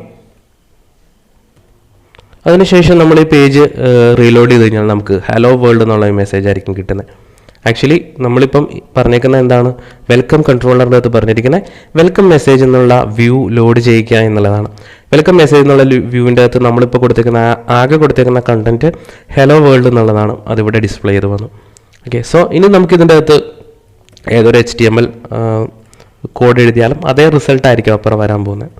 അതിനുശേഷം നമ്മൾ ഈ പേജ് റീലോഡ് ചെയ്ത് കഴിഞ്ഞാൽ നമുക്ക് ഹലോ വേൾഡ് എന്നുള്ള മെസ്സേജ് ആയിരിക്കും കിട്ടുന്നത്. ആക്ച്വലി നമ്മളിപ്പം പറഞ്ഞേക്കുന്ന എന്താണ്, വെൽക്കം കൺട്രോളറിൻ്റെ അകത്ത് പറഞ്ഞിരിക്കുന്നത് വെൽക്കം മെസ്സേജ് എന്നുള്ള വ്യൂ ലോഡ് ചെയ്യിക്കുക എന്നുള്ളതാണ്. വെൽക്കം മെസ്സേജ് എന്നുള്ള വ്യൂവിൻ്റെ അകത്ത് നമ്മളിപ്പോൾ കൊടുത്തേക്കുന്ന ആകെ കൊടുത്തേക്കുന്ന കണ്ടൻറ്റ് ഹലോ വേൾഡ് എന്നുള്ളതാണ്. അതിവിടെ ഡിസ്പ്ലേ ചെയ്ത് വന്നു. ഓക്കെ, സോ ഇനി നമുക്കിതിൻ്റെ അകത്ത് ഏതൊരു HTML കോഡ് എഴുതിയാലും അതേ റിസൾട്ടായിരിക്കും അപ്പുറം വരാൻ പോകുന്നത്.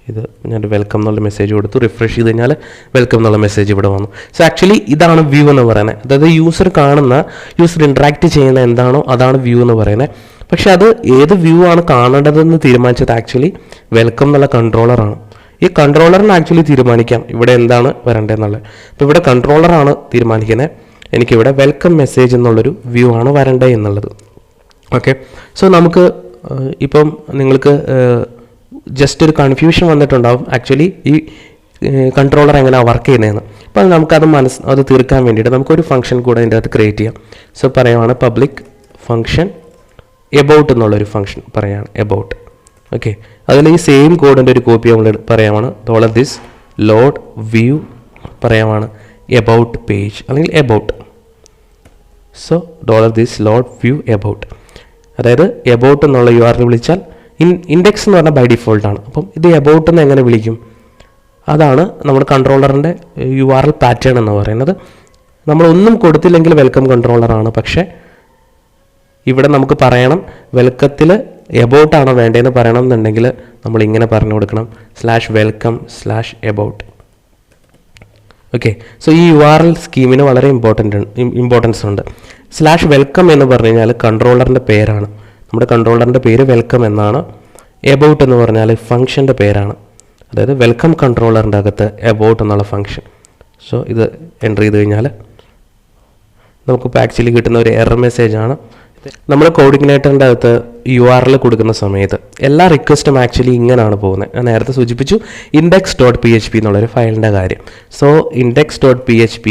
ഇത് ഞാൻ വെൽക്കം എന്നുള്ള മെസ്സേജ് കൊടുത്തു, റിഫ്രഷ് ചെയ്ത് കഴിഞ്ഞാൽ വെൽക്കം എന്നുള്ള മെസ്സേജ് ഇവിടെ വന്നു. സോ ആക്ച്വലി ഇതാണ് വ്യൂ എന്ന് പറയുന്നത്. അതായത് യൂസർ ഇൻട്രാക്ട് ചെയ്യുന്ന എന്താണോ അതാണ് വ്യൂ എന്ന് പറയുന്നത്. പക്ഷെ അത് ഏത് വ്യൂ ആണ് കാണേണ്ടതെന്ന് തീരുമാനിച്ചത് ആക്ച്വലി വെൽക്കം എന്നുള്ള കൺട്രോളറാണ്. ഈ കൺട്രോളറിന് ആക്ച്വലി തീരുമാനിക്കാം ഇവിടെ എന്താണ് വരേണ്ടതെന്നുള്ളത്. അപ്പോൾ ഇവിടെ കൺട്രോളറാണ് തീരുമാനിക്കുന്നത് എനിക്കിവിടെ വെൽക്കം മെസ്സേജ് എന്നുള്ളൊരു വ്യൂ ആണ് വരേണ്ടത് എന്നുള്ളത്. ഓക്കെ, സോ നമുക്ക് ഇപ്പം നിങ്ങൾക്ക് ജസ്റ്റ് ഒരു കൺഫ്യൂഷൻ വന്നിട്ടുണ്ടാവും ആക്ച്വലി ഈ കൺട്രോളർ എങ്ങനെയാണ് വർക്ക് ചെയ്യുന്നതെന്ന്. അപ്പോൾ നമുക്കത് തീർക്കാൻ വേണ്ടിയിട്ട് നമുക്കൊരു ഫംഗ്ഷൻ കൂടെ അതിൻ്റെ അകത്ത് ക്രിയേറ്റ് ചെയ്യാം. സോ പറയുവാണ് പബ്ലിക് ഫംഗ്ഷൻ എബൌട്ട് എന്നുള്ളൊരു ഫംഗ്ഷൻ പറയുകയാണ് എബൌട്ട്. ഓക്കെ, അതിൽ ഈ സെയിം കോഡിൻ്റെ ഒരു കോപ്പി നമ്മൾ പറയുവാണ് $this ലോഡ് വ്യൂ പറയുവാണ് എബൌട്ട് പേജ് അല്ലെങ്കിൽ about. So $this load view about, അതായത് എബൌട്ട് എന്നുള്ള URL വിളിച്ചാൽ ഇൻഡെക്സ് എന്ന് പറഞ്ഞാൽ ബൈ ഡിഫോൾട്ടാണ്. അപ്പം ഇത് എബൌട്ട് എന്ന് എങ്ങനെ വിളിക്കും? അതാണ് നമ്മുടെ കൺട്രോളറിൻ്റെ URL പാറ്റേൺ എന്ന് പറയുന്നത്. നമ്മളൊന്നും കൊടുത്തില്ലെങ്കിൽ വെൽക്കം കൺട്രോളറാണ്. പക്ഷേ ഇവിടെ നമുക്ക് പറയണം വെൽക്കത്തിൽ എബൌട്ടാണോ വേണ്ടതെന്ന് പറയണം എന്നുണ്ടെങ്കിൽ നമ്മൾ ഇങ്ങനെ പറഞ്ഞു കൊടുക്കണം /welcome/about. ഓക്കെ, സോ ഈ URL സ്കീമിന് വളരെ ഇമ്പോർട്ടൻസ് ഉണ്ട്. /welcome എന്ന് പറഞ്ഞു കഴിഞ്ഞാൽ കൺട്രോളറിൻ്റെ പേരാണ്. നമ്മുടെ കൺട്രോളറിൻ്റെ പേര് വെൽക്കം എന്നാണ്. എബൌട്ട് എന്ന് പറഞ്ഞാൽ ഫംഗ്ഷൻ്റെ പേരാണ്. അതായത് വെൽക്കം കൺട്രോളറിൻ്റെ അകത്ത് എബൌട്ട് എന്നുള്ള ഫംഗ്ഷൻ. സോ ഇത് എൻ്റർ ചെയ്ത് കഴിഞ്ഞാൽ നമുക്കിപ്പോൾ ആക്ച്വലി കിട്ടുന്ന ഒരു എറർ മെസ്സേജാണ്. നമ്മൾ കോഡിഗ്നേറ്ററിൻ്റെ അകത്ത് URL കൊടുക്കുന്ന സമയത്ത് എല്ലാ റിക്വസ്റ്റും ആക്ച്വലി ഇങ്ങനെയാണ് പോകുന്നത്. ഞാൻ നേരത്തെ സൂചിപ്പിച്ചു index.php എന്നുള്ളൊരു ഫയലിൻ്റെ കാര്യം. സോ index.php/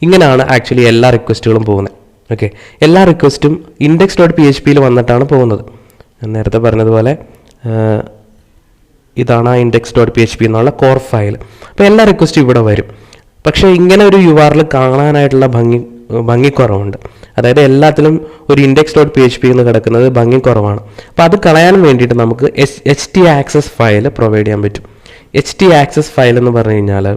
ഇങ്ങനെയാണ് ആക്ച്വലി എല്ലാ റിക്വസ്റ്റുകളും പോകുന്നത്. ഓക്കെ, എല്ലാ റിക്വസ്റ്റും index.phpയിൽ വന്നിട്ടാണ് പോകുന്നത്. ഞാൻ നേരത്തെ പറഞ്ഞതുപോലെ ഇതാണ് ആ index.php എന്നുള്ള കോർ ഫയൽ. അപ്പോൾ എല്ലാ റിക്വസ്റ്റും ഇവിടെ വരും. പക്ഷേ ഇങ്ങനെ ഒരു URL കാണാനായിട്ടുള്ള ഭംഗിക്കുറവുണ്ട്. അതായത് എല്ലാത്തിലും ഒരു index.php എന്ന് കിടക്കുന്നത് ഭംഗിക്കുറവാണ്. അപ്പോൾ അത് കളയാൻ വേണ്ടിയിട്ട് നമുക്ക് htaccess ഫയൽ പ്രൊവൈഡ് ചെയ്യാൻ പറ്റും. htaccess ഫയൽ എന്ന് പറഞ്ഞു കഴിഞ്ഞാൽ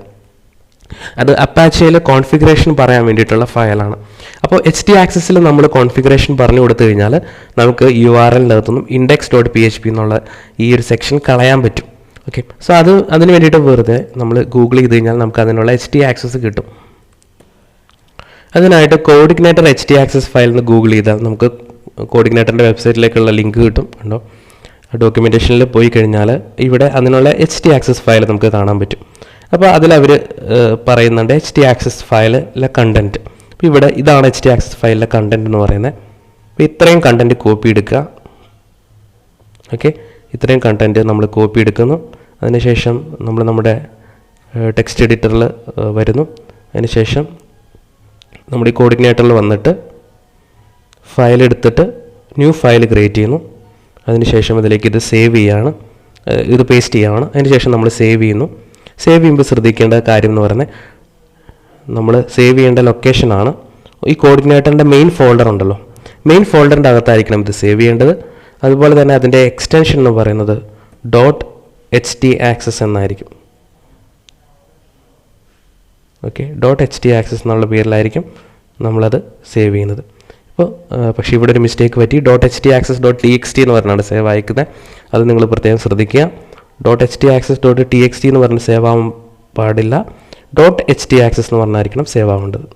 അത് അപ്പാച്ചയിൽ കോൺഫിഗറേഷൻ പറയാൻ വേണ്ടിയിട്ടുള്ള ഫയലാണ്. അപ്പോൾ htaccessൽ നമ്മൾ കോൺഫിഗറേഷൻ പറഞ്ഞു കൊടുത്തു കഴിഞ്ഞാൽ നമുക്ക് URLനകത്തുനിന്നും index.php എന്നുള്ള ഈ ഒരു സെക്ഷൻ കളയാൻ പറ്റും. ഓക്കെ, സോ അതിന് വേണ്ടിയിട്ട് വെറുതെ നമ്മൾ ഗൂഗിൾ ചെയ്ത് കഴിഞ്ഞാൽ നമുക്ക് അതിനുള്ള htaccess കിട്ടും. അതിനായിട്ട് കോഡിഗ്നേറ്റർ htaccess ഫയൽ എന്ന് ഗൂഗിൾ ചെയ്താൽ നമുക്ക് കോഡിഗ്നേറ്ററിൻ്റെ വെബ്സൈറ്റിലേക്കുള്ള ലിങ്ക് കിട്ടും. കണ്ടോ, ഡോക്യുമെൻറ്റേഷനിൽ പോയി കഴിഞ്ഞാൽ ഇവിടെ അതിനുള്ള htaccess ഫയൽ നമുക്ക് കാണാൻ പറ്റും. അപ്പോൾ അതിലവർ പറയുന്നുണ്ട് htaccess ഫയലിലെ കണ്ടൻറ്റ്. അപ്പോൾ ഇവിടെ ഇതാണ് htaccess ഫയലിലെ കണ്ടൻറ്റ് എന്ന് പറയുന്നത്. അപ്പോൾ ഇത്രയും കണ്ടൻറ്റ് കോപ്പി എടുക്കുക. ഓക്കെ, ഇത്രയും കണ്ടൻറ്റ് നമ്മൾ കോപ്പി എടുക്കുന്നു. അതിനുശേഷം നമ്മൾ നമ്മുടെ ടെക്സ്റ്റ് എഡിറ്ററിൽ വരുന്നു. അതിനുശേഷം നമ്മുടെ ഈ കോഡിഗ്നേറ്ററിൽ വന്നിട്ട് ഫയൽ എടുത്തിട്ട് ന്യൂ ഫയൽ ക്രിയേറ്റ് ചെയ്യുന്നു. അതിനുശേഷം ഇതിലേക്ക് ഇത് സേവ് ചെയ്യുകയാണ്, ഇത് പേസ്റ്റ് ചെയ്യുകയാണ്. അതിനുശേഷം നമ്മൾ സേവ് ചെയ്യുന്നു. സേവ് ചെയ്യുമ്പോൾ ശ്രദ്ധിക്കേണ്ട കാര്യം എന്ന് പറയുന്നത് നമ്മൾ സേവ് ചെയ്യേണ്ട ലൊക്കേഷനാണ് ഈ കോഡിഗ്നേറ്ററിൻ്റെ മെയിൻ ഫോൾഡർ ഉണ്ടല്ലോ, മെയിൻ ഫോൾഡറിൻ്റെ അകത്തായിരിക്കണം ഇത് സേവ് ചെയ്യേണ്ടത്. അതുപോലെ തന്നെ അതിൻ്റെ എക്സ്റ്റൻഷൻ എന്ന് പറയുന്നത് .htaccess എന്നായിരിക്കും. ഓക്കെ, .htaccess എന്നുള്ള പേരിലായിരിക്കും നമ്മളത് സേവ് ചെയ്യുന്നത്. ഇപ്പോൾ പക്ഷേ ഇവിടെ ഒരു മിസ്റ്റേക്ക് പറ്റി. .htaccess.txt എന്ന് പറഞ്ഞാണ് സേവ് അയക്കുന്നത്. അത് നിങ്ങൾ പ്രത്യേകം ശ്രദ്ധിക്കുക. .htaccess.txt എന്ന് പറഞ്ഞ് സേവ് ആവാൻ പാടില്ല. .htaccess എന്ന് പറഞ്ഞായിരിക്കണം സേവ് ആവേണ്ടത്.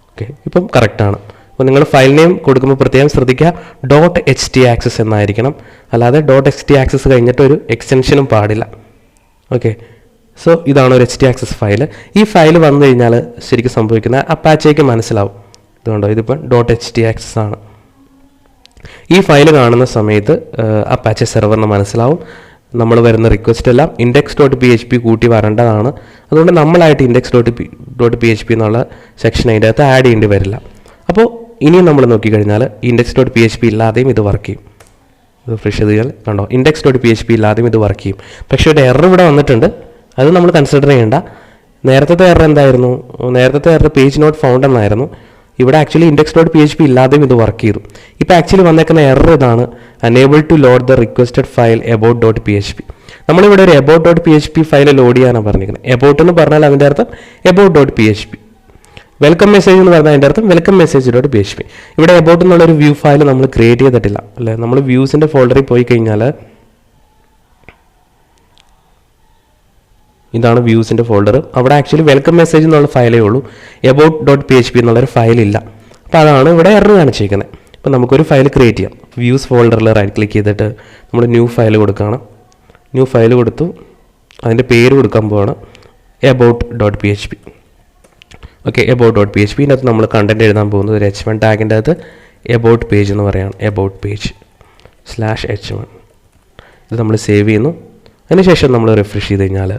ഓക്കെ, ഇപ്പം കറക്റ്റാണ്. അപ്പോൾ നിങ്ങൾ ഫയൽ നെയിം കൊടുക്കുമ്പോൾ പ്രത്യേകം ശ്രദ്ധിക്കുക .htaccess എന്നായിരിക്കണം. അല്ലാതെ .htaccess കഴിഞ്ഞിട്ട് ഒരു എക്സ്റ്റൻഷനും പാടില്ല. ഓക്കെ, സോ ഇതാണ് ഒരു htaccess ഫയൽ. ഈ ഫയൽ വന്നു കഴിഞ്ഞാൽ ശരിക്കും സംഭവിക്കുന്ന അപ്പാച്ചയ്ക്ക് മനസ്സിലാവും. ഇതുകൊണ്ടോ, ഇതിപ്പം .htaccess ആണ്. ഈ ഫയൽ കാണുന്ന സമയത്ത് അപ്പാച്ചെ സെർവറിന് മനസ്സിലാവും നമ്മൾ വരുന്ന റിക്വസ്റ്റ് എല്ലാം index.php കൂട്ടി വരേണ്ടതാണ്. അതുകൊണ്ട് നമ്മളായിട്ട് index.php എന്നുള്ള സെക്ഷൻ അതിൻ്റെ അകത്ത് ആഡ് ചെയ്യേണ്ടി വരില്ല. അപ്പോൾ ഇനിയും നമ്മൾ നോക്കിക്കഴിഞ്ഞാൽ index.php ഇല്ലാതെയും ഇത് വർക്ക് ചെയ്യും. ഇത് ഫ്രഷ് ചെയ്ത് കഴിഞ്ഞാൽ കണ്ടോ, index.php ഇല്ലാതെയും ഇത് വർക്ക് ചെയ്യും. പക്ഷേ ഒരു എറർ ഇവിടെ വന്നിട്ടുണ്ട്. അത് നമ്മൾ കൺസിഡർ ചെയ്യേണ്ട. നേരത്തെ എറർ എന്തായിരുന്നു? നേരത്തെ എറർ പേജ് നോട്ട് ഫൗണ്ട് എന്നായിരുന്നു. ഇവിടെ actually index dot P H P ഇല്ലാതെയും ഇത് വർക്ക് ചെയ്തു. ഇപ്പോൾ ആക്ച്വലി വന്നേക്കുന്ന എറർ ഇതാണ്, unable to load the requested file about dot P H P. നമ്മളിവിടെ ഒരു about dot P H P file load ചെയ്യാനാണ് പറഞ്ഞിരിക്കുന്നത്. എബൌട്ട് എന്ന് പറഞ്ഞാൽ അതിൻ്റെ അർത്ഥം about dot P H P. Welcome message എന്ന് പറഞ്ഞാൽ അതിൻ്റെ അർത്ഥം welcome message dot P H P. ഇവിടെ എബൌട്ട് എന്നുള്ളൊരു വ്യൂ ഫയൽ നമ്മൾ ക്രിയേറ്റ് ചെയ്തിട്ടില്ല അല്ലേ. നമ്മൾ വ്യൂസിൻ്റെ ഫോൾഡറിൽ പോയി കഴിഞ്ഞാൽ ഇതാണ് വ്യൂസിൻ്റെ ഫോൾഡർ. അവിടെ ആക്ച്വലി വെൽക്കം മെസ്സേജ് എന്നുള്ള ഫയലേ ഉള്ളൂ, about dot P H P എന്നുള്ളൊരു ഫയലില്ല. അപ്പോൾ അതാണ് ഇവിടെ എറർ കാണിച്ചിരിക്കുന്നത്. അപ്പോൾ നമുക്കൊരു ഫയൽ ക്രിയേറ്റ് ചെയ്യാം. വ്യൂസ് ഫോൾഡറിൽ റൈറ്റ് ക്ലിക്ക് ചെയ്തിട്ട് നമ്മൾ ന്യൂ ഫയൽ കൊടുക്കുകയാണ്. ന്യൂ ഫയൽ കൊടുത്തു, അതിൻ്റെ പേര് കൊടുക്കാൻ പോവാണ് about dot P H P. Okay, about dot P H P. ഇതിനകത്ത് നമ്മൾ കണ്ടൻറ്റ് എഴുതാൻ പോകുന്നത് ഒരു H1 ടാഗിൻ്റെ അകത്ത് എബൌട്ട് പേജ് എന്ന് പറയുകയാണ്. About page /H1. ഇത് നമ്മൾ സേവ് ചെയ്യുന്നു. അതിനുശേഷം നമ്മൾ റിഫ്രഷ് ചെയ്ത് കഴിഞ്ഞാൽ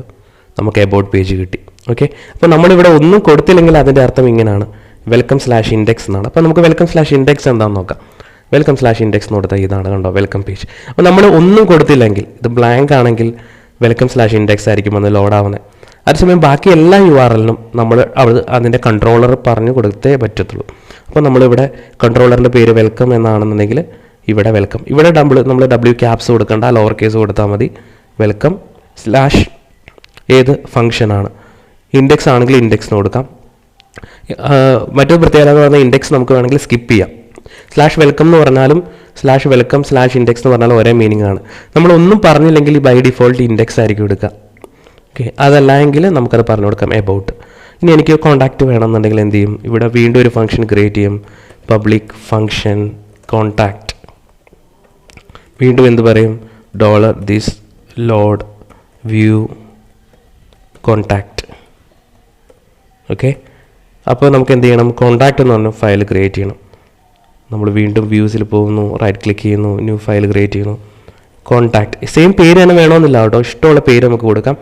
നമുക്ക് എബൌട്ട് പേജ് കിട്ടി. ഓക്കെ, അപ്പോൾ നമ്മളിവിടെ ഒന്നും കൊടുത്തില്ലെങ്കിൽ അതിൻ്റെ അർത്ഥം ഇങ്ങനെയാണ്, വെൽക്കം /ഇൻഡെക്സ് എന്നാണ്. അപ്പോൾ നമുക്ക് വെൽക്കം /ഇൻഡെക്സ് എന്താണെന്ന് നോക്കാം. വെൽക്കം /ഇൻഡെക്സ് എന്ന് കൊടുത്താൽ ഇതാണ്, കണ്ടോ, വെൽക്കം പേജ്. അപ്പോൾ നമ്മൾ ഒന്നും കൊടുത്തില്ലെങ്കിൽ, ഇത് ബ്ലാങ്ക് ആണെങ്കിൽ വെൽക്കം /ഇൻഡെക്സ് ആയിരിക്കും വന്ന് ലോഡാവുന്നത്. അതേസമയം ബാക്കി എല്ലാ URL-നും നമ്മൾ അതിൻ്റെ കൺട്രോളർ പറഞ്ഞു കൊടുത്തേ പറ്റത്തുള്ളൂ. അപ്പോൾ നമ്മളിവിടെ കൺട്രോളറിൻ്റെ പേര് വെൽക്കം എന്നാണെന്നുണ്ടെങ്കിൽ ഇവിടെ വെൽക്കം, ഇവിടെ നമ്മൾ W ക്യാപ്സ് കൊടുക്കേണ്ട, ലോവർ കേസ് കൊടുത്താൽ മതി. വെൽക്കം ഏത് ഫംഗ്ഷനാണ്, ഇൻഡെക്സ് ആണെങ്കിൽ ഇൻഡെക്സിന് കൊടുക്കാം. മറ്റൊരു പ്രത്യേകത എന്ന് പറഞ്ഞാൽ ഇൻഡെക്സ് നമുക്ക് വേണമെങ്കിൽ സ്കിപ്പ് ചെയ്യാം. /വെൽക്കം എന്ന് പറഞ്ഞാലും /വെൽക്കം /ഇൻഡെക്സ് എന്ന് പറഞ്ഞാലും ഒരേ മീനിങ് ആണ്. നമ്മളൊന്നും പറഞ്ഞില്ലെങ്കിൽ ബൈ ഡിഫോൾട്ട് ഇൻഡെക്സ് ആയിരിക്കും എടുക്കുക. ഓക്കെ, അതല്ല എങ്കിൽ നമുക്കത് പറഞ്ഞു കൊടുക്കാം എബൌട്ട്. ഇനി എനിക്ക് കോൺടാക്റ്റ് വേണമെന്നുണ്ടെങ്കിൽ എന്ത് ചെയ്യും, ഇവിടെ വീണ്ടും ഒരു ഫംഗ്ഷൻ ക്രിയേറ്റ് ചെയ്യും, പബ്ലിക് ഫംഗ്ഷൻ കോൺടാക്റ്റ്. വീണ്ടും എന്ത് പറയും, $this load view contact. Okay, അപ്പോൾ നമുക്ക് എന്ത് ചെയ്യണം, കോൺടാക്റ്റ് എന്ന് പറഞ്ഞ ഫയൽ ക്രിയേറ്റ് ചെയ്യണം. നമ്മൾ വീണ്ടും വ്യൂസിൽ പോകുന്നു, റൈറ്റ് ക്ലിക്ക് ചെയ്യുന്നു, ന്യൂ ഫയൽ ക്രിയേറ്റ് ചെയ്യുന്നു, കോൺടാക്റ്റ്. സെയിം പേര് തന്നെ വേണമെന്നില്ല കേട്ടോ, ഇഷ്ടമുള്ള പേര് നമുക്ക് കൊടുക്കാം.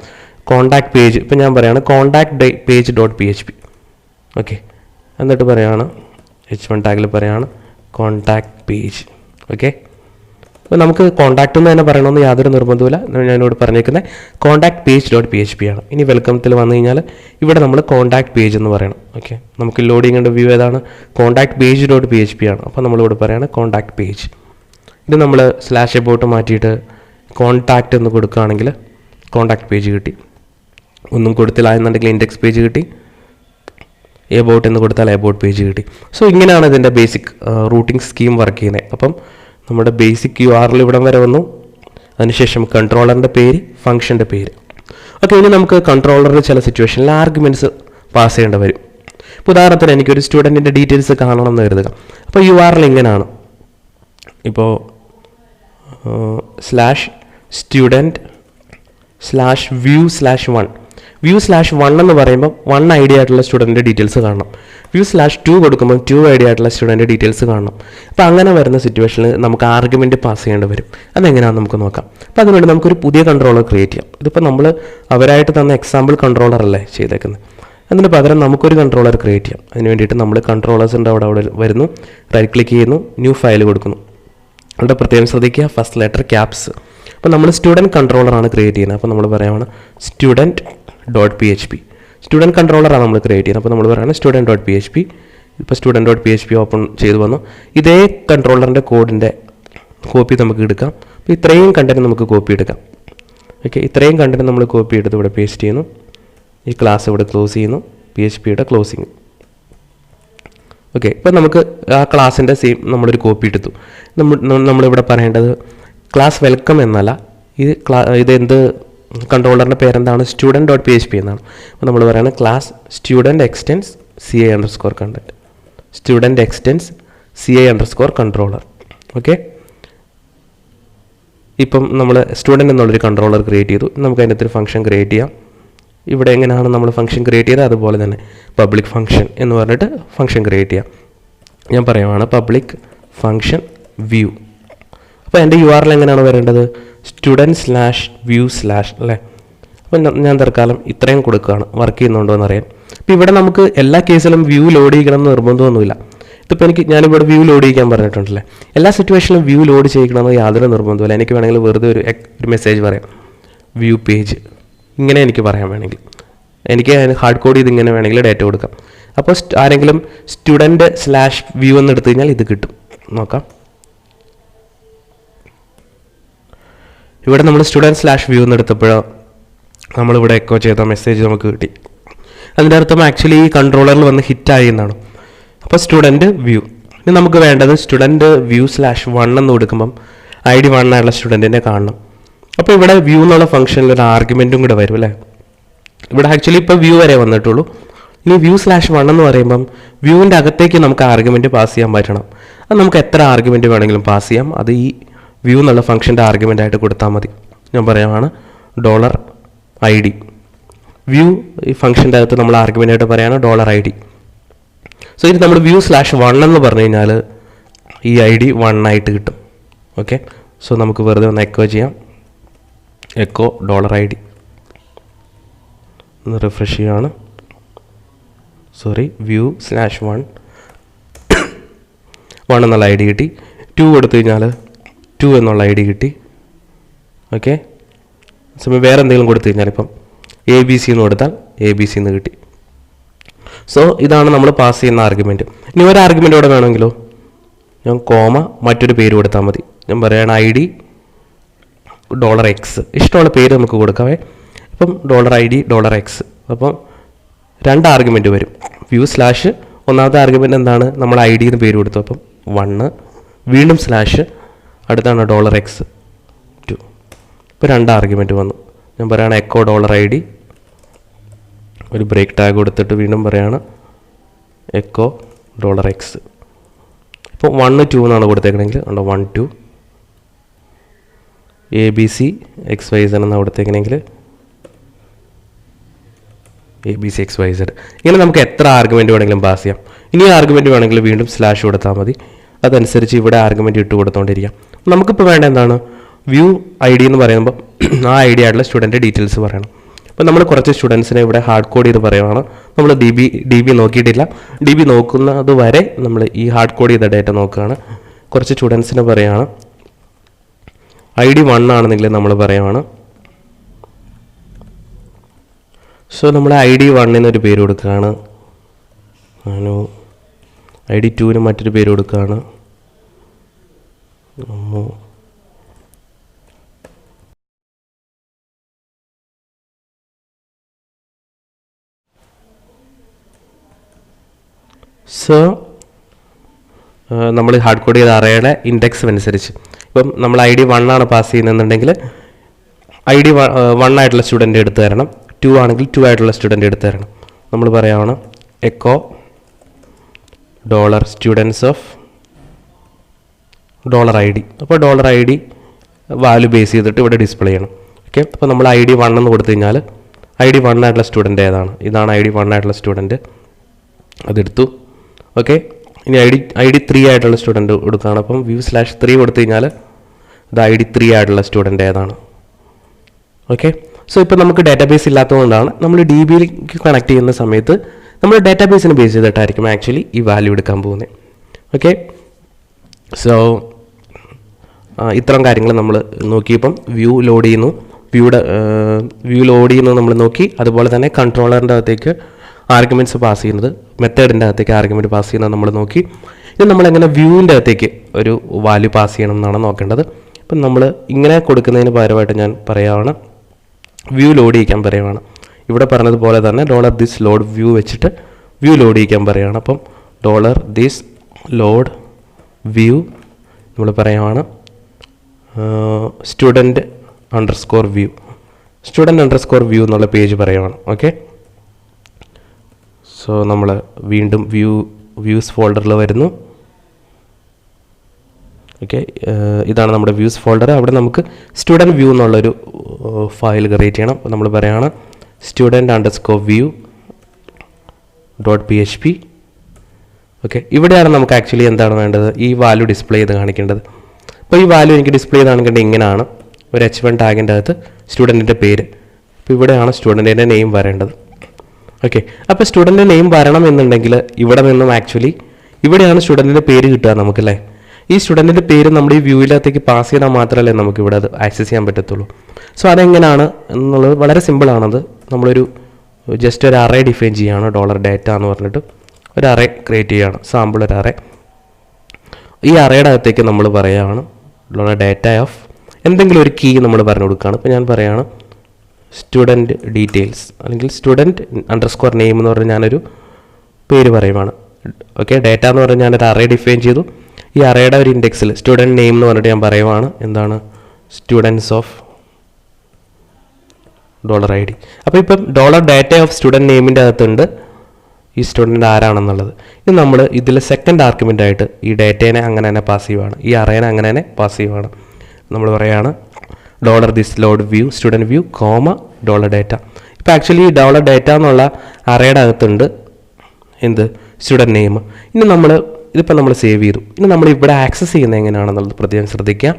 കോൺടാക്റ്റ് പേജ്, ഇപ്പം ഞാൻ പറയുകയാണ് contact page dot P H P. Okay, എന്നിട്ട് പറയുകയാണ് H1 ടാഗിൽ പറയുകയാണ് കോൺടാക്റ്റ് പേജ്. ഓക്കെ, അപ്പോൾ നമുക്ക് കോൺടാക്റ്റ് എന്ന് തന്നെ പറയണമെന്ന് യാതൊരു നിർബന്ധമില്ല. ഞാനിവിടെ പറഞ്ഞേക്കുന്നത് contact page dot P H P ആണ്. ഇനി വെൽക്കത്തിൽ വന്നു കഴിഞ്ഞാൽ ഇവിടെ നമ്മൾ കോൺടാക്റ്റ് പേജ് എന്ന് പറയണം. ഓക്കെ, നമുക്ക് ലോഡ് ചെയ്യേണ്ട വ്യൂ ഏതാണ്, contact page dot P H P ആണ്. അപ്പോൾ നമ്മളിവിടെ പറയുകയാണ് കോൺടാക്റ്റ് പേജ്. ഇത് നമ്മൾ /എബൌട്ട് മാറ്റിയിട്ട് കോൺടാക്റ്റ് എന്ന് കൊടുക്കുകയാണെങ്കിൽ കോൺടാക്റ്റ് പേജ് കിട്ടി. ഒന്നും കൊടുത്തില്ല എന്നുണ്ടെങ്കിൽ ഇൻഡെക്സ് പേജ് കിട്ടി. എബൌട്ട് എന്ന് കൊടുത്താൽ എബൌട്ട് പേജ് കിട്ടി. സോ ഇങ്ങനെയാണ് ഇതിൻ്റെ ബേസിക് റൂട്ടിംഗ് സ്കീം വർക്ക് ചെയ്യുന്നത്. അപ്പം നമ്മുടെ ബേസിക് URL ഇവിടം വരെ വന്നു. അതിനുശേഷം കൺട്രോളറിൻ്റെ പേര്, ഫംഗ്ഷൻ്റെ പേര്. ഓക്കെ, ഇനി നമുക്ക് കൺട്രോളറിൽ ചില സിറ്റുവേഷനിൽ ആർഗ്യുമെൻറ്റ്സ് പാസ് ചെയ്യേണ്ടി വരും. ഇപ്പോൾ ഉദാഹരണത്തിന് എനിക്കൊരു സ്റ്റുഡൻറ്റിൻ്റെ ഡീറ്റെയിൽസ് കാണണം എന്ന് കരുതുക. അപ്പോൾ URL ഇങ്ങനെയാണ്, ഇപ്പോൾ /student/view/1. view/1 എന്ന് പറയുമ്പോൾ 1 ID ആയിട്ടുള്ള സ്റ്റുഡൻറ്റിൻ്റെ ഡീറ്റെയിൽസ് കാണണം. view/2 കൊടുക്കുമ്പോൾ 2 ID ആയിട്ടുള്ള സ്റ്റുഡൻറ്റ് ഡീറ്റെയിൽസ് കാണണം. അപ്പോൾ അങ്ങനെ വരുന്ന സിറ്റുവേഷനിൽ നമുക്ക് ആർഗ്യുമെൻറ്റ് പാസ് ചെയ്യേണ്ടി വരും. അതെങ്ങനെയാണെന്ന് നമുക്ക് നോക്കാം. അപ്പോൾ അതിനുവേണ്ടി നമുക്കൊരു പുതിയ കൺട്രോളർ ക്രിയേറ്റ് ചെയ്യാം. ഇതിപ്പോൾ നമ്മൾ അവരായിട്ട് തന്ന എക്സാമ്പിൾ കൺട്രോളർ അല്ലേ ചെയ്തേക്കുന്നത്. അതിന് പകരം നമുക്കൊരു കൺട്രോളർ ക്രിയേറ്റ് ചെയ്യാം. അതിന് വേണ്ടിയിട്ട് നമ്മൾ കൺട്രോളേഴ്സിൻ്റെ അവിടെ വരുന്നു, റൈറ്റ് ക്ലിക്ക് ചെയ്യുന്നു, ന്യൂ ഫയൽ കൊടുക്കുന്നു. അവിടെ പ്രത്യേകം ശ്രദ്ധിക്കുക, ഫസ്റ്റ് ലെറ്റർ ക്യാപ്സ്. അപ്പോൾ നമ്മൾ സ്റ്റുഡൻറ്റ് കൺട്രോളറാണ് ക്രിയേറ്റ് ചെയ്യുന്നത്. അപ്പോൾ നമ്മൾ പറയുകയാണ് student dot P H P. Student കൺട്രോളറാണ് നമ്മൾ ക്രിയേറ്റ് ചെയ്യുന്നത്. അപ്പോൾ നമ്മൾ പറയുകയാണ് student dot P H P. ഇപ്പോൾ student dot P H P open ചെയ്ത് വന്നു. ഇതേ കൺട്രോളറിൻ്റെ കോഡിൻ്റെ കോപ്പി നമുക്ക് എടുക്കാം. അപ്പോൾ ഇത്രയും കണ്ടൻറ്റ് നമുക്ക് കോപ്പി എടുക്കാം. ഓക്കെ, ഇത്രയും കണ്ടൻറ്റ് നമ്മൾ കോപ്പി എടുത്ത് ഇവിടെ പേസ്റ്റ് ചെയ്യുന്നു. ഈ ക്ലാസ് ഇവിടെ ക്ലോസ് ചെയ്യുന്നു, പി എച്ച് പിയുടെ ക്ലോസിങ്. ഓക്കെ, ഇപ്പോൾ നമുക്ക് ആ ക്ലാസ്സിൻ്റെ സെയിം നമ്മളൊരു കോപ്പി എടുത്തു. നമ്മളിവിടെ പറയേണ്ടത് ക്ലാസ് വെൽക്കം എന്നല്ല, ഇതെന്ത് കൺട്രോളറിൻ്റെ പേരെന്താണ്, student dot P H P എന്നാണ്. അപ്പോൾ നമ്മൾ പറയുന്നത് class student extends CA_ content, student extends CA_ controller. Okay, ഇപ്പം നമ്മൾ സ്റ്റുഡൻറ്റ് എന്നുള്ളൊരു കൺട്രോളർ ക്രിയേറ്റ് ചെയ്തു. നമുക്ക് അതിൻ്റെ ഒരു ഫംഗ്ഷൻ ക്രിയേറ്റ് ചെയ്യാം. ഇവിടെ എങ്ങനെയാണ് നമ്മൾ ഫംഗ്ഷൻ ക്രിയേറ്റ് ചെയ്തത് അതുപോലെ തന്നെ പബ്ലിക് ഫംഗ്ഷൻ എന്ന് പറഞ്ഞിട്ട് ഫംഗ്ഷൻ ക്രിയേറ്റ് ചെയ്യാം. ഞാൻ പറയുവാണ് പബ്ലിക് ഫംഗ്ഷൻ വ്യൂ. അപ്പോൾ എൻ്റെ URL എങ്ങനെയാണ് വരേണ്ടത്, student/view/ അല്ലേ. അപ്പം ഞാൻ തൽക്കാലം ഇത്രയും കൊടുക്കുകയാണ്, വർക്ക് ചെയ്യുന്നുണ്ടോ എന്നറിയാം. അപ്പോൾ ഇവിടെ നമുക്ക് എല്ലാ കേസിലും വ്യൂ ലോഡ് ചെയ്യണം എന്ന് നിർബന്ധമൊന്നുമില്ല. ഇതിപ്പോൾ ഞാനിവിടെ വ്യൂ ലോഡ് ചെയ്യിക്കാൻ പറഞ്ഞിട്ടുണ്ടല്ലേ. എല്ലാ സിറ്റുവേഷനിലും വ്യൂ ലോഡ് ചെയ്യിക്കണമെന്ന് യാതൊരു നിർബന്ധമില്ല. എനിക്ക് വേണമെങ്കിൽ വെറുതെ ഒരു മെസ്സേജ് പറയാം, വ്യൂ പേജ്, ഇങ്ങനെ എനിക്ക് പറയാൻ വേണമെങ്കിൽ. എനിക്ക് ഹാർഡ് കോഡ് ചെയ്ത് ഇങ്ങനെ വേണമെങ്കിൽ ഡേറ്റ കൊടുക്കാം. അപ്പോൾ ആരെങ്കിലും student/view എന്ന് എടുത്തു കഴിഞ്ഞാൽ ഇത് കിട്ടും. നോക്കാം. ഇവിടെ നമ്മൾ student/view എന്ന് എടുത്തപ്പോഴോ നമ്മളിവിടെ എക്കോ ചെയ്ത മെസ്സേജ് നമുക്ക് കിട്ടി. അതിൻ്റെ അർത്ഥം ആക്ച്വലി ഈ കൺട്രോളറിൽ വന്ന് ഹിറ്റായി എന്നാണ്. അപ്പോൾ സ്റ്റുഡൻറ്റ് വ്യൂ. ഇനി നമുക്ക് വേണ്ടത് student/view/1 എന്ന് കൊടുക്കുമ്പം ID 1 ആയിട്ടുള്ള സ്റ്റുഡൻറ്റിനെ കാണണം. അപ്പോൾ ഇവിടെ വ്യൂ എന്നുള്ള ഫംഗ്ഷനിൽ ഒരു ആർഗ്യുമെൻറ്റും കൂടെ വരും അല്ലേ. ഇവിടെ ആക്ച്വലി ഇപ്പോൾ വ്യൂ വരെ വന്നിട്ടുള്ളൂ. ഇനി view/1 എന്ന് പറയുമ്പം വ്യൂവിൻ്റെ അകത്തേക്ക് നമുക്ക് ആർഗ്യുമെൻറ്റ് പാസ് ചെയ്യാൻ പറ്റണം. അത് നമുക്ക് എത്ര ആർഗ്യുമെൻറ്റ് വേണമെങ്കിലും പാസ് ചെയ്യാം. അത് ഈ വ്യൂ എന്നുള്ള ഫംഗ്ഷൻ്റെ ആർഗ്യുമെൻ്റ് ആയിട്ട് കൊടുത്താൽ മതി. ഞാൻ പറയുകയാണ് $ID. വ്യൂ ഈ ഫംഗ്ഷൻ്റെ അകത്ത് നമ്മൾ ആർഗ്യുമെൻ്റ് ആയിട്ട് പറയുകയാണ് $ID. സോ ഇത് നമ്മൾ view/1 എന്ന് പറഞ്ഞു കഴിഞ്ഞാൽ ഈ ID 1 ആയിട്ട് കിട്ടും. ഓക്കെ, സോ നമുക്ക് വെറുതെ ഒന്ന് എക്കോ ചെയ്യാം. Echo $ID. ഒന്ന് റിഫ്രഷ് ചെയ്യുകയാണ്. സോറി, view/1 1 എന്നുള്ള ID കിട്ടി. 2 കൊടുത്തു കഴിഞ്ഞാൽ 2 എന്നുള്ള ID കിട്ടി. ഓക്കെ, സമയം വേറെ എന്തെങ്കിലും കൊടുത്തു കഴിഞ്ഞാൽ ഇപ്പം ABC എന്ന് കൊടുത്താൽ ABC എന്ന് കിട്ടി. സോ ഇതാണ് നമ്മൾ പാസ് ചെയ്യുന്ന ആർഗ്യുമെൻറ്റ്. ഇനി ഒരു ആർഗ്യുമെൻ്റ് ഇവിടെ വേണമെങ്കിലോ ഞാൻ കോമ മറ്റൊരു പേര് കൊടുത്താൽ മതി. ഞാൻ പറയുകയാണ് ID $X. ഇഷ്ടമുള്ള പേര് നമുക്ക് കൊടുക്കാവേ. ഇപ്പം $ID $X. അപ്പം 2 ആർഗ്യുമെൻറ്റ് വരും. വ്യൂ സ്ലാഷ് ഒന്നാമത്തെ ആർഗ്യുമെൻ്റ് എന്താണ്, നമ്മൾ ID എന്ന് പേര് കൊടുത്തു. അപ്പം 1 വീണ്ടും സ്ലാഷ് അടുത്താണ് $X 2. ഇപ്പോൾ 2 ആർഗ്യുമെൻറ്റ് വന്നു. ഞാൻ പറയുകയാണ് എക്കോ $ID. ഒരു ബ്രേക്ക് ടാഗ് കൊടുത്തിട്ട് വീണ്ടും പറയുകയാണ് എക്കോ $X. ഇപ്പോൾ 1 2 എന്നാണ് കൊടുത്തേക്കണമെങ്കിൽ 1 2 ABC XYZ എന്നാണ് കൊടുത്തേക്കണമെങ്കിൽ ABC XYZ. ഇങ്ങനെ നമുക്ക് എത്ര ആർഗ്യുമെൻറ്റ് വേണമെങ്കിലും പാസ് ചെയ്യാം. ഇനി ആർഗ്യുമെൻറ്റ് വേണമെങ്കിൽ വീണ്ടും സ്ലാഷ് കൊടുത്താൽ മതി. അതനുസരിച്ച് ഇവിടെ ആർഗ്യുമെൻറ്റ് ഇട്ട് കൊടുത്തുകൊണ്ടിരിക്കാം. നമുക്കിപ്പോൾ വേണ്ട എന്താണ്, വ്യൂ ID എന്ന് പറയുമ്പോൾ ആ ID ആയിട്ടുള്ള സ്റ്റുഡൻറ്റ് ഡീറ്റെയിൽസ് പറയണം. അപ്പോൾ നമ്മൾ കുറച്ച് സ്റ്റുഡൻസിനെ ഇവിടെ ഹാർഡ് കോഡ് ചെയ്ത് പറയുകയാണ്. നമ്മൾ DB നോക്കിയിട്ടില്ല. DB നോക്കുന്നത് വരെ നമ്മൾ ഈ ഹാർഡ് കോഡ് ചെയ്ത ഡേറ്റ നോക്കുകയാണ്. കുറച്ച് സ്റ്റുഡൻസിനെ പറയുകയാണ്. ID 1 ആണെന്നെങ്കിൽ നമ്മൾ പറയുകയാണ്. സോ നമ്മൾ ID 1 ഒരു പേര് കൊടുക്കുകയാണ്. ID 2 മറ്റൊരു പേര് കൊടുക്കുകയാണ്. സോ നമ്മൾ ഹാർഡ് കോഡ് ചെയ്ത അറേയുടെ ഇൻഡെക്സ് അനുസരിച്ച് ഇപ്പം നമ്മൾ ID 1 ആണ് പാസ് ചെയ്യുന്നുണ്ടെങ്കിൽ ID 1 ആയിട്ടുള്ള സ്റ്റുഡൻറ്റ് എടുത്തു തരണം. 2 ആണെങ്കിൽ 2 ആയിട്ടുള്ള സ്റ്റുഡൻറ്റ് എടുത്തു തരണം. നമ്മൾ പറയുകയാണ് എക്കോ $students of $ID. അപ്പോൾ $ID വാല്യൂ ബേസ് ചെയ്തിട്ട് ഇവിടെ ഡിസ്പ്ലേ ചെയ്യണം. ഓക്കെ, അപ്പോൾ നമ്മൾ ID 1 എന്ന് കൊടുത്തു കഴിഞ്ഞാൽ ID 1 ആയിട്ടുള്ള സ്റ്റുഡൻറ്റ് ഏതാണ്, ഇതാണ് ID 1 ആയിട്ടുള്ള സ്റ്റുഡൻറ്റ്, അതെടുത്തു. ഓക്കെ, ഇനി ID 3 ആയിട്ടുള്ള സ്റ്റുഡൻറ്റ് കൊടുക്കുകയാണ്. അപ്പം view/3 കൊടുത്തു കഴിഞ്ഞാൽ ഇത് ID 3 ആയിട്ടുള്ള സ്റ്റുഡൻറ്റ് ഏതാണ്. ഓക്കെ, സോ ഇപ്പോൾ നമുക്ക് ഡാറ്റാബേസ് ഇല്ലാത്തതുകൊണ്ടാണ് നമ്മൾ DBയിലേക്ക് കണക്ട് ചെയ്യുന്ന സമയത്ത് നമ്മൾ ഡാറ്റാബേസിനെ ബേസ് ചെയ്തിട്ടായിരിക്കും ആക്ച്വലി ഈ വാല്യൂ എടുക്കാൻ പോകുന്നത്. ഓക്കെ, സോ ഇത്തരം കാര്യങ്ങൾ നമ്മൾ നോക്കിയപ്പം വ്യൂ ലോഡ് ചെയ്യുന്നു, വ്യൂ ലോഡ് ചെയ്യുന്നത് നമ്മൾ നോക്കി. അതുപോലെ തന്നെ കൺട്രോളറിൻ്റെ അകത്തേക്ക് ആർഗ്യുമെൻറ്റ്സ് പാസ് ചെയ്യുന്നത്, മെത്തേഡിൻ്റെ അകത്തേക്ക് ആർഗ്യുമെൻറ്റ് പാസ് ചെയ്യുന്നത് നമ്മൾ നോക്കി. ഇത് നമ്മളെങ്ങനെ വ്യൂവിൻ്റെ അകത്തേക്ക് ഒരു വാല്യൂ പാസ് ചെയ്യണം എന്നാണ് നോക്കേണ്ടത്. ഇപ്പം നമ്മൾ ഇങ്ങനെ കൊടുക്കുന്നതിന് പകരമായിട്ട് ഞാൻ പറയുകയാണ് വ്യൂ ലോഡ് ചെയ്യിക്കാൻ പറയുകയാണ്. ഇവിടെ പറഞ്ഞതുപോലെ തന്നെ $this load view വെച്ചിട്ട് വ്യൂ ലോഡ് ചെയ്യിക്കാൻ പറയുകയാണ്. അപ്പം $this load view നമ്മൾ പറയുകയാണ് student_view എന്നുള്ള പേജ് പറയുകയാണ്. ഓക്കെ, സോ നമ്മൾ വീണ്ടും വ്യൂസ് ഫോൾഡറിൽ വരുന്നു. ഓക്കെ, ഇതാണ് നമ്മുടെ വ്യൂസ് ഫോൾഡർ. അവിടെ നമുക്ക് സ്റ്റുഡൻറ്റ് വ്യൂ എന്നുള്ളൊരു ഫയൽ ക്രിയേറ്റ് ചെയ്യണം. അപ്പോൾ നമ്മൾ പറയുകയാണ് student_view.php. ഓക്കെ, ഇവിടെയാണ് നമുക്ക് ആക്ച്വലി എന്താണ് വേണ്ടത്, ഈ വാല്യൂ ഡിസ്പ്ലേ ചെയ്ത് കാണിക്കേണ്ടത്. അപ്പോൾ ഈ വാല്യൂ എനിക്ക് ഡിസ്പ്ലേ ചെയ്ത് കാണിക്കേണ്ടത് ഇങ്ങനെയാണ്. ഒരു H1 ടാഗിൻ്റെ അകത്ത് സ്റ്റുഡൻറ്റിൻ്റെ പേര്. അപ്പോൾ ഇവിടെയാണ് സ്റ്റുഡൻറ്റിൻ്റെ നെയിം വരേണ്ടത്. ഓക്കെ, അപ്പോൾ സ്റ്റുഡൻറ്റിൻ്റെ നെയിം വരണം എന്നുണ്ടെങ്കിൽ ഇവിടെ നിന്നും ആക്ച്വലി ഇവിടെയാണ് സ്റ്റുഡൻറ്റിൻ്റെ പേര് കിട്ടുക നമുക്കല്ലേ. ഈ സ്റ്റുഡൻറ്റിൻ്റെ പേര് നമ്മുടെ ഈ വ്യൂവിനകത്തേക്ക് പാസ് ചെയ്താൽ മാത്രമല്ലേ നമുക്ക് ഇവിടെ അത് ആക്സസ് ചെയ്യാൻ പറ്റത്തുള്ളൂ. സോ അതെങ്ങനെയാണ് എന്നുള്ളത് വളരെ സിമ്പിളാണത്. നമ്മളൊരു ജസ്റ്റ് ഒരു അറേ ഡിഫൈൻ ചെയ്യുകയാണ്, $data എന്ന് പറഞ്ഞിട്ട് ഒരു അറേ ക്രിയേറ്റ് ചെയ്യുകയാണ്, സാമ്പിൾ ഒരു അറേ. ഈ അറേയുടെ അകത്തേക്ക് നമ്മൾ പറയുകയാണ് $data ഓഫ് എന്തെങ്കിലും ഒരു കീ നമ്മൾ പറഞ്ഞു കൊടുക്കുകയാണ്. ഇപ്പോൾ ഞാൻ പറയുകയാണ് സ്റ്റുഡൻറ്റ് ഡീറ്റെയിൽസ് അല്ലെങ്കിൽ student_name എന്ന് പറഞ്ഞ് ഞാനൊരു പേര് പറയുവാണ്. ഓക്കെ, ഡേറ്റ എന്ന് പറഞ്ഞാൽ ഞാനൊരു അറേ ഡിഫൈൻ ചെയ്തു. ഈ അറേയുടെ ഒരു ഇൻഡെക്സിൽ സ്റ്റുഡൻറ്റ് നെയിം എന്ന് പറഞ്ഞിട്ട് ഞാൻ പറയുവാണ് എന്താണ് സ്റ്റുഡൻസ് ഓഫ് $ID. അപ്പോൾ ഇപ്പം $data ഓഫ് സ്റ്റുഡൻറ്റ് നെയിമിൻ്റെ അകത്തുണ്ട് ഈ സ്റ്റുഡൻറ്റ് ആരാണെന്നുള്ളത്. ഇത് നമ്മൾ ഇതിൽ സെക്കൻഡ് ആർഗ്യുമെൻ്റ് ആയിട്ട് ഈ ഡേറ്റേനെ അങ്ങനെ തന്നെ പാസീവാണ്, ഈ അറേനെ അങ്ങനെ തന്നെ പാസീവാണ്. നമ്മൾ പറയുകയാണ് $this load view student view $data. ഇപ്പോൾ ആക്ച്വലി ഈ $data എന്നുള്ള അറേയുടെ അകത്തുണ്ട് എന്ത് സ്റ്റുഡൻറ്റ് നെയിം. ഇനി ഇതിപ്പോൾ നമ്മൾ സേവ് ചെയ്തു. ഇനി നമ്മൾ ഇവിടെ ആക്സസ് ചെയ്യുന്നത് എങ്ങനെയാണെന്നുള്ളത് പ്രത്യേകം ശ്രദ്ധിക്കുക.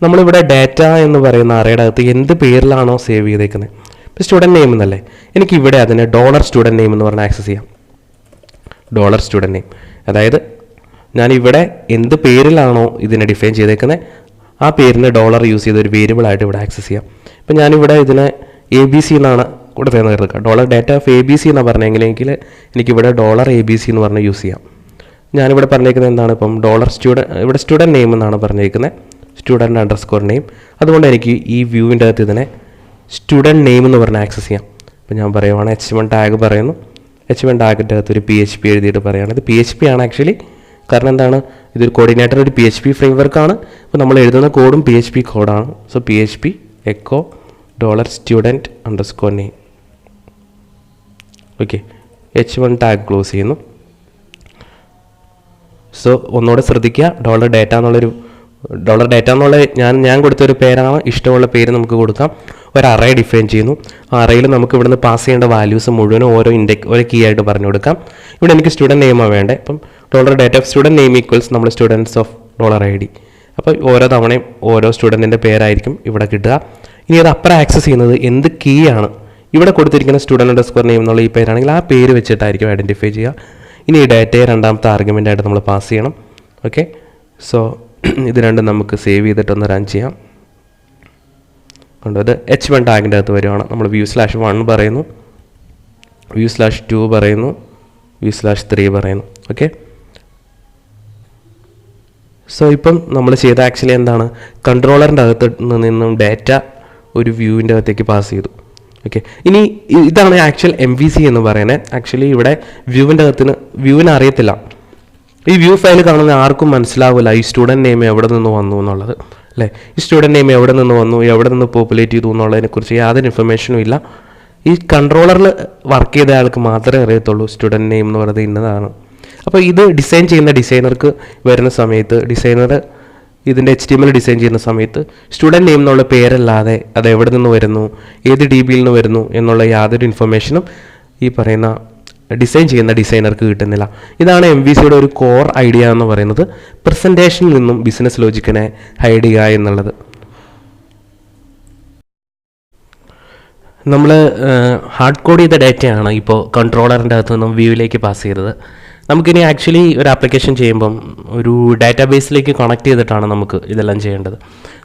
നമ്മളിവിടെ ഡാറ്റ എന്ന് പറയുന്ന അറേയുടെ അകത്ത് എന്ത് പേരിലാണോ സേവ് ചെയ്തേക്കുന്നത്, ഇപ്പോൾ സ്റ്റുഡൻറ്റ് നെയിം എന്നല്ലേ, എനിക്കിവിടെ അതിനെ $student name എന്ന് പറഞ്ഞ് ആക്സസ് ചെയ്യാം. $student name, അതായത് ഞാനിവിടെ എന്ത് പേരിലാണോ ഇതിനെ ഡിഫൈൻ ചെയ്തേക്കുന്നത് ആ പേരിന് യൂസ് ചെയ്ത ഒരു വേരിയബിളായിട്ട് ഇവിടെ ആക്സസ് ചെയ്യാം. ഇപ്പം ഞാനിവിടെ ഇതിനെ ABC എന്നാണ് കൊടുത്തതെന്ന് കരുതുക, $data ഓഫ് ABC എന്നാണ് പറഞ്ഞെങ്കിൽ എനിക്കിവിടെ $ABC എന്ന് പറഞ്ഞ് യൂസ് ചെയ്യാം. ഞാനിവിടെ പറഞ്ഞേക്കുന്നത് എന്താണ്, ഇപ്പം ഇവിടെ സ്റ്റുഡൻറ്റ് നെയിം എന്നാണ് പറഞ്ഞേക്കുന്നത്, student_name. അതുകൊണ്ട് എനിക്ക് ഈ വ്യൂവിൻ്റെ അകത്ത് ഇതിനെ സ്റ്റുഡൻറ്റ് നെയിം എന്ന് പറഞ്ഞ് ആക്സസ് ചെയ്യാം. അപ്പോൾ ഞാൻ പറയുവാണ് h1 ടാഗ് പറയുന്നു, h1 ടാഗിൻ്റെ അകത്ത് ഒരു PHP എഴുതിയിട്ട് പറയുകയാണ്. ഇത് PHP ആണ് ആക്ച്വലി, കാരണം എന്താണ് ഇതൊരു കോർഡിനേറ്റർ ഒരു PHP ഫ്രെയിംവർക്കാണ്. അപ്പോൾ നമ്മൾ എഴുതുന്ന കോഡും PHP കോഡാണ്. So PHP echo $student_name. Okay, h1 tag close ചെയ്യുന്നു. സോ ഒന്നുകൂടെ ശ്രദ്ധിക്കുക, $data എന്നുള്ള ഞാൻ കൊടുത്തൊരു പേരാണ്, ഇഷ്ടമുള്ള പേര് നമുക്ക് കൊടുക്കാം. ഒരു അറേ ഡിഫൈൻ ചെയ്യുന്നു. ആ അറേയിൽ നമുക്ക് ഇവിടുന്ന് പാസ് ചെയ്യേണ്ട വാല്യൂസ് മുഴുവനും ഓരോ കീ ആയിട്ട് പറഞ്ഞു കൊടുക്കാം. ഇവിടെ എനിക്ക് സ്റ്റുഡൻറ്റ് നെയിമാണ് വേണ്ടത്. അപ്പം $data of student name equals നമ്മൾ സ്റ്റുഡൻസ് ഓഫ് $ID. അപ്പോൾ ഓരോ തവണയും ഓരോ സ്റ്റുഡൻറ്റിൻ്റെ പേരായിരിക്കും ഇവിടെ കിട്ടുക. ഇനി അത് അപ്പുറം ആക്സസ് ചെയ്യുന്നത് എന്ത് കീ ആണ്, ഇവിടെ കൊടുത്തിരിക്കുന്ന student_name എന്നുള്ള ഈ പേരാണെങ്കിൽ ആ പേര് വെച്ചിട്ടായിരിക്കും ഐഡൻറ്റിഫൈ ചെയ്യുക. ഇനി ഈ ഡാറ്റയെ രണ്ടാമത്തെ ആർഗ്യുമെൻ്റായിട്ട് നമ്മൾ പാസ് ചെയ്യണം. ഓക്കെ, സോ ഇത് രണ്ടും നമുക്ക് സേവ് ചെയ്തിട്ടൊന്ന് റൺ ചെയ്യാം. അത് h1 ടാഗിൻ്റെ അകത്ത് വരുവാണ്. നമ്മൾ view/1 പറയുന്നു, view/2 പറയുന്നു, view/3 പറയുന്നു. ഓക്കെ, സോ ഇപ്പം നമ്മൾ ചെയ്ത ആക്ച്വലി എന്താണ്, കൺട്രോളറിൻ്റെ അകത്ത് നിന്നും ഡാറ്റ ഒരു വ്യൂവിൻ്റെ അകത്തേക്ക് പാസ് ചെയ്തു. ഓക്കെ, ഇനി ഇതാണ് ആക്ച്വൽ MVC എന്ന് പറയുന്നത്. ആക്ച്വലി ഇവിടെ വ്യൂവിന് അറിയത്തില്ല, ഈ വ്യൂ ഫയൽ കാണുന്ന ആർക്കും മനസ്സിലാവില്ല ഈ സ്റ്റുഡൻറ്റ് നെയിം എവിടെ നിന്ന് വന്നു എന്നുള്ളത്, അല്ലേ? ഈ സ്റ്റുഡൻറ്റ് നെയിം എവിടെ നിന്ന് വന്നു, എവിടെ നിന്ന് പോപ്പുലേറ്റ് ചെയ്തു എന്നുള്ളതിനെക്കുറിച്ച് യാതൊരു ഇൻഫർമേഷനും ഇല്ല. ഈ കൺട്രോളറിൽ വർക്ക് ചെയ്ത ആൾക്ക് മാത്രമേ അറിയത്തുള്ളൂ സ്റ്റുഡൻറ്റ് നെയിം എന്ന് പറയുന്നത് ഇന്നതാണ്. അപ്പോൾ ഇത് ഡിസൈൻ ചെയ്യുന്ന ഡിസൈനർക്ക് വരുന്ന സമയത്ത് ഡിസൈനർ ഇതിൻ്റെ HTML ഡിസൈൻ ചെയ്യുന്ന സമയത്ത് സ്റ്റുഡൻറ്റ് നെയിം എന്നുള്ള പേരല്ലാതെ അത് എവിടെ നിന്ന് വരുന്നു, ഏത് DBയിൽ നിന്ന് വരുന്നു എന്നുള്ള യാതൊരു ഇൻഫർമേഷനും ഈ പറയുന്ന ഡിസൈൻ ചെയ്യുന്ന ഡിസൈനർക്ക് കിട്ടുന്നില്ല. ഇതാണ് MVCയുടെ ഒരു കോർ ഐഡിയ എന്ന് പറയുന്നത്, പ്രസൻറ്റേഷനിൽ നിന്നും ബിസിനസ് ലോജിക്കിനെ ഹൈഡ് ചെയ്യുക എന്നുള്ളത്. നമ്മൾ ഹാർഡ് കോഡ് ചെയ്ത ഡാറ്റയാണ് ഇപ്പോൾ കൺട്രോളറിൻ്റെ അകത്ത് നിന്നും വ്യൂവിലേക്ക് പാസ് ചെയ്തത്. നമുക്കിനി ആക്ച്വലി ഒരു ആപ്ലിക്കേഷൻ ചെയ്യുമ്പം ഒരു ഡാറ്റാബേസിലേക്ക് കണക്ട് ചെയ്തിട്ടാണ് നമുക്ക് ഇതെല്ലാം ചെയ്യേണ്ടത്.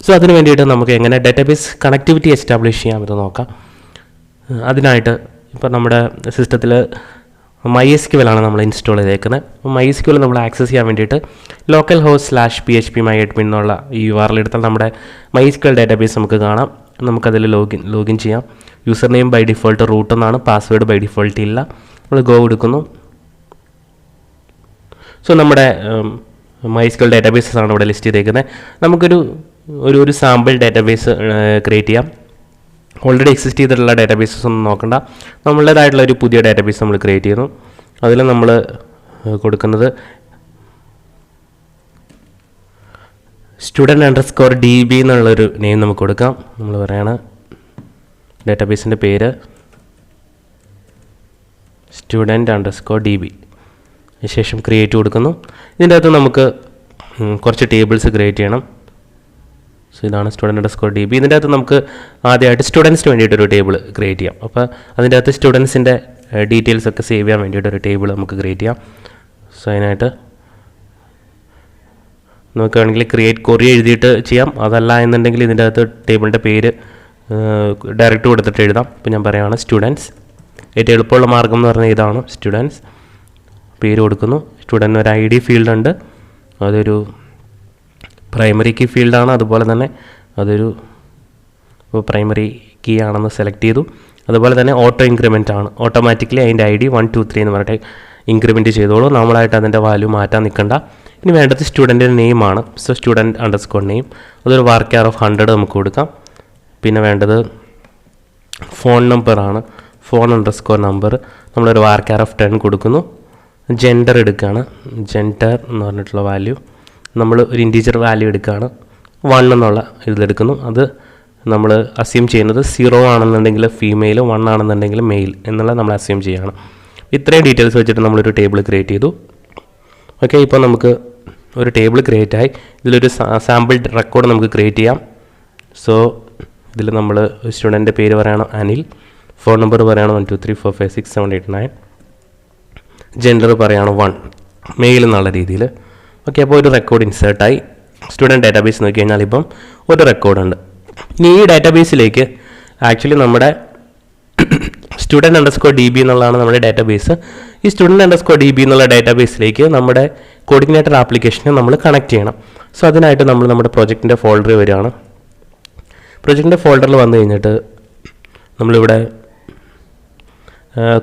സോ അതിന് വേണ്ടിയിട്ട് നമുക്ക് എങ്ങനെ ഡാറ്റാബേസ് കണക്ടിവിറ്റി എസ്റ്റാബ്ലിഷ് ചെയ്യാമെന്ന് നോക്കാം. അതിനായിട്ട് ഇപ്പോൾ നമ്മുടെ സിസ്റ്റത്തിൽ mysql ആണ് നമ്മൾ ഇൻസ്റ്റാൾ ചെയ്തേക്കുന്നത്. mysql നമ്മൾ ആക്സസ് ചെയ്യാൻ വേണ്ടിയിട്ട് localhost/phpMyAdmin എന്നുള്ള ഈ URL എടുത്താൽ നമ്മുടെ mysql ഡാറ്റാബേസ് നമുക്ക് കാണാം. നമുക്കതിൽ ലോഗിൻ ചെയ്യാം. User name by default root എന്നാണ്, പാസ്വേഡ് ബൈ ഡിഫോൾട്ട് ഇല്ല. നമ്മൾ ഗോ എടുക്കുന്നു. സോ നമ്മുടെ mysql ഡാറ്റാബേസസ് ആണ് ഇവിടെ ലിസ്റ്റ് ചെയ്തേക്കുന്നത്. നമുക്കൊരു സാമ്പിൾ ഡാറ്റാബേസ് ക്രിയേറ്റ് ചെയ്യാം. ഓൾറെഡി എക്സിസ്റ്റ് ചെയ്തിട്ടുള്ള ഡാറ്റാബേസസ് ഒന്നും നോക്കണ്ട, നമ്മളുടേതായിട്ടുള്ള ഒരു പുതിയ ഡാറ്റാബേസ് നമ്മൾ ക്രിയേറ്റ് ചെയ്യുന്നു. അതിൽ നമ്മൾ കൊടുക്കുന്നത് student_db എന്നുള്ളൊരു നെയിം നമുക്ക് കൊടുക്കാം. നമ്മൾ പറയണം ഡാറ്റാബേസിൻ്റെ പേര് student_db. ശേഷം ക്രിയേറ്റ് കൊടുക്കുന്നു. ഇതിൻ്റെ അകത്ത് നമുക്ക് കുറച്ച് ടേബിൾസ് ക്രിയേറ്റ് ചെയ്യണം. സോ ഇതാണ് student_db. ഇതിൻ്റെ അകത്ത് നമുക്ക് ആദ്യമായിട്ട് സ്റ്റുഡൻസിന് വേണ്ടിയിട്ടൊരു ടേബിൾ ക്രിയേറ്റ് ചെയ്യാം. അപ്പോൾ അതിൻ്റെ അകത്ത് സ്റ്റുഡൻസിൻ്റെ ഡീറ്റെയിൽസ് ഒക്കെ സേവ് ചെയ്യാൻ വേണ്ടിയിട്ടൊരു ടേബിൾ നമുക്ക് ക്രിയേറ്റ് ചെയ്യാം. സോ അതിനായിട്ട് നമുക്ക് വേണമെങ്കിൽ ക്രിയേറ്റ് കൊറി എഴുതിയിട്ട് ചെയ്യാം. അതല്ല എന്നുണ്ടെങ്കിൽ ഇതിൻ്റെ അകത്ത് ടേബിളിൻ്റെ പേര് ഡയറക്റ്റ് കൊടുത്തിട്ട് എഴുതാം. ഇപ്പോൾ ഞാൻ പറയുകയാണ് സ്റ്റുഡൻസ് ഏറ്റവും എളുപ്പമുള്ള മാർഗ്ഗം എന്ന് പറഞ്ഞാൽ ഇതാണ്. സ്റ്റുഡൻസ് പേര് കൊടുക്കുന്നു. സ്റ്റുഡൻറ്റിന് ഒരു ID ഫീൽഡ് ഉണ്ട്, അതൊരു പ്രൈമറി കീ ഫീൽഡാണ്. അതുപോലെ തന്നെ അതൊരു പ്രൈമറി കീ ആണെന്ന് സെലക്ട് ചെയ്തു. അതുപോലെ തന്നെ ഓട്ടോ ഇൻക്രിമെൻ്റ് ആണ്. ഓട്ടോമാറ്റിക്കലി അതിൻ്റെ ID 1 2 3 എന്ന് പറഞ്ഞിട്ട് ഇൻക്രിമെൻറ്റ് ചെയ്തോളൂ. നമ്മളായിട്ട് അതിൻ്റെ വാല്യൂ മാറ്റാൻ നിൽക്കണ്ട. ഇനി വേണ്ടത് സ്റ്റുഡൻറ്റിൻ്റെ നെയിമാണ്. സോ സ്റ്റുഡൻറ്റ് അണ്ടർസ്കോർ നെയിം, അതൊരു *100 നമുക്ക് കൊടുക്കാം. പിന്നെ വേണ്ടത് ഫോൺ നമ്പറാണ്. ഫോൺ അണ്ടർസ്കോർ നമ്പർ നമ്മളൊരു *10 കൊടുക്കുന്നു. ജെൻഡർ എടുക്കുകയാണ്. ജെൻഡർ എന്ന് പറഞ്ഞിട്ടുള്ള വാല്യൂ നമ്മൾ ഒരു ഇൻറ്റീജർ വാല്യൂ എടുക്കുകയാണ്. 1 എന്നുള്ള ഇതിലെടുക്കുന്നു. അത് നമ്മൾ അസ്യൂം ചെയ്യുന്നത് 0 ആണെന്നുണ്ടെങ്കിൽ ഫീമെയിൽ, 1 ആണെന്നുണ്ടെങ്കിൽ മെയിൽ എന്നുള്ള നമ്മൾ അസ്യൂം ചെയ്യുകയാണ്. ഇത്രയും ഡീറ്റെയിൽസ് വെച്ചിട്ട് നമ്മളൊരു ടേബിൾ ക്രിയേറ്റ് ചെയ്തു. ഓക്കെ, ഇപ്പോൾ നമുക്ക് ഒരു ടേബിൾ ക്രിയേറ്റ് ആയി. ഇതിലൊരു സാമ്പിൾ റെക്കോർഡ് നമുക്ക് ക്രിയേറ്റ് ചെയ്യാം. സോ ഇതിൽ നമ്മൾ സ്റ്റുഡൻറ്റിൻ്റെ പേര് പറയണം അനിൽ, ഫോൺ നമ്പർ പറയണം 1 2 3 4 5 6 7 8 9, ജെൻഡർ പറയണം 1, മെയിൽ എന്നുള്ള രീതിയിൽ. ഓക്കെ, അപ്പോൾ ഒരു റെക്കോർഡ് ഇൻസേർട്ടായി. സ്റ്റുഡൻറ്റ് ഡാറ്റാബേസ് നോക്കി കഴിഞ്ഞാൽ ഇപ്പം ഒരു റെക്കോർഡുണ്ട്. ഇനി ഈ ഡാറ്റാബേസിലേക്ക് ആക്ച്വലി നമ്മുടെ student_db എന്നുള്ളതാണ് നമ്മുടെ ഡാറ്റാബേസ്. ഈ student_db എന്നുള്ള ഡാറ്റാബേസിലേക്ക് നമ്മുടെ കോഡിഗ്നേറ്റർ ആപ്ലിക്കേഷനെ നമ്മൾ കണക്ട് ചെയ്യണം. സോ അതിനായിട്ട് നമ്മൾ നമ്മുടെ പ്രൊജക്റ്റിൻ്റെ ഫോൾഡറിൽ വരികയാണ്. പ്രൊജക്റ്റിൻ്റെ ഫോൾഡറിൽ വന്നു കഴിഞ്ഞിട്ട് നമ്മളിവിടെ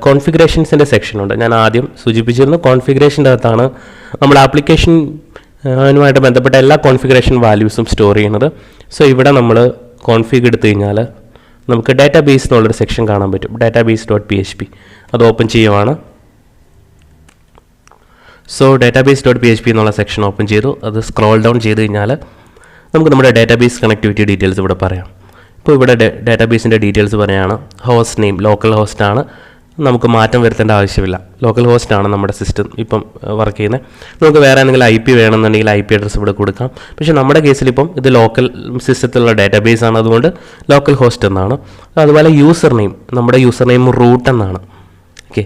കോൺഫിഗറേഷൻസിൻ്റെ സെക്ഷനുണ്ട്. ഞാൻ ആദ്യം സൂചിപ്പിച്ചിരുന്നു കോൺഫിഗറേഷൻ്റെ അകത്താണ് നമ്മുടെ ആപ്ലിക്കേഷനുമായിട്ട് ബന്ധപ്പെട്ട എല്ലാ കോൺഫിഗറേഷൻ വാല്യൂസും സ്റ്റോർ ചെയ്യുന്നത്. സോ ഇവിടെ നമ്മൾ കോൺഫിഗ് എടുത്തു കഴിഞ്ഞാൽ നമുക്ക് ഡാറ്റാബേസ് എന്നുള്ളൊരു സെക്ഷൻ കാണാൻ പറ്റും. database.php അത് ഓപ്പൺ ചെയ്യുവാണ്. സോ database.php എന്നുള്ള സെക്ഷൻ ഓപ്പൺ ചെയ്തു. അത് സ്ക്രോൾ ഡൗൺ ചെയ്ത് കഴിഞ്ഞാൽ നമുക്ക് നമ്മുടെ ഡാറ്റാബേസ് കണക്ടിവിറ്റി ഡീറ്റെയിൽസ് ഇവിടെ പറയാം. ഇപ്പോൾ ഇവിടെ ഡാറ്റാബേസിൻ്റെ ഡീറ്റെയിൽസ് പറയുകയാണ്. ഹോസ്റ്റ് നെയിം ലോക്കൽ ഹോസ്റ്റാണ്, നമുക്ക് മാറ്റം വരുത്തേണ്ട ആവശ്യമില്ല. ലോക്കൽ ഹോസ്റ്റാണ് നമ്മുടെ സിസ്റ്റം ഇപ്പം വർക്ക് ചെയ്യുന്നത്. നമുക്ക് വേറെ എന്തെങ്കിലും IP വേണമെന്നുണ്ടെങ്കിൽ IP അഡ്രസ്സ് ഇവിടെ കൊടുക്കാം. പക്ഷേ നമ്മുടെ കേസിലിപ്പം ഇത് ലോക്കൽ സിസ്റ്റത്തിലുള്ള ഡാറ്റാബേസ് ആണ്, അതുകൊണ്ട് ലോക്കൽ ഹോസ്റ്റ് എന്നാണ്. അതുപോലെ യൂസർ നെയിം, നമ്മുടെ യൂസർ നെയിം റൂട്ട് എന്നാണ്. ഓക്കെ,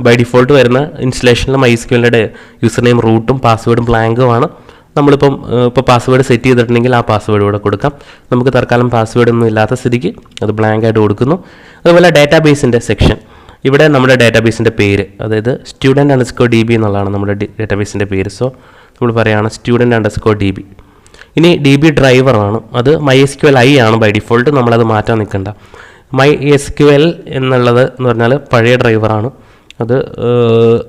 ബൈ ഡിഫോൾട്ട് വരുന്ന ഇൻസ്റ്റലേഷനിൽ MySQLൻ്റെ യൂസർ നെയിം റൂട്ടും പാസ്വേഡും ബ്ലാങ്കുമാണ്. നമ്മളിപ്പം ഇപ്പോൾ പാസ്വേഡ് സെറ്റ് ചെയ്തിട്ടുണ്ടെങ്കിൽ ആ പാസ്വേഡ് ഇവിടെ കൊടുക്കാം. നമുക്ക് തൽക്കാലം പാസ്വേഡ് ഒന്നും ഇല്ലാത്ത സ്ഥിതിക്ക് അത് ബ്ലാങ്ക് ആയിട്ട് കൊടുക്കുന്നു. അതുപോലെ ഡാറ്റാബേസിൻ്റെ സെക്ഷൻ, ഇവിടെ നമ്മുടെ ഡാറ്റാബേസിൻ്റെ പേര്, അതായത് student_db എന്നുള്ളതാണ് നമ്മുടെ ഡാറ്റാബേസിൻ്റെ പേര്. സോ നമ്മൾ പറയുകയാണ് student_db. ഇനി DB ഡ്രൈവറാണ്, അത് MySQLi ആണ് ബൈ ഡിഫോൾട്ട്, നമ്മളത് മാറ്റാൻ നിൽക്കണ്ട. MySQL എന്നുള്ളത് എന്ന് പറഞ്ഞാൽ പഴയ ഡ്രൈവറാണ്, അത്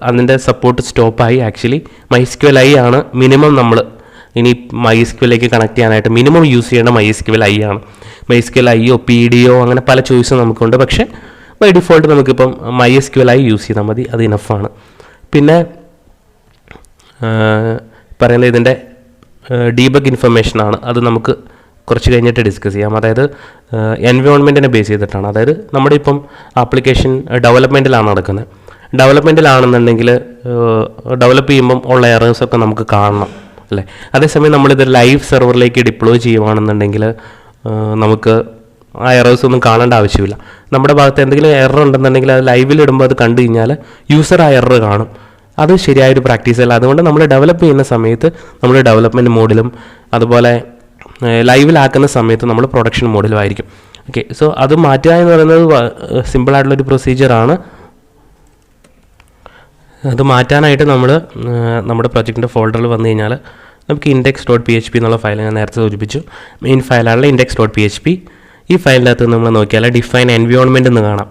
അതിൻ്റെ സപ്പോർട്ട് സ്റ്റോപ്പായി. ആക്ച്വലി MySQLi ആണ് മിനിമം നമ്മൾ ഇനി MySQLിലേക്ക് കണക്ട് ചെയ്യാനായിട്ട് മിനിമം യൂസ് ചെയ്യേണ്ട MySQLi ആണ്. MySQLiയോ PDയോ അങ്ങനെ പല ചോയ്സും നമുക്കുണ്ട്. പക്ഷേ ബൈ ഡിഫോൾട്ട് നമുക്കിപ്പം MySQLi യൂസ് ചെയ്താൽ മതി, അത് ഇനഫാണ്. പിന്നെ പറയുന്നത് ഇതിൻ്റെ ഡീബഗ് ഇൻഫർമേഷനാണ്, അത് നമുക്ക് കുറച്ച് കഴിഞ്ഞിട്ട് ഡിസ്കസ് ചെയ്യാം. അതായത് എൻവയോൺമെൻറ്റിനെ ബേസ് ചെയ്തിട്ടാണ്. അതായത് നമ്മുടെ ഇപ്പം ആപ്ലിക്കേഷൻ ഡെവലപ്മെൻറ്റിലാണ് നടക്കുന്നത്. ഡെവലപ്മെൻറ്റിലാണെന്നുണ്ടെങ്കിൽ ഡെവലപ്പ് ചെയ്യുമ്പം ഉള്ള എറേഴ്സൊക്കെ നമുക്ക് കാണണം അല്ലേ. അതേസമയം നമ്മളിത് ലൈവ് സെർവറിലേക്ക് ഡിപ്ലോയ് ചെയ്യുകയാണെന്നുണ്ടെങ്കിൽ നമുക്ക് ആ എറേഴ്സ് ഒന്നും കാണേണ്ട ആവശ്യമില്ല. നമ്മുടെ ഭാഗത്ത് എന്തെങ്കിലും എറർ ഉണ്ടെന്നുണ്ടെങ്കിൽ അത് ലൈവിലിടുമ്പോൾ അത് കണ്ടു കഴിഞ്ഞാൽ യൂസർ ആ എറർ കാണും. അത് ശരിയായൊരു പ്രാക്ടീസ് അല്ല. അതുകൊണ്ട് നമ്മൾ ഡെവലപ്പ് ചെയ്യുന്ന സമയത്ത് നമ്മൾ ഡെവലപ്മെൻറ്റ് മോഡിലും അതുപോലെ ലൈവിലാക്കുന്ന സമയത്ത് നമ്മൾ പ്രൊഡക്ഷൻ മോഡിലും ആയിരിക്കും. ഓക്കെ, സോ അത് മാറ്റുക എന്ന് പറയുന്നത് സിമ്പിളായിട്ടുള്ളൊരു പ്രൊസീജിയറാണ്. അത് മാറ്റാനായിട്ട് നമ്മൾ നമ്മുടെ പ്രൊജക്റ്റിൻ്റെ ഫോൾഡറിൽ വന്നു കഴിഞ്ഞാൽ നമുക്ക് index.php എന്നുള്ള ഫയൽ ഞാൻ നേരത്തെ സൂചിപ്പിച്ചു. മെയിൻ ഫയലാണല്ലോ index.php. ഈ ഫയലിൻ്റെ അകത്ത് നമ്മൾ നോക്കിയാൽ ഡിഫൈൻ എൻവയോൺമെൻറ്റ് എന്ന് കാണാം.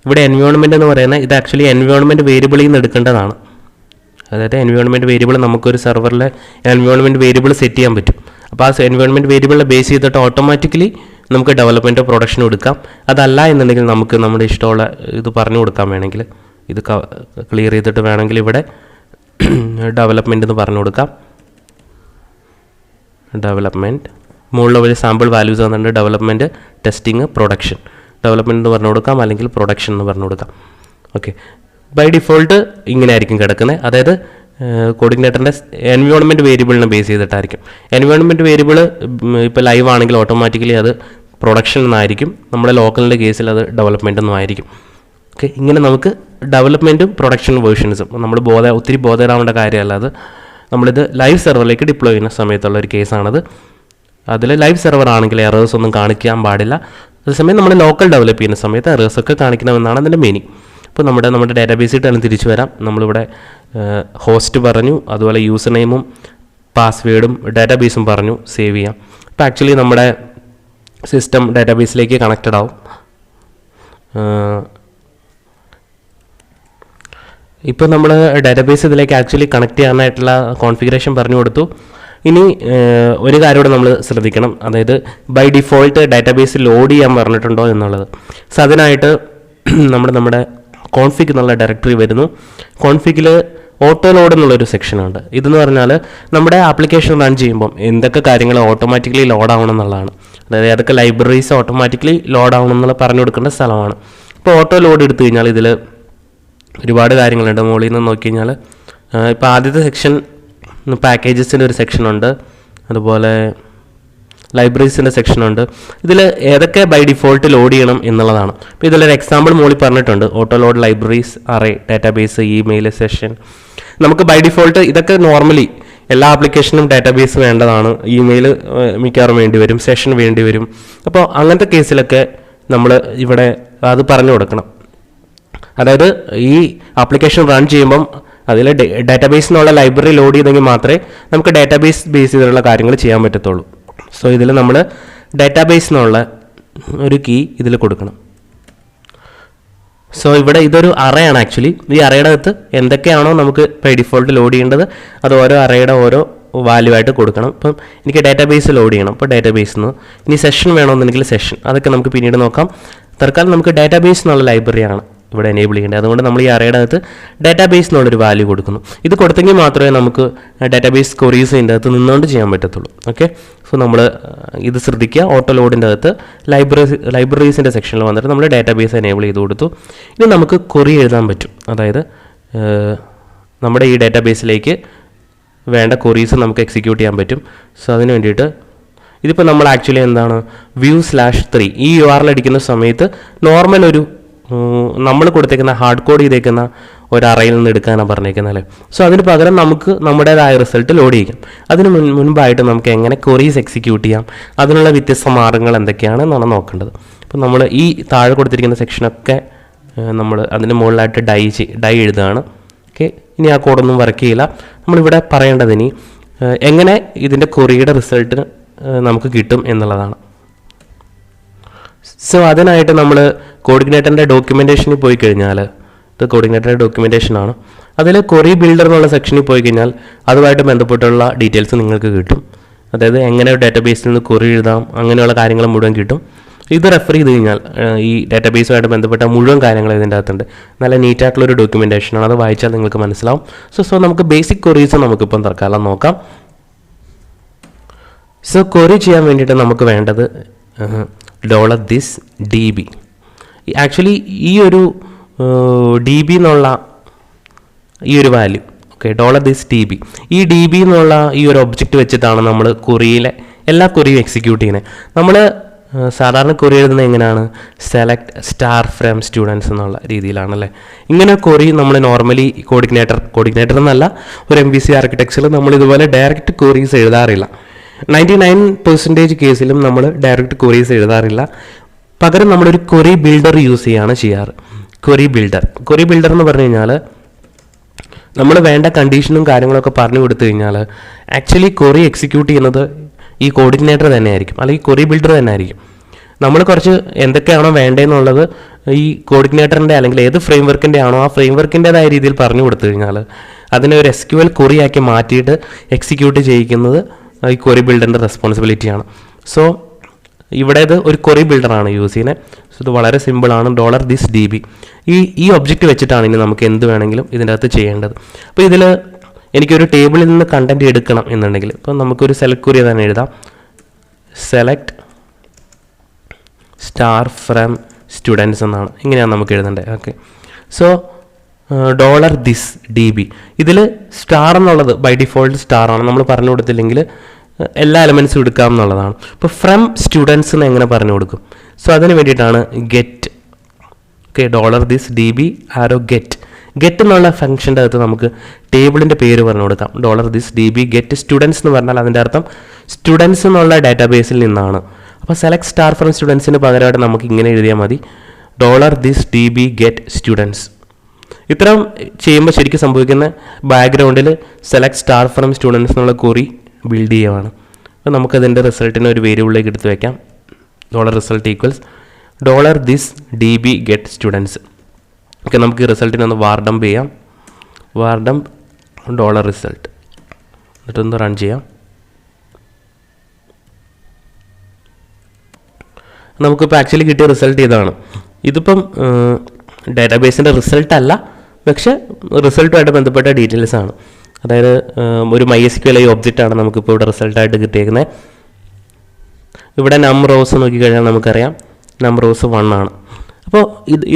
ഇവിടെ എൻവയോൺമെൻറ്റ് എന്ന് പറയുന്നത് ഇത് ആക്ച്വലി എൻവയോൺമെൻറ്റ് വേരിയബിളിൽ നിന്ന് എടുക്കേണ്ടതാണ്. അതായത് എൻവയോൺമെൻറ്റ് വേരിയബിൾ നമുക്കൊരു സെർവറിലെ എൻവയോൺമെൻറ്റ് വേരിയബിൾ സെറ്റ് ചെയ്യാൻ പറ്റും. അപ്പോൾ ആ എൻവയോൺമെൻറ്റ് വേരിയബിളിനെ ബേസ് ചെയ്തിട്ട് ഓട്ടോമാറ്റിക്കലി നമുക്ക് ഡെവലപ്മെൻറ്റോ പ്രൊഡക്ഷനോ എടുക്കാം. അതല്ല എന്നുണ്ടെങ്കിൽ നമുക്ക് നമ്മുടെ ഇഷ്ടമുള്ള ഇത് പറഞ്ഞു കൊടുക്കാൻ വേണമെങ്കിൽ ഇത് ക്ലിയർ ചെയ്തിട്ട് വേണമെങ്കിൽ ഇവിടെ ഡെവലപ്മെൻറ്റ് എന്ന് പറഞ്ഞു കൊടുക്കാം. ഡെവലപ്മെൻറ്റ് മുകളിൽ ഒരു സാമ്പിൾ വാല്യൂസ് തന്നിട്ടുണ്ട്. Development, testing, production. ഡെവലപ്മെൻറ്റ് എന്ന് പറഞ്ഞു കൊടുക്കാം, അല്ലെങ്കിൽ പ്രൊഡക്ഷൻ എന്ന് പറഞ്ഞു കൊടുക്കാം. ഓക്കെ, ബൈ ഡിഫോൾട്ട് ഇങ്ങനെ ആയിരിക്കും കിടക്കുന്നത്. അതായത് കോഡിഗ്നേറ്ററിൻ്റെ എൻവയോൺമെൻറ്റ് വേരിയബിളിനെ ബേസ് ചെയ്തിട്ടായിരിക്കും. എൻവയോൺമെൻറ്റ് വേരിയബിൾ ഇപ്പോൾ ലൈവ് ആണെങ്കിൽ ഓട്ടോമാറ്റിക്കലി അത് പ്രൊഡക്ഷൻ എന്നായിരിക്കും. നമ്മുടെ ലോക്കലിൻ്റെ കേസിൽ അത് ഡെവലപ്മെൻറ്റ് എന്നും ആയിരിക്കും. ഓക്കെ, ഇങ്ങനെ നമുക്ക് ഡെവലപ്മെൻറ്റും പ്രൊഡക്ഷൻ വേർഷൻസും നമ്മൾ ഒത്തിരി ബോധരാവേണ്ട കാര്യമല്ല. അത് നമ്മളിത് ലൈവ് സെർവറിലേക്ക് ഡിപ്ലോയ് ചെയ്യുന്ന സമയത്തുള്ള ഒരു കേസാണത്. അതിൽ ലൈവ് സെർവർ ആണെങ്കിൽ എറേഴ്സ് ഒന്നും കാണിക്കാൻ പാടില്ല. അതേസമയം നമ്മൾ ലോക്കൽ ഡെവലപ്പ് ചെയ്യുന്ന സമയത്ത് എറേഴ്സ് ഒക്കെ കാണിക്കണമെന്നാണ് അതിൻ്റെ മീനിങ്. ഇപ്പോൾ നമ്മുടെ ഡാറ്റാബേസിൽ തന്നെ തിരിച്ചു വരാം. നമ്മളിവിടെ ഹോസ്റ്റ് പറഞ്ഞു, അതുപോലെ യൂസർ നെയിമും പാസ്വേഡും ഡാറ്റാബേസും പറഞ്ഞു സേവ് ചെയ്യാം. ഇപ്പോൾ ആക്ച്വലി നമ്മുടെ സിസ്റ്റം ഡാറ്റാബേസിലേക്ക് കണക്റ്റഡ് ആവും. ഇപ്പോൾ നമ്മൾ ഡാറ്റാബേസ് ഇതിലേക്ക് ആക്ച്വലി കണക്ട് ചെയ്യാനായിട്ടുള്ള കോൺഫിഗറേഷൻ പറഞ്ഞു കൊടുത്തു. ഇനി ഒരു കാര്യം കൂടെ നമ്മൾ ശ്രദ്ധിക്കണം, അതായത് ബൈ ഡിഫോൾട്ട് ഡാറ്റാബേസ് ലോഡ് ചെയ്യാൻ പറഞ്ഞിട്ടുണ്ടോ എന്നുള്ളത്. സോ അതിനായിട്ട് നമ്മുടെ കോൺഫിഗ് എന്നുള്ള ഡയറക്ടറി വരുന്നു. കോൺഫിഗിൽ ഓട്ടോ ലോഡ് എന്നുള്ളൊരു സെക്ഷനുണ്ട്. ഇതെന്ന് പറഞ്ഞാൽ നമ്മുടെ ആപ്ലിക്കേഷൻ റൺ ചെയ്യുമ്പം എന്തൊക്കെ കാര്യങ്ങൾ ഓട്ടോമാറ്റിക്കലി ലോഡ് ആവണം എന്നുള്ളതാണ്. അതായത് ഏതൊക്കെ ലൈബ്രറീസ് ഓട്ടോമാറ്റിക്കലി ലോഡ് ആവണം എന്നുള്ള പറഞ്ഞു കൊടുക്കേണ്ട സ്ഥലമാണ്. ഇപ്പോൾ ഓട്ടോ ലോഡ് എടുത്തു കഴിഞ്ഞാൽ ഇതിൽ ഒരുപാട് കാര്യങ്ങളുണ്ട്. മുകളിൽ നിന്ന് നോക്കി കഴിഞ്ഞാൽ ഇപ്പോൾ ആദ്യത്തെ സെക്ഷൻ പാക്കേജസിൻ്റെ ഒരു സെക്ഷനുണ്ട്, അതുപോലെ ലൈബ്രറീസിൻ്റെ സെക്ഷനുണ്ട്. ഇതിൽ ഏതൊക്കെ ബൈ ഡിഫോൾട്ട് ലോഡ് ചെയ്യണം എന്നുള്ളതാണ്. അപ്പോൾ ഇതിലൊരു എക്സാമ്പിൾ മുകളിൽ പറഞ്ഞിട്ടുണ്ട്, auto load libraries, array, database, email, session. നമുക്ക് ബൈ ഡിഫോൾട്ട് ഇതൊക്കെ നോർമലി എല്ലാ ആപ്ലിക്കേഷനും ഡാറ്റാബേസ് വേണ്ടതാണ്. ഇമെയിൽ മിക്കവാറും വേണ്ടി വരും, സെഷൻ വേണ്ടി വരും. അപ്പോൾ അങ്ങനത്തെ കേസിലൊക്കെ നമ്മൾ ഇവിടെ അത് പറഞ്ഞു കൊടുക്കണം. അതായത് ഈ ആപ്ലിക്കേഷൻ റൺ ചെയ്യുമ്പം അതിൽ ഡാറ്റാബേസിനുള്ള ലൈബ്രറി ലോഡ് ചെയ്തെങ്കിൽ മാത്രമേ നമുക്ക് ഡാറ്റാബേസ് ബേസ് ചെയ്തിട്ടുള്ള കാര്യങ്ങൾ ചെയ്യാൻ പറ്റത്തുള്ളൂ. സോ ഇതിൽ നമ്മൾ ഡാറ്റാബേസിനുള്ള ഒരു കീ ഇതിൽ കൊടുക്കണം. സോ ഇവിടെ ഇതൊരു അറയാണ് ആക്ച്വലി. ഈ അറയുടെ അകത്ത് എന്തൊക്കെയാണോ നമുക്ക് ബൈ ഡിഫോൾട്ട് ലോഡ് ചെയ്യേണ്ടത് അത് ഓരോ അറയുടെ ഓരോ വാല്യൂ ആയിട്ട് കൊടുക്കണം. ഇപ്പം എനിക്ക് ഡാറ്റാബേസ് ലോഡ് ചെയ്യണം, അപ്പോൾ ഡാറ്റാബേസിൽ നിന്ന്. ഇനി സെഷൻ വേണമെന്നുണ്ടെങ്കിൽ സെഷൻ, അതൊക്കെ നമുക്ക് പിന്നീട് നോക്കാം. തൽക്കാലം നമുക്ക് ഡാറ്റാബേസ് എന്നുള്ള ലൈബ്രറിയാണ് ഇവിടെ എനേബിൾ ചെയ്യേണ്ടത്. അതുകൊണ്ട് നമ്മൾ ഈ അറയുടെ അകത്ത് ഡാറ്റാബേസ് എന്നുള്ളൊരു വാല്യൂ കൊടുക്കുന്നു. ഇത് കൊടുത്തെങ്കിൽ മാത്രമേ നമുക്ക് ഡാറ്റാബേസ് ക്വറീസ് ഇതിൻ്റെ അകത്ത് നിന്നുകൊണ്ട് ചെയ്യാൻ പറ്റത്തുള്ളൂ. ഓക്കെ, സോ നമ്മൾ ഇത് ശ്രദ്ധിക്കുക. ഓട്ടോ ലോഡിൻ്റെ അകത്ത് ലൈബ്രറീസിൻ്റെ സെക്ഷനിൽ വന്നിട്ട് നമ്മൾ ഡാറ്റാബേസ് എനേബിൾ ചെയ്ത് കൊടുത്തു. ഇനി നമുക്ക് ക്വറി എഴുതാൻ പറ്റും. അതായത് നമ്മുടെ ഈ ഡാറ്റാബേസിലേക്ക് വേണ്ട ക്വറീസ് നമുക്ക് എക്സിക്യൂട്ട് ചെയ്യാൻ പറ്റും. സോ അതിന് വേണ്ടിയിട്ട് ഇതിപ്പോൾ നമ്മൾ ആക്ച്വലി എന്താണ് view/3 ഈ URL അടിക്കുന്ന സമയത്ത് നോർമൽ ഒരു നമ്മൾ കൊടുത്തേക്കുന്ന ഹാർഡ് കോഡ് ചെയ്തേക്കുന്ന ഒരു അറയിൽ നിന്ന് എടുക്കാനാണ് പറഞ്ഞേക്കുന്നത് അല്ലേ. സോ അതിന് പകരം നമുക്ക് നമ്മുടേതായ റിസൾട്ട് ലോഡ് ചെയ്യും. അതിന് മുൻപായിട്ട് നമുക്ക് എങ്ങനെ ക്വറീസ് എക്സിക്യൂട്ട് ചെയ്യാം, അതിനുള്ള വ്യത്യസ്ത മാർഗ്ഗങ്ങൾ എന്തൊക്കെയാണെന്നാണ് നോക്കേണ്ടത്. അപ്പോൾ നമ്മൾ ഈ താഴെ കൊടുത്തിരിക്കുന്ന സെക്ഷനൊക്കെ നമ്മൾ അതിന് മുകളിലായിട്ട് ഡൈ എഴുതുകയാണ്. ഓക്കെ, ഇനി ആ കോഡൊന്നും വർക്ക് ചെയ്യില്ല. നമ്മളിവിടെ പറയേണ്ടത് ഇനി എങ്ങനെ ഇതിൻ്റെ ക്വറിയുടെ റിസൾട്ട് നമുക്ക് കിട്ടും എന്നുള്ളതാണ്. സോ അതിനായിട്ട് നമ്മൾ കോഡിഗ്നേറ്ററിൻ്റെ ഡോക്യുമെൻറ്റേഷനിൽ പോയി കഴിഞ്ഞാൽ, ഇത് കോഡിഗ്നേറ്ററിൻ്റെ ഡോക്യുമെൻറ്റേഷനാണ്, അതിൽ ക്വറി ബിൽഡർ എന്നുള്ള സെക്ഷനിൽ പോയി കഴിഞ്ഞാൽ അതുമായിട്ട് ബന്ധപ്പെട്ടുള്ള ഡീറ്റെയിൽസ് നിങ്ങൾക്ക് കിട്ടും. അതായത് എങ്ങനെ ഡാറ്റാബേസിൽ നിന്ന് ക്വറി എഴുതാം, അങ്ങനെയുള്ള കാര്യങ്ങൾ മുഴുവൻ കിട്ടും. ഇത് റെഫർ ചെയ്ത് കഴിഞ്ഞാൽ ഈ ഡാറ്റാബേസുമായിട്ട് ബന്ധപ്പെട്ട മുഴുവൻ കാര്യങ്ങൾ ഇതിൻ്റെ അകത്തുണ്ട്. നല്ല നീറ്റായിട്ടുള്ളൊരു ഡോക്യുമെൻറ്റേഷനാണ്, അത് വായിച്ചാൽ നിങ്ങൾക്ക് മനസ്സിലാവും. സോ നമുക്ക് ബേസിക് ക്വറീസ് നമുക്കിപ്പം തൽക്കാലം നോക്കാം. സോ ക്വറി ചെയ്യാൻ വേണ്ടിയിട്ട് നമുക്ക് വേണ്ടത് $this/db. ആക്ച്വലി ഈ ഒരു db എന്നുള്ള ഈ ഒരു വാല്യൂ, ഓക്കെ, $this/db, ഈ db എന്നുള്ള ഈ ഒരു ഒബ്ജക്റ്റ് വെച്ചിട്ടാണ് നമ്മൾ ക്വറിയിലെ എല്ലാ ക്വറിയും എക്സിക്യൂട്ട് ചെയ്യുന്നത്. നമ്മൾ സാധാരണ ക്വറി എഴുതുന്നത് എങ്ങനെയാണ്, select* from students എന്നുള്ള രീതിയിലാണല്ലേ. ഇങ്ങനെ ക്വറി നമ്മൾ നോർമലി കോഡിഗ്നേറ്റർ എന്നല്ല, ഒരു MVC ആർക്കിടെക്ചറിൽ നമ്മൾ ഇതുപോലെ ഡയറക്റ്റ് ക്വറീസ് എഴുതാറില്ല. 99% കേസിലും നമ്മൾ ഡയറക്റ്റ് ക്വറീസ് എഴുതാറില്ല. പകരം നമ്മളൊരു ക്വറി ബിൽഡർ യൂസ് ചെയ്യുകയാണ് ചെയ്യാറ്. ക്വറി ബിൽഡർ എന്ന് പറഞ്ഞു കഴിഞ്ഞാൽ നമ്മൾ വേണ്ട കണ്ടീഷനും കാര്യങ്ങളൊക്കെ പറഞ്ഞു കൊടുത്തു കഴിഞ്ഞാൽ ആക്ച്വലി ക്വറി എക്സിക്യൂട്ട് ചെയ്യുന്നത് ഈ കോഡിഗ്നേറ്റർ തന്നെയായിരിക്കും, അല്ലെങ്കിൽ ക്വറി ബിൽഡർ തന്നെ ആയിരിക്കും. നമ്മൾ കുറച്ച് എന്തൊക്കെയാണോ വേണ്ടതെന്നുള്ളത് ഈ കോഡിഗ്നേറ്ററിൻ്റെ അല്ലെങ്കിൽ ഏത് ഫ്രെയിംവർക്കിൻ്റെ ആണോ ആ ഫ്രെയിംവർക്കിൻ്റെതായ രീതിയിൽ പറഞ്ഞു കൊടുത്തു കഴിഞ്ഞാൽ അതിനെ ഒരു SQL ക്വറിയാക്കി മാറ്റിയിട്ട് എക്സിക്യൂട്ട് ചെയ്യിക്കുന്നത് ഈ ക്വറി ബിൽഡറിൻ്റെ റെസ്പോൺസിബിലിറ്റിയാണ്. സോ ഇവിടെ ഇത് ഒരു ക്വറി ബിൽഡറാണ് യൂസ് ചെയ്യുന്നത്. സോ ഇത് വളരെ സിമ്പിളാണ്. $this/db ഈ ഒബ്ജക്റ്റ് വെച്ചിട്ടാണ് ഇനി നമുക്ക് എന്ത് വേണമെങ്കിലും ഇതിൻ്റെ അകത്ത് ചെയ്യേണ്ടത്. അപ്പോൾ ഇതിൽ എനിക്കൊരു ടേബിളിൽ നിന്ന് കണ്ടൻറ്റ് എടുക്കണം എന്നുണ്ടെങ്കിൽ ഇപ്പോൾ നമുക്കൊരു സെലക്ട് ക്വറി തന്നെ എഴുതാം. select* from students എന്നാണ്, ഇങ്ങനെയാണ് നമുക്ക് എഴുതേണ്ടത്. ഓക്കെ, സോ $this/db ഇതിൽ സ്റ്റാർ എന്നുള്ളത് ബൈ ഡിഫോൾട്ട് സ്റ്റാർ ആണ്. നമ്മൾ പറഞ്ഞു കൊടുത്തില്ലെങ്കിൽ എല്ലാ എലമെൻറ്റ്സും എടുക്കാം എന്നുള്ളതാണ്. ഇപ്പോൾ ഫ്രം സ്റ്റുഡൻസിന് എങ്ങനെ പറഞ്ഞു കൊടുക്കും? സോ അതിന് വേണ്ടിയിട്ടാണ് ഗെറ്റ്. ഓക്കെ, $this/db ഗെറ്റ് എന്നുള്ള ഫംഗ്ഷൻ്റെ അകത്ത് നമുക്ക് ടേബിളിൻ്റെ പേര് പറഞ്ഞു കൊടുക്കാം. $this/db ഗെറ്റ് സ്റ്റുഡൻസ് എന്ന് പറഞ്ഞാൽ അതിൻ്റെ അർത്ഥം സ്റ്റുഡൻസ് എന്നുള്ള ഡാറ്റാബേസിൽ നിന്നാണ്. അപ്പോൾ സെലക്ട് സ്റ്റാർ ഫ്രം സ്റ്റുഡൻസിന് പകരമായിട്ട് നമുക്ക് ഇങ്ങനെ എഴുതിയാൽ മതി $this db get students. ഇത്തരം ചെയ്യുമ്പോൾ ശരിക്കും സംഭവിക്കുന്ന ബാക്ക്ഗ്രൗണ്ടിൽ സെലക്ട് സ്റ്റാർ ഫ്രം സ്റ്റുഡൻസ് എന്നുള്ള ക്വറി ബിൽഡ് ചെയ്യുകയാണ്. അപ്പോൾ നമുക്കതിൻ്റെ റിസൾട്ടിനെ ഒരു വേരിയബിളിലേക്ക് എടുത്ത് വയ്ക്കാം. $result equals $this db get students. Okay, നമുക്ക് ഈ റിസൾട്ടിനെ ഒന്ന് വാർഡംപ് ചെയ്യാം. വാർഡംപ് $result എന്നിട്ടൊന്ന് റൺ ചെയ്യാം. നമുക്കിപ്പോൾ ആക്ച്വലി കിട്ടിയ റിസൾട്ട് ഇതാണ്. ഇതിപ്പം ഡാറ്റാബേസിൻ്റെ റിസൾട്ട് അല്ല, പക്ഷേ റിസൾട്ടുമായിട്ട് ബന്ധപ്പെട്ട ഡീറ്റെയിൽസ് ആണ്. അതായത് ഒരു MySQL ഒബ്ജക്റ്റാണ് നമുക്കിപ്പോൾ ഇവിടെ റിസൾട്ടായിട്ട് കിട്ടിയേക്കുന്നത്. ഇവിടെ റോസ് നോക്കിക്കഴിഞ്ഞാൽ നമുക്കറിയാം റോസ് 1 ആണ്. അപ്പോൾ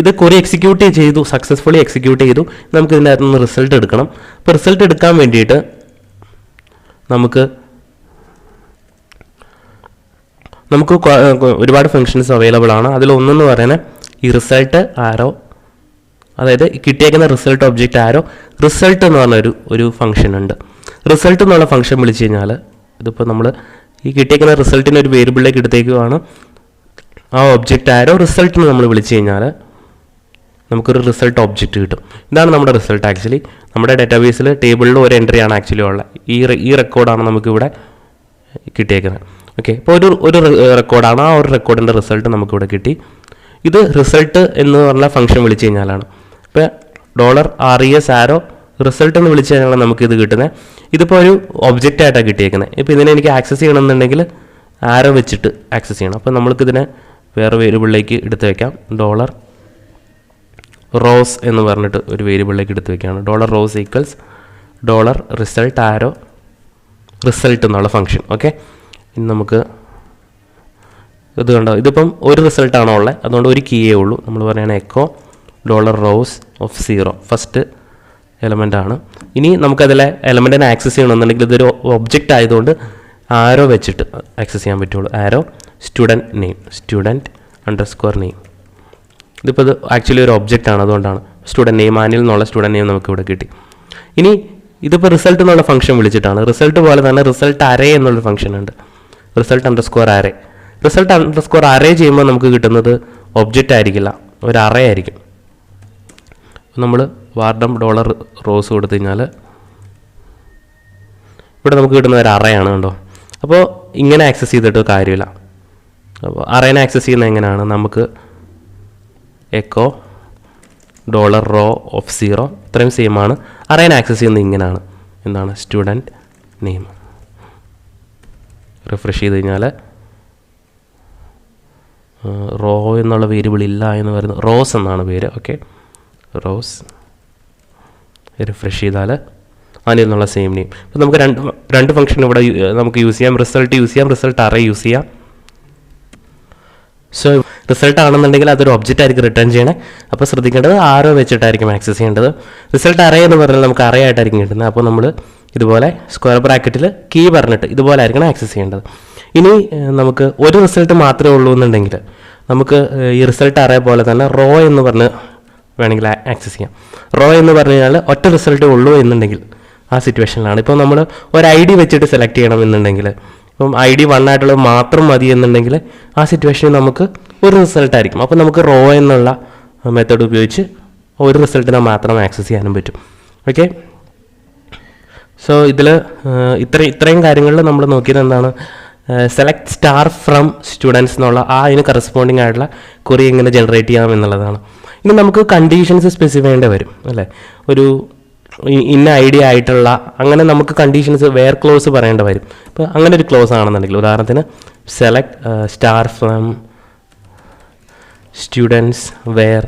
ഇത് കുറേ എക്സിക്യൂട്ട് ചെയ്തു, സക്സസ്ഫുള്ളി എക്സിക്യൂട്ട് ചെയ്തു. നമുക്ക് ഇതിൻ്റെ അകത്തുനിന്ന് റിസൾട്ട് എടുക്കണം. അപ്പോൾ റിസൾട്ട് എടുക്കാൻ വേണ്ടിയിട്ട് നമുക്ക് ഒരുപാട് ഫങ്ഷൻസ് അവൈലബിൾ ആണ്. അതിലൊന്നെന്ന് പറയുന്നത് ഈ റിസൾട്ട് ആരോ, അതായത് കിട്ടിയേക്കുന്ന റിസൾട്ട് ഒബ്ജക്റ്റ് ആരോ റിസൾട്ട് എന്ന് പറഞ്ഞ ഒരു ഫംഗ്ഷൻ ഉണ്ട്. റിസൾട്ട് എന്നുള്ള ഫംഗ്ഷൻ വിളിച്ച് കഴിഞ്ഞാൽ ഇതിപ്പോൾ നമ്മൾ ഈ കിട്ടിയേക്കുന്ന റിസൾട്ടിനെ ഒരു വേരിയബിളിലേക്ക് എടുത്തേക്കുവാണ്. ആ ഒബ്ജക്റ്റ് ആരോ റിസൾട്ട് എന്ന് നമ്മൾ വിളിച്ച് കഴിഞ്ഞാൽ നമുക്കൊരു റിസൾട്ട് ഒബ്ജക്റ്റ് കിട്ടും. ഇതാണ് നമ്മുടെ റിസൾട്ട്. ആക്ച്വലി നമ്മുടെ ഡാറ്റാബേസിൽ ടേബിളിൽ ഒരു എൻട്രിയാണ് ആക്ച്വലി ഉള്ളത്. ഈ റെക്കോർഡാണ് നമുക്കിവിടെ കിട്ടിയേക്കുന്നത്. ഓക്കെ, ഇപ്പോൾ ഒരു റെക്കോർഡാണ്. ആ ഒരു റെക്കോർഡിൻ്റെ റിസൾട്ട് നമുക്കിവിടെ കിട്ടി. ഇത് റിസൾട്ട് എന്ന് പറഞ്ഞ ഫംഗ്ഷൻ വിളിച്ച് കഴിഞ്ഞാലാണ്. ഇപ്പോൾ $res ആരോ റിസൾട്ട് എന്ന് വിളിച്ച് കഴിഞ്ഞാൽ നമുക്കിത് കിട്ടുന്നത്. ഇതിപ്പോൾ ഒരു ഒബ്ജക്റ്റായിട്ടാണ് കിട്ടിയേക്കുന്നത്. ഇപ്പോൾ ഇതിനെ എനിക്ക് ആക്സസ് ചെയ്യണമെന്നുണ്ടെങ്കിൽ ആരോ വെച്ചിട്ട് ആക്സസ് ചെയ്യണം. അപ്പോൾ നമ്മൾക്കിതിനെ വേറെ വേരിയബിളിലേക്ക് എടുത്ത് വയ്ക്കാം. $rows എന്ന് പറഞ്ഞിട്ട് ഒരു വേരിയബിളിലേക്ക് എടുത്ത് വയ്ക്കുകയാണ്. $rows equals $result ആരോ റിസൾട്ട് എന്നുള്ള ഫംഗ്ഷൻ. ഓക്കെ, ഇനി നമുക്ക് ഇത് കണ്ടോ, ഇതിപ്പം ഒരു റിസൾട്ടാണോ ഉള്ളത്, അതുകൊണ്ട് ഒരു കീയേ ഉള്ളൂ. നമ്മൾ പറയുകയാണ് echo $rows of 0 first element ആണ്. ഇനി നമുക്കതിലെ എലമെൻറ്റിനെ ആക്സസ് ചെയ്യണമെന്നുണ്ടെങ്കിൽ ഇതൊരു ഒബ്ജക്റ്റ് ആയതുകൊണ്ട് ആരോ വെച്ചിട്ട് ആക്സസ് ചെയ്യാൻ പറ്റുള്ളൂ. ആരോ student_name. ഇതിപ്പോൾ ഇത് ആക്ച്വലി ഒരു ഒബ്ജക്റ്റ് ആണ്, അതുകൊണ്ടാണ് സ്റ്റുഡൻറ്റ് നെയിം. ആനിൽ നിന്നുള്ള സ്റ്റുഡൻറ്റ് നെയിം നമുക്കിവിടെ കിട്ടി. ഇനി ഇതിപ്പോൾ റിസൾട്ട് എന്നുള്ള ഫംഗ്ഷൻ വിളിച്ചിട്ടാണ്. റിസൾട്ട് പോലെ തന്നെ റിസൾട്ട് അറേ എന്നുള്ളൊരു ഫംഗ്ഷൻ ഉണ്ട്. result_array. result_array ചെയ്യുമ്പോൾ നമുക്ക് കിട്ടുന്നത് ഒബ്ജക്റ്റ് ആയിരിക്കില്ല, ഒരു അറേ ആയിരിക്കും. നമ്മൾ വാർഡം $rows കൊടുത്തു കഴിഞ്ഞാൽ ഇവിടെ നമുക്ക് കിട്ടുന്ന ഒരു അറേയാണ് കണ്ടോ. അപ്പോൾ ഇങ്ങനെ ആക്സസ് ചെയ്തിട്ട് കാര്യമില്ല. അപ്പോൾ അറേനെ ആക്സസ് ചെയ്യുന്നത് എങ്ങനെയാണ്, നമുക്ക് എക്കോ $row of 0 ഇത്രയും സെയിം ആണ്. അറേനെ ആക്സസ് ചെയ്യുന്നത് ഇങ്ങനെയാണ്. എന്താണ് സ്റ്റുഡൻറ്റ് നെയിം. റിഫ്രഷ് ചെയ്ത് കഴിഞ്ഞാൽ റോ എന്നുള്ള വേരിയബിൾ ഇല്ല എന്ന് പറയുന്നത് റോസ് എന്നാണ് പേര്. Okay, rose. റിഫ്രഷ് ചെയ്താൽ അതിൽ നിന്നുള്ള സെയിം നെയിം. അപ്പോൾ നമുക്ക് രണ്ട് ഫംഗ്ഷൻ ഇവിടെ നമുക്ക് യൂസ് ചെയ്യാം. റിസൾട്ട് യൂസ് ചെയ്യാം, റിസൾട്ട് അറേ യൂസ് ചെയ്യാം. സോ റിസൾട്ട് ആണെന്നുണ്ടെങ്കിൽ അതൊരു ഒബ്ജക്റ്റ് ആയിരിക്കും റിട്ടേൺ ചെയ്യണേ. അപ്പോൾ ശ്രദ്ധിക്കേണ്ടത് ആരോ വെച്ചിട്ടായിരിക്കും ആക്സസ് ചെയ്യേണ്ടത്. റിസൾട്ട് അറേ എന്ന് പറഞ്ഞാൽ നമുക്ക് അറേ ആയിട്ടായിരിക്കും കിട്ടുന്നത്. അപ്പോൾ നമ്മൾ ഇതുപോലെ സ്ക്വയർ ബ്രാക്കറ്റിൽ കീ പറഞ്ഞിട്ട് ഇതുപോലെ ആയിരിക്കണം ആക്സസ് ചെയ്യേണ്ടത്. ഇനി നമുക്ക് ഒരു റിസൾട്ട് മാത്രമേ ഉള്ളൂ എന്നുണ്ടെങ്കിൽ നമുക്ക് ഈ റിസൾട്ട് അറേ പോലെ തന്നെ റോ എന്ന് പറഞ്ഞ് വേണമെങ്കിൽ ആക്സസ് ചെയ്യാം. റോ എന്ന് പറഞ്ഞു കഴിഞ്ഞാൽ ഒറ്റ റിസൾട്ടേ ഉള്ളൂ എന്നുണ്ടെങ്കിൽ ആ സിറ്റുവേഷനിലാണ്. ഇപ്പോൾ നമ്മൾ ഒരു ID വെച്ചിട്ട് സെലക്ട് ചെയ്യണം എന്നുണ്ടെങ്കിൽ, ഇപ്പം ID 1 ആയിട്ടുള്ളത് മാത്രം മതി എന്നുണ്ടെങ്കിൽ ആ സിറ്റുവേഷനിൽ നമുക്ക് ഒരു റിസൾട്ടായിരിക്കും. അപ്പോൾ നമുക്ക് റോ എന്നുള്ള മെത്തേഡ് ഉപയോഗിച്ച് ഒരു റിസൾട്ടിനെ മാത്രം ആക്സസ് ചെയ്യാനും പറ്റും. ഓക്കെ, സോ ഇതിൽ ഇത്രയും കാര്യങ്ങളിൽ നമ്മൾ നോക്കിയത് എന്താണ്, സെലക്ട് സ്റ്റാർ ഫ്രം സ്റ്റുഡൻസ് എന്നുള്ള അതിന് കറസ്പോണ്ടിങ് ആയിട്ടുള്ള ക്വറി എങ്ങനെ ജനറേറ്റ് ചെയ്യാം എന്നുള്ളതാണ്. ഇനി നമുക്ക് കണ്ടീഷൻസ് സ്പെസിഫൈ ചെയ്യേണ്ടി വരും അല്ലേ. ഒരു ഇന്ന ഐഡിയ ആയിട്ടുള്ള അങ്ങനെ നമുക്ക് കണ്ടീഷൻസ് വേർ ക്ലോസ് പറയേണ്ടി വരും. ഇപ്പോൾ അങ്ങനെ ഒരു ക്ലോസ് ആണെന്നുണ്ടെങ്കിൽ ഉദാഹരണത്തിന് select star from students where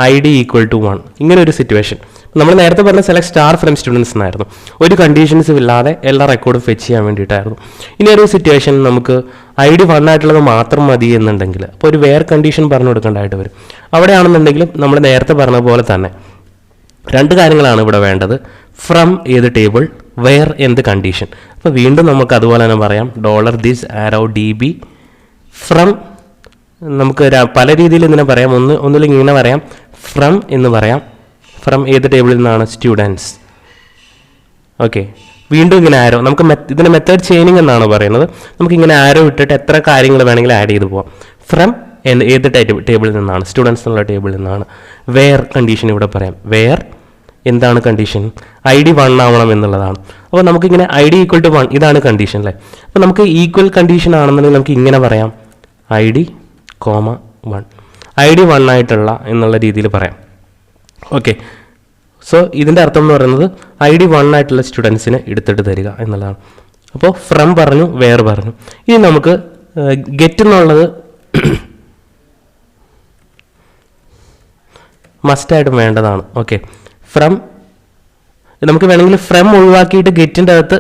ID = 1 ഇങ്ങനെ ഒരു സിറ്റുവേഷൻ. നമ്മൾ നേരത്തെ പറഞ്ഞ സെലക്ട് സ്റ്റാർ ഫ്രം സ്റ്റുഡൻസ് എന്നായിരുന്നു. ഒരു കണ്ടീഷൻസും ഇല്ലാതെ എല്ലാ റെക്കോർഡും ഫെച്ച് ചെയ്യാൻ വേണ്ടിയിട്ടായിരുന്നു. ഇനി ഒരു സിറ്റുവേഷൻ നമുക്ക് ID 1 ആയിട്ടുള്ളത് മാത്രം മതി എന്നുണ്ടെങ്കിൽ അപ്പോൾ ഒരു വേർ കണ്ടീഷൻ പറഞ്ഞു കൊടുക്കേണ്ടതായിട്ട് വരും. അവിടെയാണെന്നുണ്ടെങ്കിലും നമ്മൾ നേരത്തെ പറഞ്ഞ പോലെ തന്നെ രണ്ട് കാര്യങ്ങളാണ് ഇവിടെ വേണ്ടത്. ഫ്രം ഏത് ടേബിൾ, വെയർ എന്ത് കണ്ടീഷൻ. അപ്പോൾ വീണ്ടും നമുക്ക് അതുപോലെ തന്നെ പറയാം $this arrow db ഫ്രം. നമുക്ക് പല രീതിയിൽ ഇതിനെ പറയാം. ഒന്നില്ലെങ്കിൽ ഇങ്ങനെ പറയാം, ഫ്രം എന്ന് പറയാം. ഫ്രം ഏത് ടേബിളിൽ നിന്നാണ്, സ്റ്റുഡൻസ്. ഓക്കെ, വീണ്ടും ഇങ്ങനെ ആരോ നമുക്ക് ഇതിന് മെത്തേഡ് ചെയിനിങ് എന്നാണ് പറയുന്നത്. നമുക്കിങ്ങനെ ആരോ ഇട്ടിട്ട് എത്ര കാര്യങ്ങൾ വേണമെങ്കിലും ആഡ് ചെയ്ത് പോവാം. ഫ്രം ഏത് ടേബിളിൽ നിന്നാണ്, സ്റ്റുഡൻസ് എന്നുള്ള ടേബിളിൽ നിന്നാണ്. വെയർ കണ്ടീഷൻ ഇവിടെ പറയാം. വെയർ എന്താണ് കണ്ടീഷൻ? ID 1 ആവണം എന്നുള്ളതാണ്. അപ്പോൾ നമുക്കിങ്ങനെ ID = 1 ഇതാണ് കണ്ടീഷൻ അല്ലേ. അപ്പോൾ നമുക്ക് ഈക്വൽ കണ്ടീഷൻ ആണെന്നുണ്ടെങ്കിൽ നമുക്ക് ഇങ്ങനെ പറയാം ID, 1 ID 1 ആയിട്ടുള്ള എന്നുള്ള രീതിയിൽ പറയാം. ഓക്കെ, സോ ഇതിൻ്റെ അർത്ഥം എന്ന് പറയുന്നത് ID 1 ആയിട്ടുള്ള സ്റ്റുഡൻസിനെ എടുത്തിട്ട് തരിക എന്നുള്ളതാണ്. അപ്പോൾ ഫ്രം പറഞ്ഞു, വെയർ പറഞ്ഞു. ഇനി നമുക്ക് ഗെറ്റ് എന്നുള്ളത് മസ്റ്റായിട്ടും വേണ്ടതാണ്. ഓക്കെ, ഫ്രം നമുക്ക് വേണമെങ്കിൽ ഫ്രം ഒഴിവാക്കിയിട്ട് ഗെറ്റിൻ്റെ അകത്ത്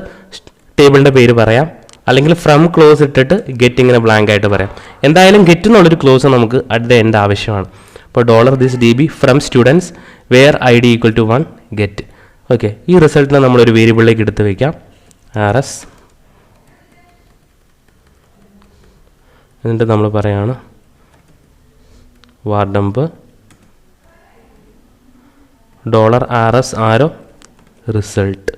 ടേബിളിൻ്റെ പേര് പറയാം, അല്ലെങ്കിൽ ഫ്രം ക്ലോസ് ഇട്ടിട്ട് ഗെറ്റ് ഇങ്ങനെ ബ്ലാങ്ക് ആയിട്ട് പറയാം. എന്തായാലും ഗെറ്റ് എന്നുള്ളൊരു ക്ലോസ് നമുക്ക് അറ്റ് ദ എൻഡ് ആവശ്യമാണ്. അപ്പോൾ $this DB from students where ID = 1 get. Okay, ഈ റിസൾട്ടിനെ നമ്മളൊരു വേരിയബിളിലേക്ക് എടുത്ത് വയ്ക്കാം, RS. എന്നിട്ട് നമ്മൾ പറയാണ് വാർഡംപ് $RS ആരോ റിസൾട്ട്.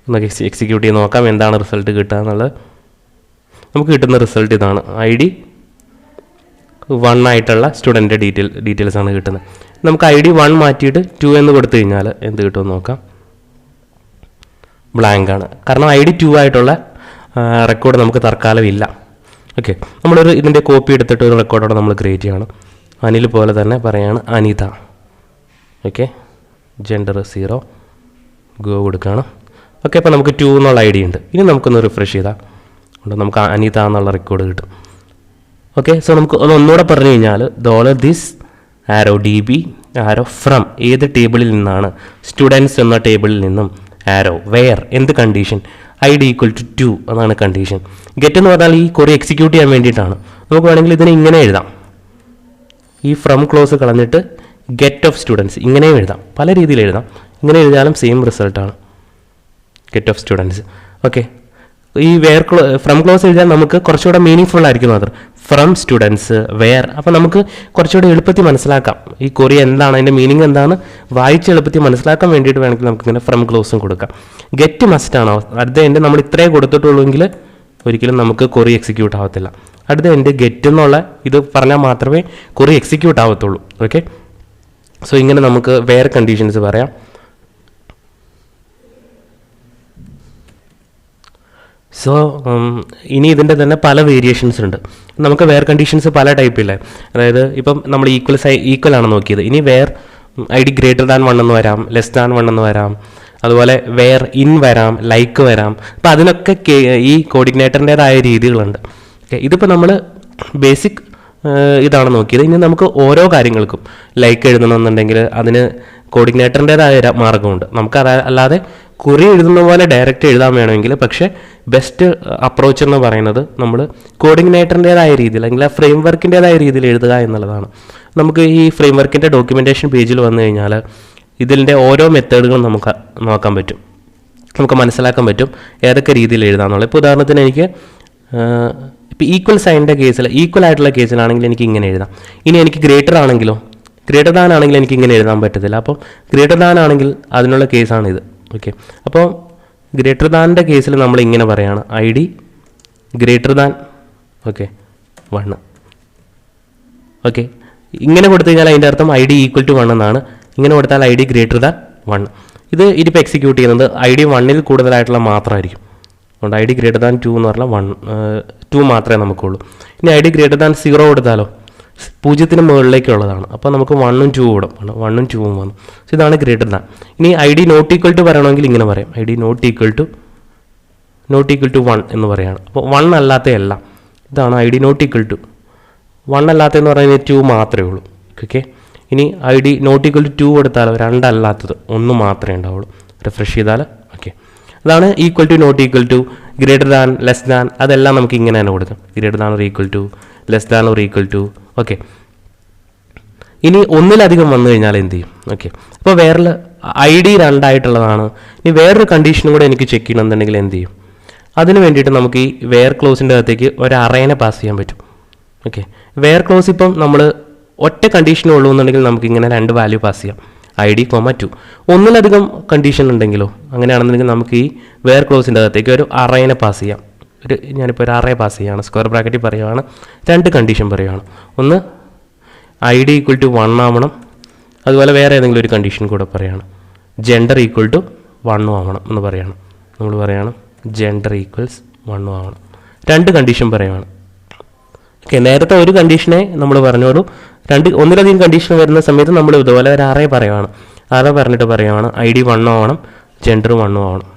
നമുക്ക് എക്സിക്യൂട്ട് ചെയ്ത് നോക്കാം എന്താണ് റിസൾട്ട് കിട്ടുക എന്നുള്ളത്. നമുക്ക് കിട്ടുന്ന റിസൾട്ട് ഇതാണ്. ID 1 ആയിട്ടുള്ള സ്റ്റുഡൻറ്റിൻ്റെ ഡീറ്റെയിൽസാണ് കിട്ടുന്നത്. നമുക്ക് ID 1 മാറ്റിയിട്ട് 2 എന്ന് കൊടുത്തു കഴിഞ്ഞാൽ എന്ത് കിട്ടുമെന്ന് നോക്കാം. ബ്ലാങ്ക് ആണ്, കാരണം ID 2 ആയിട്ടുള്ള റെക്കോർഡ് നമുക്ക് തൽക്കാലം ഇല്ല. ഓക്കെ, നമ്മളൊരു ഇതിൻ്റെ കോപ്പി എടുത്തിട്ട് ഒരു റെക്കോർഡോടെ നമ്മൾ ക്രിയേറ്റ് ചെയ്യണം. അനിൽ പോലെ തന്നെ പറയാണ് അനിത. ഓക്കെ, ജെൻഡർ 0 ഗോ കൊടുക്കുകയാണ്. ഓക്കെ, അപ്പോൾ നമുക്ക് 2 എന്നുള്ള ID ഉണ്ട്. ഇനി നമുക്കൊന്ന് റിഫ്രഷ് ചെയ്താൽ നമുക്ക് അനിത എന്നുള്ള റെക്കോർഡ് കിട്ടും. ഓക്കെ, സോ നമുക്ക് ഒന്നുകൂടെ പറഞ്ഞു കഴിഞ്ഞാൽ $this arrow DB arrow from ഏത് ടേബിളിൽ നിന്നാണ്, സ്റ്റുഡൻസ് എന്ന ടേബിളിൽ നിന്നും ആരോ വെയർ എന്ത് കണ്ടീഷൻ ID = 2 അതാണ് കണ്ടീഷൻ. ഗെറ്റ് എന്ന് പറഞ്ഞാൽ ഈ ക്വറി എക്സിക്യൂട്ട് ചെയ്യാൻ വേണ്ടിയിട്ടാണ്. നമുക്ക് വേണമെങ്കിൽ ഇതിനെ ഇങ്ങനെ എഴുതാം, ഈ ഫ്രം ക്ലോസ് കളഞ്ഞിട്ട് ഗെറ്റ് ഓഫ് സ്റ്റുഡൻസ് ഇങ്ങനെയും എഴുതാം, പല രീതിയിൽ എഴുതാം. ഇങ്ങനെ എഴുതിയാലും സെയിം റിസൾട്ടാണ്, ഗെറ്റ് ഓഫ് സ്റ്റുഡൻസ്. ഓക്കെ, ഈ വെയർ ഫ്രം ക്ലോസ് എഴുതിയാൽ നമുക്ക് കുറച്ചുകൂടെ മീനിങ് ഫുൾ ആയിരിക്കും മാത്രം. ഫ്രം സ്റ്റുഡൻസ് വെയർ, അപ്പോൾ നമുക്ക് കുറച്ചുകൂടെ എളുപ്പത്തിൽ മനസ്സിലാക്കാം ഈ ക്വറി എന്താണ്, അതിൻ്റെ മീനിങ് എന്താണ് വായിച്ച് എളുപ്പത്തിൽ മനസ്സിലാക്കാൻ വേണ്ടിയിട്ട് വേണമെങ്കിൽ നമുക്കിങ്ങനെ ഫ്രം ക്ലോസും കൊടുക്കാം. ഗെറ്റ് മസ്റ്റാണ്. അടുത്ത എൻ്റെ നമ്മൾ ഇത്രേ കൊടുത്തിട്ടുള്ളൂവെങ്കിൽ ഒരിക്കലും നമുക്ക് ക്വറി എക്സിക്യൂട്ട് ആവത്തില്ല. അടുത്ത എൻ്റെ ഗെറ്റ് എന്നുള്ള ഇത് പറഞ്ഞാൽ മാത്രമേ ക്വറി എക്സിക്യൂട്ട് ആവത്തുള്ളൂ. ഓക്കെ, സോ ഇങ്ങനെ നമുക്ക് വെയർ കണ്ടീഷൻസ് പറയാം. സോ ഇനി ഇതിൻ്റെ തന്നെ പല വേരിയേഷൻസ് ഉണ്ട്. നമുക്ക് വെയർ കണ്ടീഷൻസ് പല ടൈപ്പില്ലേ. അതായത് ഇപ്പം നമ്മൾ ഈക്വൽ ആണ് നോക്കിയത്. ഇനി വെയർ ID >1 എന്ന് വരാം, <1 എന്ന് വരാം, അതുപോലെ വെയർ ഇൻ വരാം, ലൈക്ക് വരാം. അപ്പോൾ അതിനൊക്കെ ഈ കോഡിഗ്നേറ്ററിൻ്റേതായ രീതികളുണ്ട്. ഓക്കെ, ഇതിപ്പോൾ നമ്മൾ ബേസിക് ഇതാണ് നോക്കിയത്. ഇനി നമുക്ക് ഓരോ കാര്യങ്ങൾക്കും ലൈക്ക് എഴുതണമെന്നുണ്ടെങ്കിൽ അതിന് കോഡിഗ്നേറ്ററിൻ്റേതായ മാർഗ്ഗമുണ്ട്. നമുക്ക് അല്ലാതെ കുറി എഴുതുന്ന പോലെ ഡയറക്റ്റ് എഴുതാൻ വേണമെങ്കിൽ, പക്ഷേ ബെസ്റ്റ് അപ്രോച്ച് എന്ന് പറയുന്നത് നമ്മൾ കോഡിഗ്നേറ്ററിൻ്റേതായ രീതിയിൽ അല്ലെങ്കിൽ ആ ഫ്രെയിം വർക്കിൻ്റേതായ രീതിയിൽ എഴുതുക എന്നുള്ളതാണ്. നമുക്ക് ഈ ഫ്രെയിം വർക്കിൻ്റെ ഡോക്യുമെൻറ്റേഷൻ പേജിൽ വന്നു കഴിഞ്ഞാൽ ഇതിൻ്റെ ഓരോ മെത്തേഡുകളും നമുക്ക് നോക്കാൻ പറ്റും, നമുക്ക് മനസ്സിലാക്കാൻ പറ്റും ഏതൊക്കെ രീതിയിൽ എഴുതാമെന്നുള്ളത്. ഇപ്പോൾ ഉദാഹരണത്തിന് എനിക്ക് ഇപ്പോൾ ഈക്വൽ സൈനിൻ്റെ കേസിൽ, ഈക്വൽ ആയിട്ടുള്ള കേസിലാണെങ്കിൽ എനിക്ക് ഇങ്ങനെ എഴുതാം. ഇനി എനിക്ക് ഗ്രേറ്റർ ആണെങ്കിലോ, ഗ്രേറ്റർ ദാൻ ആണെങ്കിൽ എനിക്ക് ഇങ്ങനെ എഴുതാൻ പറ്റത്തില്ല. അപ്പോൾ ഗ്രേറ്റർ ദാൻ ആണെങ്കിൽ അതിനുള്ള കേസാണിത്. ഓക്കെ, അപ്പോൾ ഗ്രേറ്റർ ദാനിൻ്റെ കേസിൽ നമ്മൾ ഇങ്ങനെ പറയുകയാണ് ID <1. ഓക്കെ, ഇങ്ങനെ കൊടുത്തു കഴിഞ്ഞാൽ അതിൻ്റെ അർത്ഥം ID = 1 എന്നാണ്. ഇങ്ങനെ കൊടുത്താൽ ID <1. ഇതിപ്പോൾ എക്സിക്യൂട്ട് ചെയ്യുന്നത് ID 1 കൂടുതലായിട്ടുള്ള മാത്രമായിരിക്കും. അതുകൊണ്ട് ID <2 എന്ന് പറഞ്ഞാൽ 2 മാത്രമേ നമുക്കുള്ളൂ. ഇനി ID <0 കൊടുത്താലോ 0 മുകളിലേക്കുള്ളതാണ്. അപ്പോൾ നമുക്ക് 1 ഉം 2 കൂടും, 1 ഉം 2 ഉം വന്നു. സോ ഇതാണ് ഗ്രേറ്റർ ദാൻ. ഇനി ID ≠ പറയണമെങ്കിൽ ഇങ്ങനെ പറയാം, ID ≠ 1 എന്ന് പറയുകയാണ്. അപ്പോൾ 1 അല്ലാത്ത എല്ലാം ഇതാണ് ID ≠ 1 അല്ലാത്തതെന്ന് പറയുന്നത് 2 മാത്രമേ ഉള്ളൂ. ഓക്കെ, ഇനി ID ≠ 2 കൊടുത്താലോ 2 അല്ലാത്തത് 1 മാത്രമേ ഉണ്ടാവുള്ളൂ. റിഫ്രഷ് ചെയ്താൽ ഓക്കെ, അതാണ് equal to, not equal to, greater than, less than, അതെല്ലാം നമുക്ക് ഇങ്ങനെ തന്നെ കൊടുക്കാം. Greater than or equal to, less than or equal to. Okay, ഇനി ഒന്നിലധികം വന്നു കഴിഞ്ഞാൽ എന്ത് ചെയ്യും? ഓക്കെ, അപ്പോൾ വേറെ ID 2 ആയിട്ടുള്ളതാണ്. ഇനി വേറൊരു കണ്ടീഷനും കൂടെ എനിക്ക് ചെക്ക് ചെയ്യണമെന്നുണ്ടെങ്കിൽ എന്ത് ചെയ്യും? അതിന് വേണ്ടിയിട്ട് നമുക്ക് ഈ വെയർ ക്ലോസിൻ്റെ അകത്തേക്ക് ഒരു അറേനെ പാസ് ചെയ്യാൻ പറ്റും. ഓക്കെ, വെയർ ക്ലോസ് ഇപ്പം നമ്മൾ ഒറ്റ കണ്ടീഷനേ ഉള്ളൂ എന്നുണ്ടെങ്കിൽ നമുക്ക് ഇങ്ങനെ 2 വാല്യൂ പാസ് ചെയ്യാം. ID, 2. ഒന്നിലധികം കണ്ടീഷൻ ഉണ്ടെങ്കിലോ അങ്ങനെയാണെന്നുണ്ടെങ്കിൽ നമുക്ക് ഈ വേർ ക്ലോസിൻ്റെ അകത്തേക്ക് ഒരു അറേനെ പാസ് ചെയ്യാം. ഞാനിപ്പോൾ ഒരു അറേ പാസ് ചെയ്യുകയാണ്. സ്ക്വയർ ബ്രാക്കറ്റിൽ പറയുകയാണ്, 2 കണ്ടീഷൻ പറയുകയാണ്. ഒന്ന് ID = 1 ആവണം, അതുപോലെ വേറെ ഏതെങ്കിലും ഒരു കണ്ടീഷൻ കൂടെ പറയുകയാണ്. ജെൻഡർ = 1 ആവണം എന്ന് പറയുകയാണ്. നമ്മൾ പറയുകയാണ് ജെൻഡർ = 1 ആവണം. 2 കണ്ടീഷൻ പറയുകയാണ്. ഓക്കെ, നേരത്തെ ഒരു കണ്ടീഷനെ നമ്മൾ പറഞ്ഞോളൂ. ഒന്നിലധികം കണ്ടീഷൻ വരുന്ന സമയത്ത് നമ്മൾ ഇതുപോലെ ഒരു അറേ പറയുകയാണ്. അറേ പറഞ്ഞിട്ട് പറയുകയാണ് ID 1 ആവണം, ജെൻഡർ 1 ആവണം.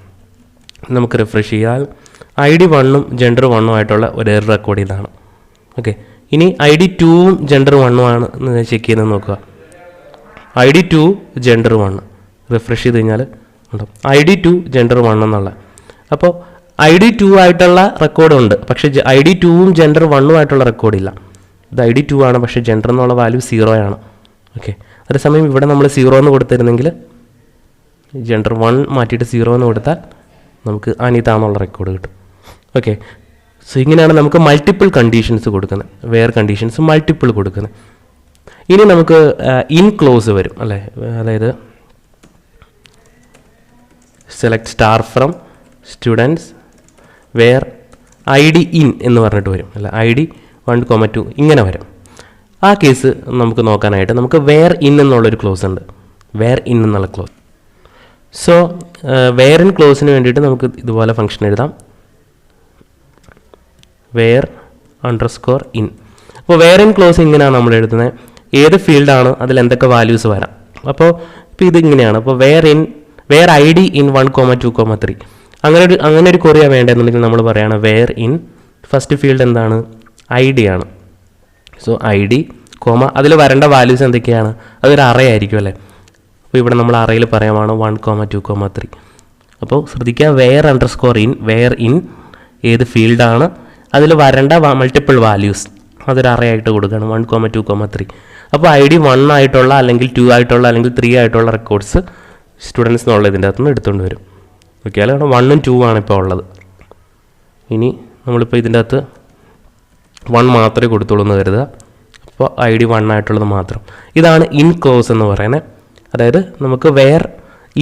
നമുക്ക് റിഫ്രഷ് ചെയ്യാൽ ID 1 ജെൻഡർ 1 ആയിട്ടുള്ള ഒരു എറർ റെക്കോർഡ് ചെയ്താണ്. ഓക്കെ, ഇനി ID 2 ജെൻഡർ 1 ആണ് എന്ന് ചെക്ക് ചെയ്ത് നോക്കുക. ID 2 ജെൻഡർ 1 റിഫ്രഷ് ചെയ്ത് കഴിഞ്ഞാൽ ഉണ്ടാവും ID 2 ജെൻഡർ 1 എന്നുള്ള. അപ്പോൾ ID 2 ആയിട്ടുള്ള റെക്കോർഡുണ്ട്, പക്ഷേ ID 2 ജെൻഡർ 1 ആയിട്ടുള്ള റെക്കോർഡില്ല. ഇത് ID 2 ആണ്, പക്ഷേ ജെൻഡർ എന്നുള്ള വാല്യൂ 0 ആണ്. ഓക്കെ, അതേസമയം ഇവിടെ നമ്മൾ 0 എന്ന് കൊടുത്തിരുന്നെങ്കിൽ ജെൻഡർ 1 മാറ്റിയിട്ട് 0 എന്ന് കൊടുത്താൽ നമുക്ക് അനിത എന്നുള്ള റെക്കോർഡ് കിട്ടും. ഓക്കെ, സോ ഇങ്ങനെയാണ് നമുക്ക് മൾട്ടിപ്പിൾ കണ്ടീഷൻസ് കൊടുക്കുന്നത്, വേർ കണ്ടീഷൻസ് മൾട്ടിപ്പിൾ കൊടുക്കുന്നത്. ഇനി നമുക്ക് ഇൻ ക്ലോസ് വരും അല്ലേ, അതായത് select star from students where ID in എന്ന് പറഞ്ഞിട്ട് വരും അല്ല, ID 1, 2 ഇങ്ങനെ വരും. ആ കേസ് നമുക്ക് നോക്കാനായിട്ട് നമുക്ക് വേർ ഇൻ എന്നുള്ളൊരു ക്ലോസ് ഉണ്ട്, വേർ ഇൻ എന്നുള്ള ക്ലോസ്. സോ വേർ ഇൻ ക്ലോസിന് വേണ്ടിയിട്ട് നമുക്ക് ഇതുപോലെ ഫംഗ്ഷൻ എഴുതാം, വേർ അണ്ടർസ്കോർ ഇൻ. അപ്പോൾ വേർ ഇൻ ക്ലോസ് ഇങ്ങനെയാണ് നമ്മൾ എഴുതുന്നത്, ഏത് ഫീൽഡാണ് അതിൽ എന്തൊക്കെ വാല്യൂസ് വരാം. അപ്പോൾ ഇപ്പോൾ ഇതിങ്ങനെയാണ്. അപ്പോൾ വേർ ID ഇൻ 1, 2, 3 അങ്ങനെ ഒരു കൊറിയാണ് വേണ്ടതെന്നുണ്ടെങ്കിൽ നമ്മൾ പറയുകയാണ് വേർ ഇൻ ഫസ്റ്റ് ഫീൽഡ് എന്താണ്, ID ആണ്. സോ ID, അതിൽ വരേണ്ട വാല്യൂസ് എന്തൊക്കെയാണ്, അതൊരു അറേ ആയിരിക്കും അല്ലേ. അപ്പോൾ ഇവിടെ നമ്മൾ അറേയിൽ പറയാമാണ് 1, 2, 3. അപ്പോൾ ശ്രദ്ധിക്കുക, where underscore in, where in ഏത് ഫീൽഡാണ് അതിൽ വരേണ്ട മൾട്ടിപ്പിൾ വാല്യൂസ് അതൊരു അറേ ആയിട്ട് കൊടുക്കുകയാണ് 1, 2, 3. അപ്പോൾ ID 1 ആയിട്ടുള്ള അല്ലെങ്കിൽ 2 ആയിട്ടുള്ള അല്ലെങ്കിൽ 3 ആയിട്ടുള്ള റെക്കോർഡ്സ് സ്റ്റുഡൻസ് എന്നുള്ള ഇതിൻ്റെ അകത്തുനിന്ന് എടുത്തുകൊണ്ട് വരും. ഓക്കെ, അല്ല 1 ഉം 2 ആണ് ഇപ്പോൾ ഉള്ളത്. ഇനി നമ്മളിപ്പോൾ ഇതിൻ്റെ അകത്ത് 1 മാത്രമേ കൊടുത്തുള്ളൂ എന്ന് കരുതുക. അപ്പോൾ ID 1 ആയിട്ടുള്ളത് മാത്രം. ഇതാണ് ഇൻ ക്ലോസ് എന്ന് പറയുന്നത്. അതായത് നമുക്ക് വേർ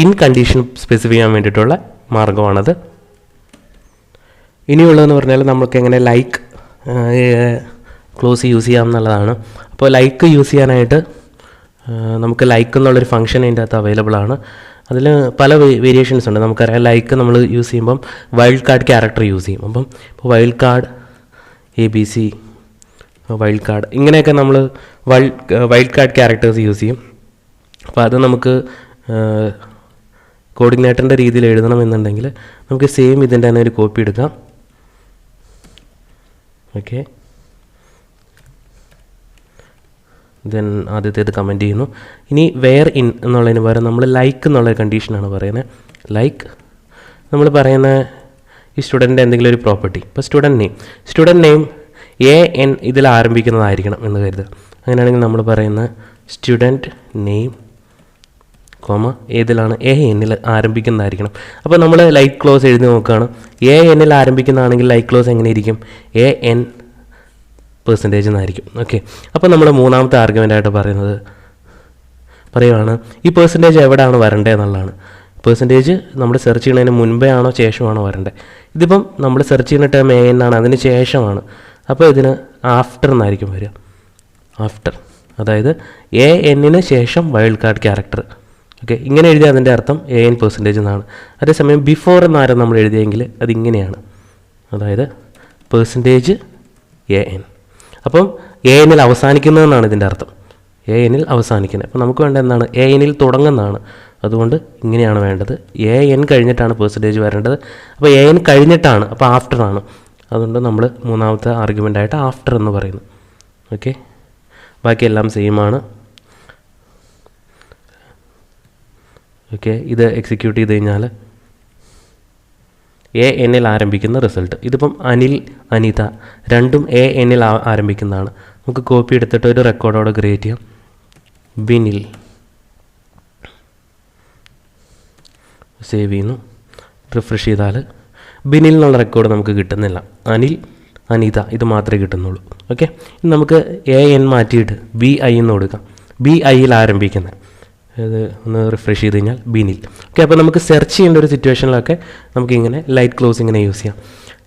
ഇൻ കണ്ടീഷൻ സ്പെസിഫൈ ചെയ്യാൻ വേണ്ടിയിട്ടുള്ള മാർഗ്ഗമാണത്. ഇനിയുള്ളതെന്ന് പറഞ്ഞാൽ നമുക്ക് എങ്ങനെ ലൈക്ക് ക്ലോസ് യൂസ് ചെയ്യാം എന്നുള്ളതാണ്. അപ്പോൾ ലൈക്ക് യൂസ് ചെയ്യാനായിട്ട് നമുക്ക് ലൈക്ക് എന്നുള്ളൊരു ഫംഗ്ഷൻ അതിൻ്റെ അകത്ത് അവൈലബിൾ ആണ്. അതിൽ പല വേരിയേഷൻസ് ഉണ്ട്. നമുക്കറിയാം ലൈക്ക് നമ്മൾ യൂസ് ചെയ്യുമ്പം വൈൽഡ് കാർഡ് ക്യാരക്ടർ യൂസ് ചെയ്യും. അപ്പം ഇപ്പോൾ wild card ABC, wild card ഇങ്ങനെയൊക്കെ നമ്മൾ വൈൽഡ് കാർഡ് ക്യാരക്ടേഴ്സ് യൂസ് ചെയ്യും. അപ്പോൾ അത് നമുക്ക് കോഡിഗ്നേറ്ററിൻ്റെ രീതിയിൽ എഴുതണമെന്നുണ്ടെങ്കിൽ നമുക്ക് സെയിം ഇതിൻ്റെ തന്നെ ഒരു കോപ്പി എടുക്കാം. ഓക്കെ, ദെൻ ആദ്യത്തേത് കമൻറ്റ് ചെയ്യുന്നു. ഇനി വെയർ ഇൻ എന്നുള്ളതിന് പകരം നമ്മൾ ലൈക്ക് എന്നുള്ള കണ്ടീഷനാണ് പറയുന്നത്. ലൈക്ക് നമ്മൾ പറയുന്ന ഈ സ്റ്റുഡൻറ്റിൻ്റെ എന്തെങ്കിലും ഒരു പ്രോപ്പർട്ടി, ഇപ്പോൾ സ്റ്റുഡൻറ്റ് നെയിം AN ഇതിൽ ആരംഭിക്കുന്നതായിരിക്കണം എന്ന് കരുതുക. അങ്ങനെയാണെങ്കിൽ നമ്മൾ പറയുന്ന സ്റ്റുഡൻറ്റ് നെയിം ഏതിലാണ് ANൽ ആരംഭിക്കുന്നതായിരിക്കണം. അപ്പോൾ നമ്മൾ ലൈക്ക് ക്ലോസ് എഴുതി നോക്കുകയാണ്. ANൽ ആരംഭിക്കുന്നതാണെങ്കിൽ ലൈക്ക് ക്ലോസ് എങ്ങനെ ഇരിക്കും, AN % എന്നായിരിക്കും. ഓക്കെ, അപ്പോൾ നമ്മൾ മൂന്നാമത്തെ ആർഗ്യുമെൻ്റായിട്ട് പറയുകയാണ് ഈ % എവിടെയാണ് വരേണ്ടത് എന്നുള്ളതാണ്. % നമ്മൾ സെർച്ച് ചെയ്യുന്നതിന് മുൻപേ ആണോ ശേഷമാണോ വരേണ്ടത്. ഇതിപ്പം നമ്മൾ സെർച്ച് ചെയ്യുന്ന ടേം AN ആണ്, അതിന് ശേഷമാണ്. അപ്പോൾ ഇതിന് ആഫ്റ്റർ എന്നായിരിക്കും വരിക. ആഫ്റ്റർ, അതായത് ANന് ശേഷം വൈൽഡ് കാർഡ് ക്യാരക്ടർ. ഓക്കെ, ഇങ്ങനെ എഴുതിയാൽ അതിൻ്റെ അർത്ഥം AN % എന്നാണ്. അതേസമയം ബിഫോർ എന്നാരും നമ്മൾ എഴുതിയെങ്കിൽ അതിങ്ങനെയാണ്, അതായത് %AN. അപ്പം ANൽ അവസാനിക്കുന്നതെന്നാണ് ഇതിൻ്റെ അർത്ഥം, ANൽ അവസാനിക്കുന്നത്. അപ്പോൾ നമുക്ക് വേണ്ട എന്താണ്, ANൽ തുടങ്ങുന്നതാണ്. അതുകൊണ്ട് ഇങ്ങനെയാണ് വേണ്ടത്, AN കഴിഞ്ഞിട്ടാണ് % വരേണ്ടത്. അപ്പോൾ AN കഴിഞ്ഞിട്ടാണ്, അപ്പോൾ ആഫ്റ്റർ ആണ്. അതുകൊണ്ട് നമ്മൾ മൂന്നാമത്തെ ആർഗ്യുമെൻ്റായിട്ട് ആഫ്റ്റർ എന്ന് പറയുന്നു. ഓക്കെ, ബാക്കിയെല്ലാം സെയിമാണ്. ഓക്കെ, ഇത് എക്സിക്യൂട്ട് ചെയ്ത് കഴിഞ്ഞാൽ ANൽ ആരംഭിക്കുന്ന റിസൾട്ട്. ഇതിപ്പം അനിൽ, അനിത രണ്ടും ANൽ ആരംഭിക്കുന്നതാണ്. നമുക്ക് കോപ്പി എടുത്തിട്ട് ഒരു റെക്കോർഡോടെ ക്രിയേറ്റ് ചെയ്യാം. ബിനിൽ സേവ് ചെയ്യുന്നു. റിഫ്രഷ് ചെയ്താൽ ബിനിൽ എന്നുള്ള റെക്കോർഡ് നമുക്ക് കിട്ടുന്നില്ല. അനിൽ, അനിത ഇത് മാത്രമേ കിട്ടുന്നുള്ളൂ. ഓക്കെ, നമുക്ക് AN മാറ്റിയിട്ട് BI എന്ന് കൊടുക്കാം. BIയിൽ ആരംഭിക്കുന്നത് ഇത് ഒന്ന് റിഫ്രഷ് ചെയ്ത് കഴിഞ്ഞാൽ ബിനിൽ. ഓക്കെ, അപ്പോൾ നമുക്ക് സെർച്ച് ചെയ്യേണ്ട ഒരു സിറ്റുവേഷനിലൊക്കെ നമുക്കിങ്ങനെ ലൈറ്റ് ക്ലോസ് ഇങ്ങനെ യൂസ് ചെയ്യാം.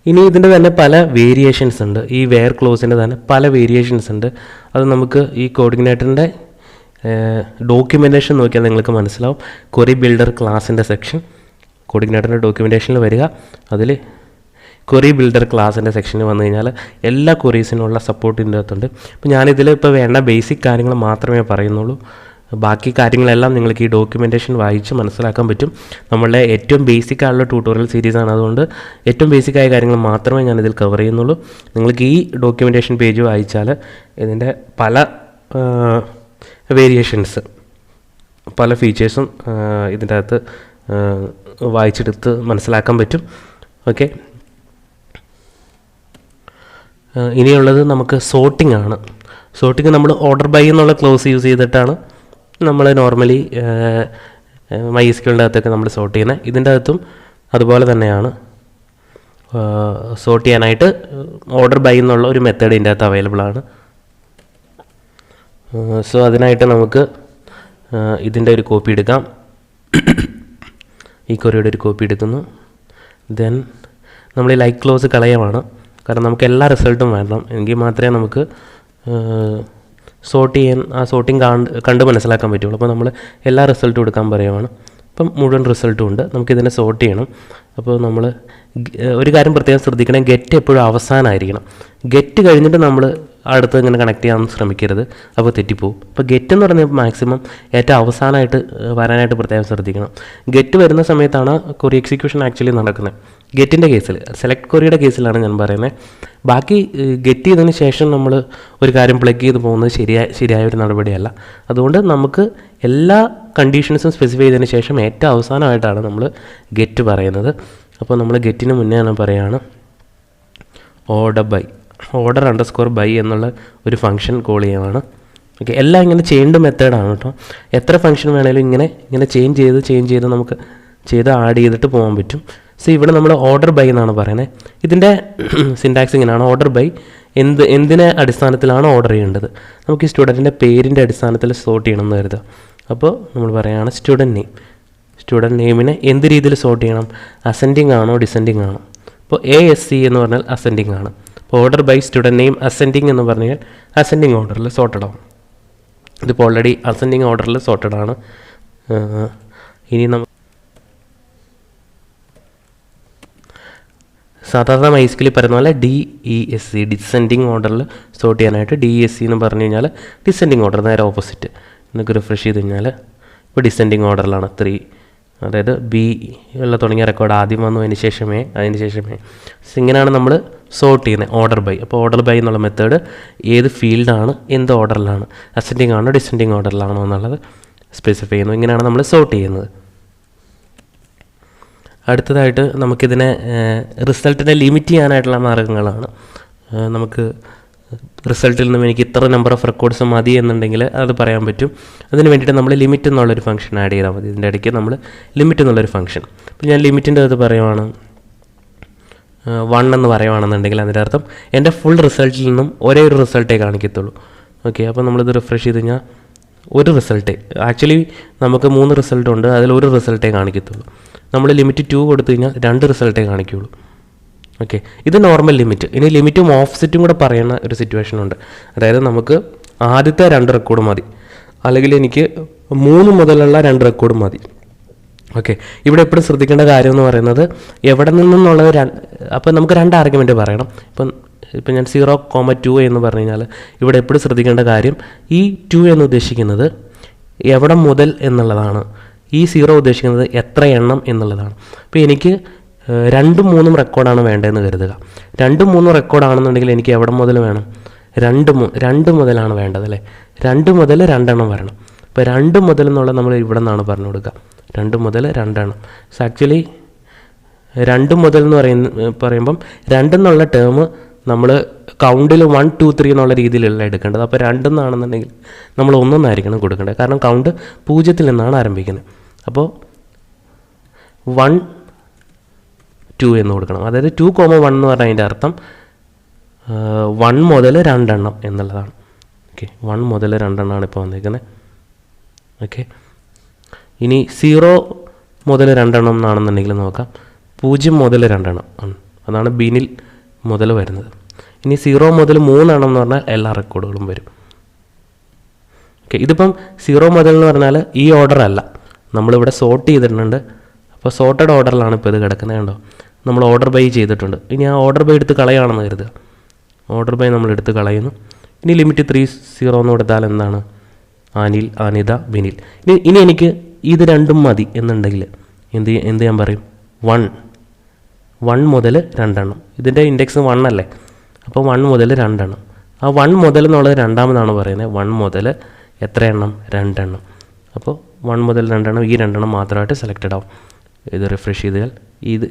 ഇനി ഇതിൻ്റെ തന്നെ പല വേരിയേഷൻസ് ഉണ്ട്. ഈ വെയർ ക്ലോസിൻ്റെ തന്നെ പല വേരിയേഷൻസ് ഉണ്ട്. അത് നമുക്ക് ഈ കോഡിഗ്നേറ്ററിൻ്റെ ഡോക്യുമെൻറ്റേഷൻ നോക്കിയാൽ നിങ്ങൾക്ക് മനസ്സിലാവും. ക്വറി ബിൽഡർ ക്ലാസിൻ്റെ സെക്ഷൻ കോഡിഗ്നേറ്ററിൻ്റെ ഡോക്യുമെൻറ്റേഷനിൽ വരിക. അതിൽ ക്വറി ബിൽഡർ ക്ലാസിൻ്റെ സെക്ഷനിൽ വന്നു കഴിഞ്ഞാൽ എല്ലാ ക്വറീസിനുള്ള സപ്പോർട്ട് ഇതിൻ്റെ അകത്തുണ്ട്. അപ്പോൾ ഞാനിതിൽ ഇപ്പോൾ വേണ്ട ബേസിക് കാര്യങ്ങൾ മാത്രമേ പറയുന്നുള്ളൂ. ബാക്കി കാര്യങ്ങളെല്ലാം നിങ്ങൾക്ക് ഈ ഡോക്യുമെൻറ്റേഷൻ വായിച്ച് മനസ്സിലാക്കാൻ പറ്റും. നമ്മളുടെ ഏറ്റവും ബേസിക് ആയുള്ള ട്യൂട്ടോറിയൽ സീരീസാണ്. അതുകൊണ്ട് ഏറ്റവും ബേസിക്കായ കാര്യങ്ങൾ മാത്രമേ ഞാനിതിൽ കവർ ചെയ്യുന്നുള്ളൂ. നിങ്ങൾക്ക് ഈ ഡോക്യുമെൻറ്റേഷൻ പേജ് വായിച്ചാൽ ഇതിൻ്റെ പല വേരിയേഷൻസ്, പല ഫീച്ചേഴ്സും ഇതിൻ്റെ അകത്ത് വായിച്ചെടുത്ത് മനസ്സിലാക്കാൻ പറ്റും. ഓക്കെ, ഇനിയുള്ളത് നമുക്ക് സോർട്ടിംഗ് ആണ്. സോർട്ടിംഗ് നമ്മൾ ഓർഡർ ബൈ എന്നുള്ള ക്ലോസ് യൂസ് ചെയ്തിട്ടാണ് നമ്മൾ നോർമലി MySQLൻ്റെ അകത്തൊക്കെ നമ്മൾ സോർട്ട് ചെയ്യുന്നത്. ഇതിൻ്റെ അകത്തും അതുപോലെ തന്നെയാണ്. സോർട്ട് ചെയ്യാനായിട്ട് ഓർഡർ ബൈ എന്നുള്ള ഒരു മെത്തേഡ് ഇതിൻ്റെ അകത്ത് അവൈലബിൾ ആണ്. സോ അതിനായിട്ട് നമുക്ക് ഇതിൻ്റെ ഒരു കോപ്പി എടുക്കാം. ഈ ക്വറിയുടെ ഒരു കോപ്പി എടുക്കുന്നു. ദെൻ നമ്മൾ ഈ ലൈറ്റ് ക്ലോസ് കളയുവാണ്. കാരണം നമുക്ക് എല്ലാ റിസൾട്ടും വേണം. എങ്കിൽ മാത്രമേ നമുക്ക് സോർട്ട് ചെയ്യാൻ ആ സോർട്ടിങ് കണ്ട് മനസ്സിലാക്കാൻ പറ്റുള്ളൂ. അപ്പോൾ നമ്മൾ എല്ലാ റിസൾട്ടും എടുക്കാൻ പറയുവാണ്. അപ്പം മുഴുവൻ റിസൾട്ടും ഉണ്ട്. നമുക്കിതിനെ സോർട്ട് ചെയ്യണം. അപ്പോൾ നമ്മൾ ഒരു കാര്യം പ്രത്യേകം ശ്രദ്ധിക്കണം, ഗെറ്റ് എപ്പോഴും അവസാനമായിരിക്കണം. ഗെറ്റ് കഴിഞ്ഞിട്ട് നമ്മൾ അടുത്ത് ഇങ്ങനെ കണക്ട് ചെയ്യാൻ ശ്രമിക്കരുത്, അപ്പോൾ തെറ്റിപ്പോവും. അപ്പോൾ ഗെറ്റ് എന്ന് പറഞ്ഞാൽ മാക്സിമം ഏറ്റവും അവസാനമായിട്ട് വരാനായിട്ട് പ്രത്യേകം ശ്രദ്ധിക്കണം. ഗെറ്റ് വരുന്ന സമയത്താണ് ക്വറി എക്സിക്യൂഷൻ ആക്ച്വലി നടക്കുന്നത്. ഗെറ്റിൻ്റെ കേസിൽ, സെലക്ട് ക്വറിയുടെ കേസിലാണ് ഞാൻ പറയുന്നത്. ബാക്കി ഗെറ്റ് ചെയ്തതിന് ശേഷം നമ്മൾ ഒരു കാര്യം പ്ലഗ് ചെയ്ത് പോകുന്നത് ശരിയായ ഒരു നടപടിയല്ല. അതുകൊണ്ട് നമുക്ക് എല്ലാ കണ്ടീഷൻസും സ്പെസിഫൈ ചെയ്തതിന് ശേഷം ഏറ്റവും അവസാനമായിട്ടാണ് നമ്മൾ ഗെറ്റ് പറയുന്നത്. അപ്പോൾ നമ്മൾ ഗെറ്റിന് മുന്നേ ഞാൻ പറയുകയാണ് ഓർഡർ അണ്ടർസ്കോർ ബൈ എന്നുള്ള ഒരു ഫംഗ്ഷൻ കോൾ ചെയ്യുകയാണ്. ഓക്കെ, എല്ലാം ഇങ്ങനെ ചെയ്യേണ്ട മെത്തേഡാണ് കേട്ടോ. എത്ര ഫംഗ്ഷൻ വേണമെങ്കിലും ഇങ്ങനെ ചേഞ്ച് ചെയ്ത് നമുക്ക് ആഡ് ചെയ്തിട്ട് പോകാൻ പറ്റും. സോ ഇവിടെ നമ്മൾ ഓർഡർ ബൈ എന്നാണ് പറയുന്നത്. ഇതിൻ്റെ സിൻടാക്സ് ഇങ്ങനെയാണ്. ഓർഡർ ബൈ എന്തിനെ അടിസ്ഥാനത്തിലാണ് ഓർഡർ ചെയ്യേണ്ടത്? നമുക്ക് ഈ സ്റ്റുഡൻറ്റിൻ്റെ പേരിൻ്റെ അടിസ്ഥാനത്തിൽ സോർട്ട് ചെയ്യണം എന്ന് കരുതുക. അപ്പോൾ നമ്മൾ പറയുകയാണ് സ്റ്റുഡൻറ്റ് നെയിമിനെ എന്ത് രീതിയിൽ സോർട്ട് ചെയ്യണം? അസെൻഡിങ് ആണോ ഡിസെൻഡിങ് ആണോ? അപ്പോൾ ASC എന്ന് പറഞ്ഞാൽ അസെൻഡിങ് ആണ്. അപ്പോൾ order by student name ascending എന്ന് പറഞ്ഞാൽ അസെൻഡിങ് ഓർഡറിൽ സോർട്ടഡ് ആവും. ഇതിപ്പോൾ ഓൾറെഡി അസെൻഡിങ് ഓർഡറിൽ സോർട്ടഡ് ആണ്. ഇനി നമ്മൾ സാധാരണ MySQL പറയുന്ന പോലെ DESC ഡിസെൻഡിങ് ഓർഡറിൽ സോർട്ട് ചെയ്യാനായിട്ട് DESC എന്ന് പറഞ്ഞു കഴിഞ്ഞാൽ ഡിസെൻഡിങ് ഓർഡർ, നേരെ ഓപ്പോസിറ്റ്. നിങ്ങൾക്ക് റിഫ്രഷ് ചെയ്ത് കഴിഞ്ഞാൽ ഇപ്പോൾ ഡിസെൻഡിങ് ഓർഡറിലാണ് 3, അതായത് B ഉള്ള തുടങ്ങിയ റെക്കോർഡ് ആദ്യം വന്നു, അതിന് ശേഷമേ. ഇങ്ങനെയാണ് നമ്മൾ സോർട്ട് ചെയ്യുന്നത് ഓർഡർ ബൈ. അപ്പോൾ ഓർഡർ ബൈ എന്നുള്ള മെത്തേഡ് ഏത് ഫീൽഡാണ്, എന്ത് ഓർഡറിലാണ്, അസെൻഡിങ് ആണോ ഡിസെൻഡിങ് ഓർഡറിലാണോ എന്നുള്ളത് സ്പെസിഫൈ ചെയ്യുന്നു. ഇങ്ങനെയാണ് നമ്മൾ സോർട്ട് ചെയ്യുന്നത്. അടുത്തതായിട്ട് നമുക്കിതിനെ റിസൾട്ടിനെ ലിമിറ്റ് ചെയ്യാനായിട്ടുള്ള മാർഗ്ഗങ്ങളാണ്. നമുക്ക് റിസൾട്ടിൽ നിന്നും എനിക്ക് ഇത്ര നമ്പർ ഓഫ് റെക്കോർഡ്സ് മതി എന്നുണ്ടെങ്കിൽ അത് പറയാൻ പറ്റും. അതിന് വേണ്ടിയിട്ട് നമ്മൾ ലിമിറ്റ് എന്നുള്ളൊരു ഫംഗ്ഷൻ ആഡ് ചെയ്താൽ മതി. ഇതിൻ്റെ ഇടയ്ക്ക് നമ്മൾ ലിമിറ്റ് എന്നുള്ളൊരു ഫംഗ്ഷൻ. അപ്പോൾ ഞാൻ ലിമിറ്റിൻ്റെ അത് പറയുവാണ് 1 എന്ന് പറയുവാണെന്നുണ്ടെങ്കിൽ അതിൻ്റെ അർത്ഥം എൻ്റെ ഫുൾ റിസൾട്ടിൽ നിന്നും ഒരേ ഒരു റിസൾട്ടേ കാണിക്കത്തുള്ളൂ. ഓക്കെ, അപ്പോൾ നമ്മളിത് റിഫ്രഷ് ചെയ്ത് കഴിഞ്ഞാൽ ഒരു റിസൾട്ടേ, ആക്ച്വലി നമുക്ക് 3 റിസൾട്ടുണ്ട്, അതിലൊരു റിസൾട്ടേ കാണിക്കത്തുള്ളൂ. നമ്മൾ ലിമിറ്റ് 2 കൊടുത്തു കഴിഞ്ഞാൽ 2 റിസൾട്ടേ കാണിക്കുകയുള്ളൂ. ഓക്കെ, ഇത് നോർമൽ ലിമിറ്റ്. ഇനി ലിമിറ്റും ഓഫ്സെറ്റും കൂടെ പറയുന്ന ഒരു സിറ്റുവേഷൻ ഉണ്ട്. അതായത് നമുക്ക് ആദ്യത്തെ 2 റെക്കോർഡ് മതി, അല്ലെങ്കിൽ എനിക്ക് 3 മുതലുള്ള 2 റെക്കോർഡ് മതി. ഓക്കെ, ഇവിടെ എപ്പോഴും ശ്രദ്ധിക്കേണ്ട കാര്യം എന്ന് പറയുന്നത് എവിടെ നിന്നുള്ളത്. അപ്പോൾ നമുക്ക് 2 ആർഗ്യുമെൻറ്റ് പറയണം. ഇപ്പം ഞാൻ 0,2 എന്ന് പറഞ്ഞു കഴിഞ്ഞാൽ ഇവിടെ എപ്പോഴും ശ്രദ്ധിക്കേണ്ട കാര്യം ഈ 2 എന്ന് ഉദ്ദേശിക്കുന്നത് എവിടെ മുതൽ എന്നുള്ളതാണ്. ഈ 0 ഉദ്ദേശിക്കുന്നത് എത്ര എണ്ണം എന്നുള്ളതാണ്. അപ്പോൾ എനിക്ക് 2, 3 റെക്കോർഡാണ് വേണ്ടതെന്ന് കരുതുക. 2, 3 റെക്കോർഡാണെന്നുണ്ടെങ്കിൽ എനിക്ക് എവിടെ മുതൽ വേണം? 2 മുതലാണ് വേണ്ടത് അല്ലേ? 2 മുതൽ 2 എണ്ണം വരണം. അപ്പോൾ 2 മുതൽ എന്നുള്ള നമ്മൾ ഇവിടെ നിന്നാണ് പറഞ്ഞു കൊടുക്കുക. 2 മുതൽ 2 എണ്ണം. സോ ആക്ച്വലി 2 മുതൽ എന്ന് പറയുമ്പം 2 എന്നുള്ള ടേം നമ്മൾ കൗണ്ടിൽ 1, 2, 3 എന്നുള്ള രീതിയിലുള്ള എടുക്കേണ്ടത്. അപ്പോൾ 2 എന്നാണെന്നുണ്ടെങ്കിൽ നമ്മൾ 1 എന്നായിരിക്കണം കൊടുക്കേണ്ടത്. കാരണം കൗണ്ട് 0 നിന്നാണ് ആരംഭിക്കുന്നത്. അപ്പോൾ 1, 2 എന്ന് കൊടുക്കണം. അതായത് 2,1 എന്ന് പറഞ്ഞാൽ അതിൻ്റെ അർത്ഥം 1 മുതൽ 2 എണ്ണം എന്നുള്ളതാണ്. ഓക്കെ, 1 മുതൽ 2 എണ്ണമാണ് ഇപ്പോൾ വന്നിരിക്കുന്നത്. ഓക്കെ, ഇനി 0 മുതൽ 2 എണ്ണം എന്നാണെന്നുണ്ടെങ്കിൽ നോക്കാം. 0 മുതൽ 2 എണ്ണം അതാണ് ബിനിൽ മുതൽ വരുന്നത്. ഇനി 0 മുതൽ 3 എണ്ണം എന്ന് പറഞ്ഞാൽ എല്ലാ റെക്കോർഡുകളും വരും. ഓക്കെ, ഇതിപ്പം 0 മുതൽ എന്ന് പറഞ്ഞാൽ ഈ ഓർഡർ അല്ല, നമ്മളിവിടെ സോർട്ട് ചെയ്തിട്ടുണ്ട്. അപ്പോൾ സോർട്ടഡ് ഓർഡറിലാണ് ഇപ്പോൾ ഇത് കിടക്കുന്നത്. കണ്ടോ, നമ്മൾ ഓർഡർ ബൈ ചെയ്തിട്ടുണ്ട്. ഇനി ആ ഓർഡർ ബൈ എടുത്ത് കളയാണെന്ന് കരുതുക. ഓർഡർ ബൈ നമ്മൾ എടുത്ത് കളയുന്നു. ഇനി ലിമിറ്റ് 30 എന്ന് കൊടുത്താൽ എന്താണ്? അനിൽ, അനിത, ബിനിൽ. ഇനി എനിക്ക് ഇത് രണ്ടും മതി എന്നുണ്ടെങ്കിൽ എന്ത് ഞാൻ പറയും? 1 മുതൽ 2 എണ്ണം. ഇതിൻ്റെ ഇൻഡെക്സ് 1 അല്ലേ, അപ്പോൾ 1 മുതൽ 2 എണ്ണം. ആ 1 മുതൽ എന്നുള്ളത് രണ്ടാമതാണ് പറയുന്നത്. 1 മുതൽ എത്ര എണ്ണം? 2 എണ്ണം. അപ്പോൾ 1 മുതൽ 2 എണ്ണം, ഈ 2 എണ്ണം മാത്രമായിട്ട് സെലക്റ്റഡ് ആവും. ഇത് റിഫ്രഷ് ചെയ്താൽ ഇത്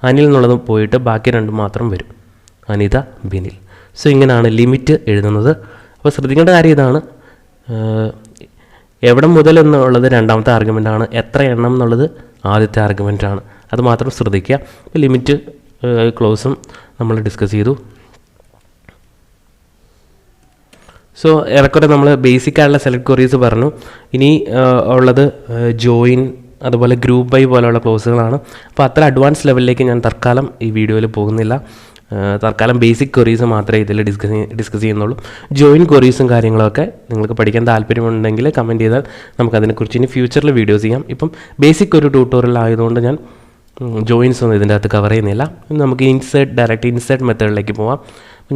അനിൽ എന്നുള്ളത് പോയിട്ട് ബാക്കി 2 മാത്രം വരും, അനിത, ബിനിൽ. സോ ഇങ്ങനെയാണ് ലിമിറ്റ് എഴുതുന്നത്. അപ്പോൾ ശ്രദ്ധിക്കേണ്ട കാര്യം ഇതാണ്, എവിടെ മുതൽ എന്നുള്ളത് രണ്ടാമത്തെ ആർഗ്യുമെൻ്റാണ്, എത്ര എണ്ണം എന്നുള്ളത് ആദ്യത്തെ ആർഗ്യുമെൻ്റാണ്. അത് മാത്രം ശ്രദ്ധിക്കുക. ഇപ്പോൾ ലിമിറ്റ് ക്ലോസും നമ്മൾ ഡിസ്കസ് ചെയ്തു. സോ ഏറെക്കുറെ നമ്മൾ ബേസിക് ആയിട്ടുള്ള സെലക്ട് ക്വറീസ് പറഞ്ഞു. ഇനി ഉള്ളത് ജോയിൻ, അതുപോലെ ഗ്രൂപ്പ് ബൈ പോലെയുള്ള ക്ലോസുകളാണ്. അപ്പോൾ അത്ര അഡ്വാൻസ് ലെവലിലേക്ക് ഞാൻ തൽക്കാലം ഈ വീഡിയോയിൽ പോകുന്നില്ല. തൽക്കാലം ബേസിക് ക്വറീസ് മാത്രമേ ഇതിൽ ഡിസ്കസ് ചെയ്യുന്നുള്ളൂ. ജോയിൻ ക്വറീസും കാര്യങ്ങളൊക്കെ നിങ്ങൾക്ക് പഠിക്കാൻ താല്പര്യമുണ്ടെങ്കിൽ കമൻറ്റ് ചെയ്താൽ നമുക്കതിനെക്കുറിച്ച് ഇനി ഫ്യൂച്ചറിൽ വീഡിയോസ് ചെയ്യാം. ഇപ്പം ബേസിക് ഒരു ട്യൂട്ടോറിയൽ ആയതുകൊണ്ട് ഞാൻ ജോയിൻസ് ഒന്നും ഇതിൻ്റെ അകത്ത് കവർ ചെയ്യുന്നില്ല. നമുക്ക് ഡയറക്റ്റ് ഇൻസേർട്ട് മെത്തേഡിലേക്ക് പോവാം.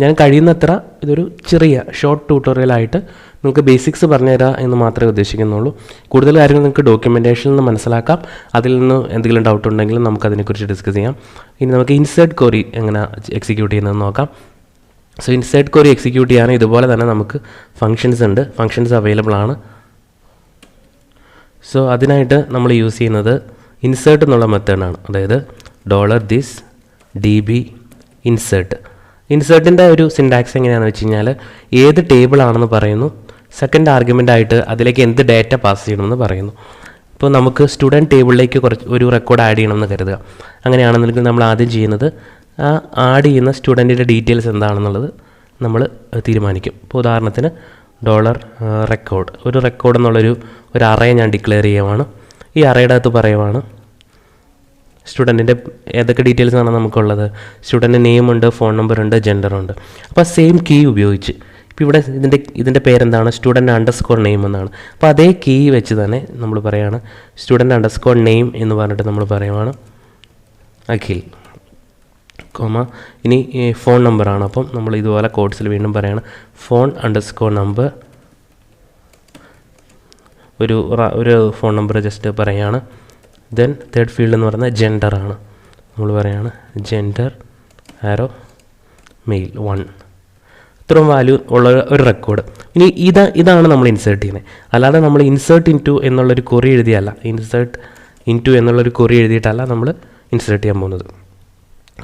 ഞാൻ കഴിയുന്നത്ര ഇതൊരു ചെറിയ ഷോർട്ട് ട്യൂട്ടോറിയലായിട്ട് നിങ്ങൾക്ക് ബേസിക്സ് പറഞ്ഞുതരാം എന്ന് മാത്രമേ ഉദ്ദേശിക്കുന്നുള്ളൂ. കൂടുതൽ കാര്യങ്ങൾ നിങ്ങൾക്ക് ഡോക്യുമെൻറ്റേഷനിൽ നിന്ന് മനസ്സിലാക്കാം. അതിൽ നിന്ന് എന്തെങ്കിലും ഡൗട്ട് ഉണ്ടെങ്കിലും നമുക്കതിനെക്കുറിച്ച് ഡിസ്കസ് ചെയ്യാം. ഇനി നമുക്ക് ഇൻസേർട്ട് ക്വറി എങ്ങനെ എക്സിക്യൂട്ട് ചെയ്യുന്നതെന്ന് നോക്കാം. സോ ഇൻസേർട്ട് ക്വറി എക്സിക്യൂട്ട് ചെയ്യാൻ ഇതുപോലെ തന്നെ നമുക്ക് ഫങ്ഷൻസ് ഉണ്ട്, ഫങ്ഷൻസ് അവൈലബിൾ ആണ്. സോ അതിനായിട്ട് നമ്മൾ യൂസ് ചെയ്യുന്നത് ഇൻസേർട്ട് എന്നുള്ള മെത്തേഡാണ്. അതായത് $this db ഇൻസേർട്ട്. ഇൻസേർട്ടിൻ്റെ ഒരു സിൻടാക്സ് എങ്ങനെയാണെന്ന് വെച്ച് കഴിഞ്ഞാൽ ഏത് ടേബിൾ ആണെന്ന് പറയുന്നു, സെക്കൻഡ് ആർഗ്യുമെൻ്റ് ആയിട്ട് അതിലേക്ക് എന്ത് ഡാറ്റ പാസ് ചെയ്യണമെന്ന് പറയുന്നു. ഇപ്പോൾ നമുക്ക് സ്റ്റുഡൻറ്റ് ടേബിളിലേക്ക് ഒരു റെക്കോർഡ് ആഡ് ചെയ്യണമെന്ന് കരുതുക. അങ്ങനെയാണെന്നുണ്ടെങ്കിൽ നമ്മൾ ആദ്യം ചെയ്യുന്നത് ആ ആഡ് ചെയ്യുന്ന സ്റ്റുഡൻറ്റിൻ്റെ ഡീറ്റെയിൽസ് എന്താണെന്നുള്ളത് നമ്മൾ തീരുമാനിക്കും. ഇപ്പോൾ ഉദാഹരണത്തിന് $റെക്കോർഡ്, ഒരു റെക്കോർഡ് എന്നുള്ളൊരു അറേ ഞാൻ ഡിക്ലെയർ ചെയ്യുവാണ്. ഈ അറേയുടെ അകത്ത് പറയുവാണ് സ്റ്റുഡൻറ്റിൻ്റെ ഏതൊക്കെ ഡീറ്റെയിൽസ് ആണ് നമുക്കുള്ളത്. സ്റ്റുഡൻറ്റ് നെയിമുണ്ട്, ഫോൺ നമ്പറുണ്ട്, ജെൻഡറുണ്ട്. അപ്പോൾ സെയിം കീ ഉപയോഗിച്ച് ഇപ്പോൾ ഇവിടെ ഇതിൻ്റെ പേരെന്താണ്? student_name എന്നാണ്. അപ്പോൾ അതേ കീ വെച്ച് തന്നെ നമ്മൾ പറയുകയാണ് student_name എന്ന് പറഞ്ഞിട്ട് നമ്മൾ പറയുവാണ് അഖിൽ, ഇനി ഫോൺ നമ്പറാണ്. അപ്പം നമ്മൾ ഇതുപോലെ കോഡ്സിൽ വീണ്ടും പറയുകയാണ് phone_number, ഒരു ഫോൺ നമ്പർ ജസ്റ്റ് പറയുകയാണ്. ദെൻ തേർഡ് ഫീൽഡ് എന്ന് പറയുന്നത് ജെൻഡറാണ്. നമ്മൾ പറയുകയാണ് ജെൻഡർ മെയിൽ 1. ഇത്രയും വാല്യൂ ഉള്ള ഒരു റെക്കോർഡ്. ഇനി ഇതാണ് നമ്മൾ ഇൻസേർട്ട് ചെയ്യുന്നത്. അല്ലാതെ നമ്മൾ ഇൻസേർട്ട് ഇൻറ്റു എന്നുള്ളൊരു ക്വറി എഴുതിയല്ല, ഇൻസേർട്ട് ഇൻറ്റു എന്നുള്ളൊരു ക്വറി എഴുതിയിട്ടല്ല നമ്മൾ ഇൻസേർട്ട് ചെയ്യാൻ പോകുന്നത്.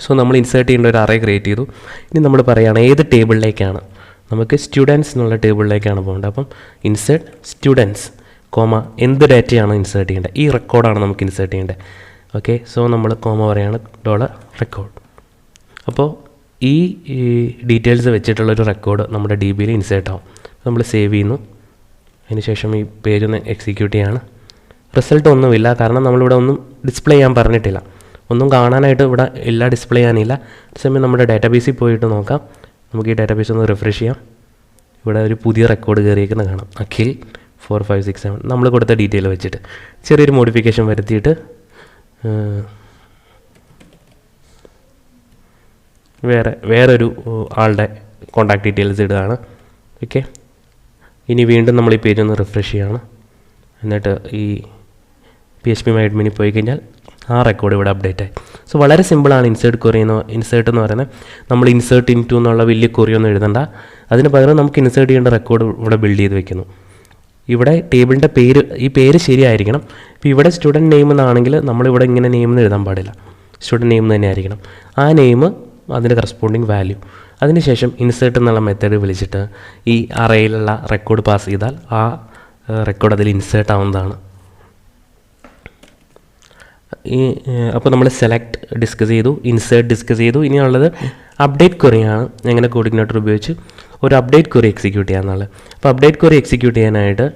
സോ നമ്മൾ ഇൻസേർട്ട് ചെയ്യേണ്ട ഒരു അറേ ക്രിയേറ്റ് ചെയ്തു. ഇനി നമ്മൾ പറയുകയാണ് ഏത് ടേബിളിലേക്കാണ്, നമുക്ക് സ്റ്റുഡൻസ് എന്നുള്ള ടേബിളിലേക്കാണ് പോകേണ്ടത്. അപ്പം ഇൻസേർട്ട് സ്റ്റുഡൻസ്, എന്ത് ഡാറ്റയാണ് ഇൻസേർട്ട് ചെയ്യേണ്ടത്, ഈ റെക്കോർഡാണ് നമുക്ക് ഇൻസേർട്ട് ചെയ്യേണ്ടത്. ഓക്കെ, സോ നമ്മൾ പറയുകയാണ് $റെക്കോർഡ്. അപ്പോൾ ഈ ഡീറ്റെയിൽസ് വെച്ചിട്ടുള്ളൊരു റെക്കോർഡ് നമ്മുടെ DBയിൽ ഇൻസേർട്ട് ആവും. നമ്മൾ സേവ് ചെയ്യുന്നു. അതിനുശേഷം ഈ പേജ് ഒന്ന് എക്സിക്യൂട്ട് ചെയ്യാണ്. റിസൾട്ട് ഒന്നുമില്ല, കാരണം നമ്മളിവിടെ ഒന്നും ഡിസ്പ്ലേ ചെയ്യാൻ പറഞ്ഞിട്ടില്ല. ഒന്നും കാണാനായിട്ട് ഇവിടെ എല്ലാം ഡിസ്പ്ലേ ചെയ്യാനില്ല. അതേസമയം നമ്മുടെ ഡാറ്റാബേസിൽ പോയിട്ട് നോക്കാം. നമുക്ക് ഈ ഡാറ്റാബേസ് ഒന്ന് റിഫ്രഷ് ചെയ്യാം. ഇവിടെ ഒരു പുതിയ റെക്കോർഡ് കയറിയിരിക്കുന്നത് കാണാം, അഖിൽ 4567. നമ്മൾ കൊടുത്ത ഡീറ്റെയിൽ വെച്ചിട്ട് ചെറിയൊരു മോഡിഫിക്കേഷൻ വരുത്തിയിട്ട് വേറൊരു ആളുടെ കോൺടാക്ട് ഡീറ്റെയിൽസ് ഇടുകയാണ്. ഓക്കെ, ഇനി വീണ്ടും നമ്മൾ ഈ പേജ് ഒന്ന് റിഫ്രഷ് ചെയ്യുകയാണ്. എന്നിട്ട് ഈ PHP-MyAdmin പോയി കഴിഞ്ഞാൽ ആ റെക്കോർഡ് ഇവിടെ അപ്ഡേറ്റ് ആയി. സോ വളരെ സിമ്പിളാണ് ഇൻസേർട്ട് എന്ന് പറയുന്നത്. നമ്മൾ ഇൻസേർട്ട് ഇൻറ്റു എന്നുള്ള വലിയ ക്വറിയൊന്നും എഴുതണ്ട. അതിന് പകരം നമുക്ക് ഇൻസേർട്ട് ചെയ്യേണ്ട റെക്കോർഡ് ഇവിടെ ബിൽഡ് ചെയ്ത് വെക്കുന്നു. ഇവിടെ ടേബിളിൻ്റെ ഈ പേര് ശരിയായിരിക്കണം. ഇപ്പോൾ ഇവിടെ സ്റ്റുഡൻറ്റ് നെയിം എന്നാണെങ്കിൽ നമ്മളിവിടെ ഇങ്ങനെ നെയിം എന്ന് എഴുതാൻ പാടില്ല, സ്റ്റുഡൻറ്റ് നെയിം തന്നെ ആയിരിക്കണം. ആ നെയിം അതിൻ്റെ കറസ്പോണ്ടിങ് വാല്യൂ. അതിനുശേഷം ഇൻസേർട്ട് എന്നുള്ള മെത്തേഡ് വിളിച്ചിട്ട് ഈ അറേയിലുള്ള റെക്കോർഡ് പാസ് ചെയ്താൽ ആ റെക്കോർഡ് അതിൽ ഇൻസേർട്ട് ആവുന്നതാണ്. അപ്പോൾ നമ്മൾ സെലക്ട് ഡിസ്കസ് ചെയ്തു, ഇൻസേർട്ട് ഡിസ്കസ് ചെയ്തു. ഇനിയുള്ളത് അപ്ഡേറ്റ് ക്വറിയാണ്. എങ്ങനെ കോഡിഗ്നേറ്റർ ഉപയോഗിച്ച് ഒരു അപ്ഡേറ്റ് ക്വറി എക്സിക്യൂട്ട് ചെയ്യാന്നുള്ളത്. അപ്പോൾ അപ്ഡേറ്റ് ക്വറി എക്സിക്യൂട്ട് ചെയ്യാനായിട്ട്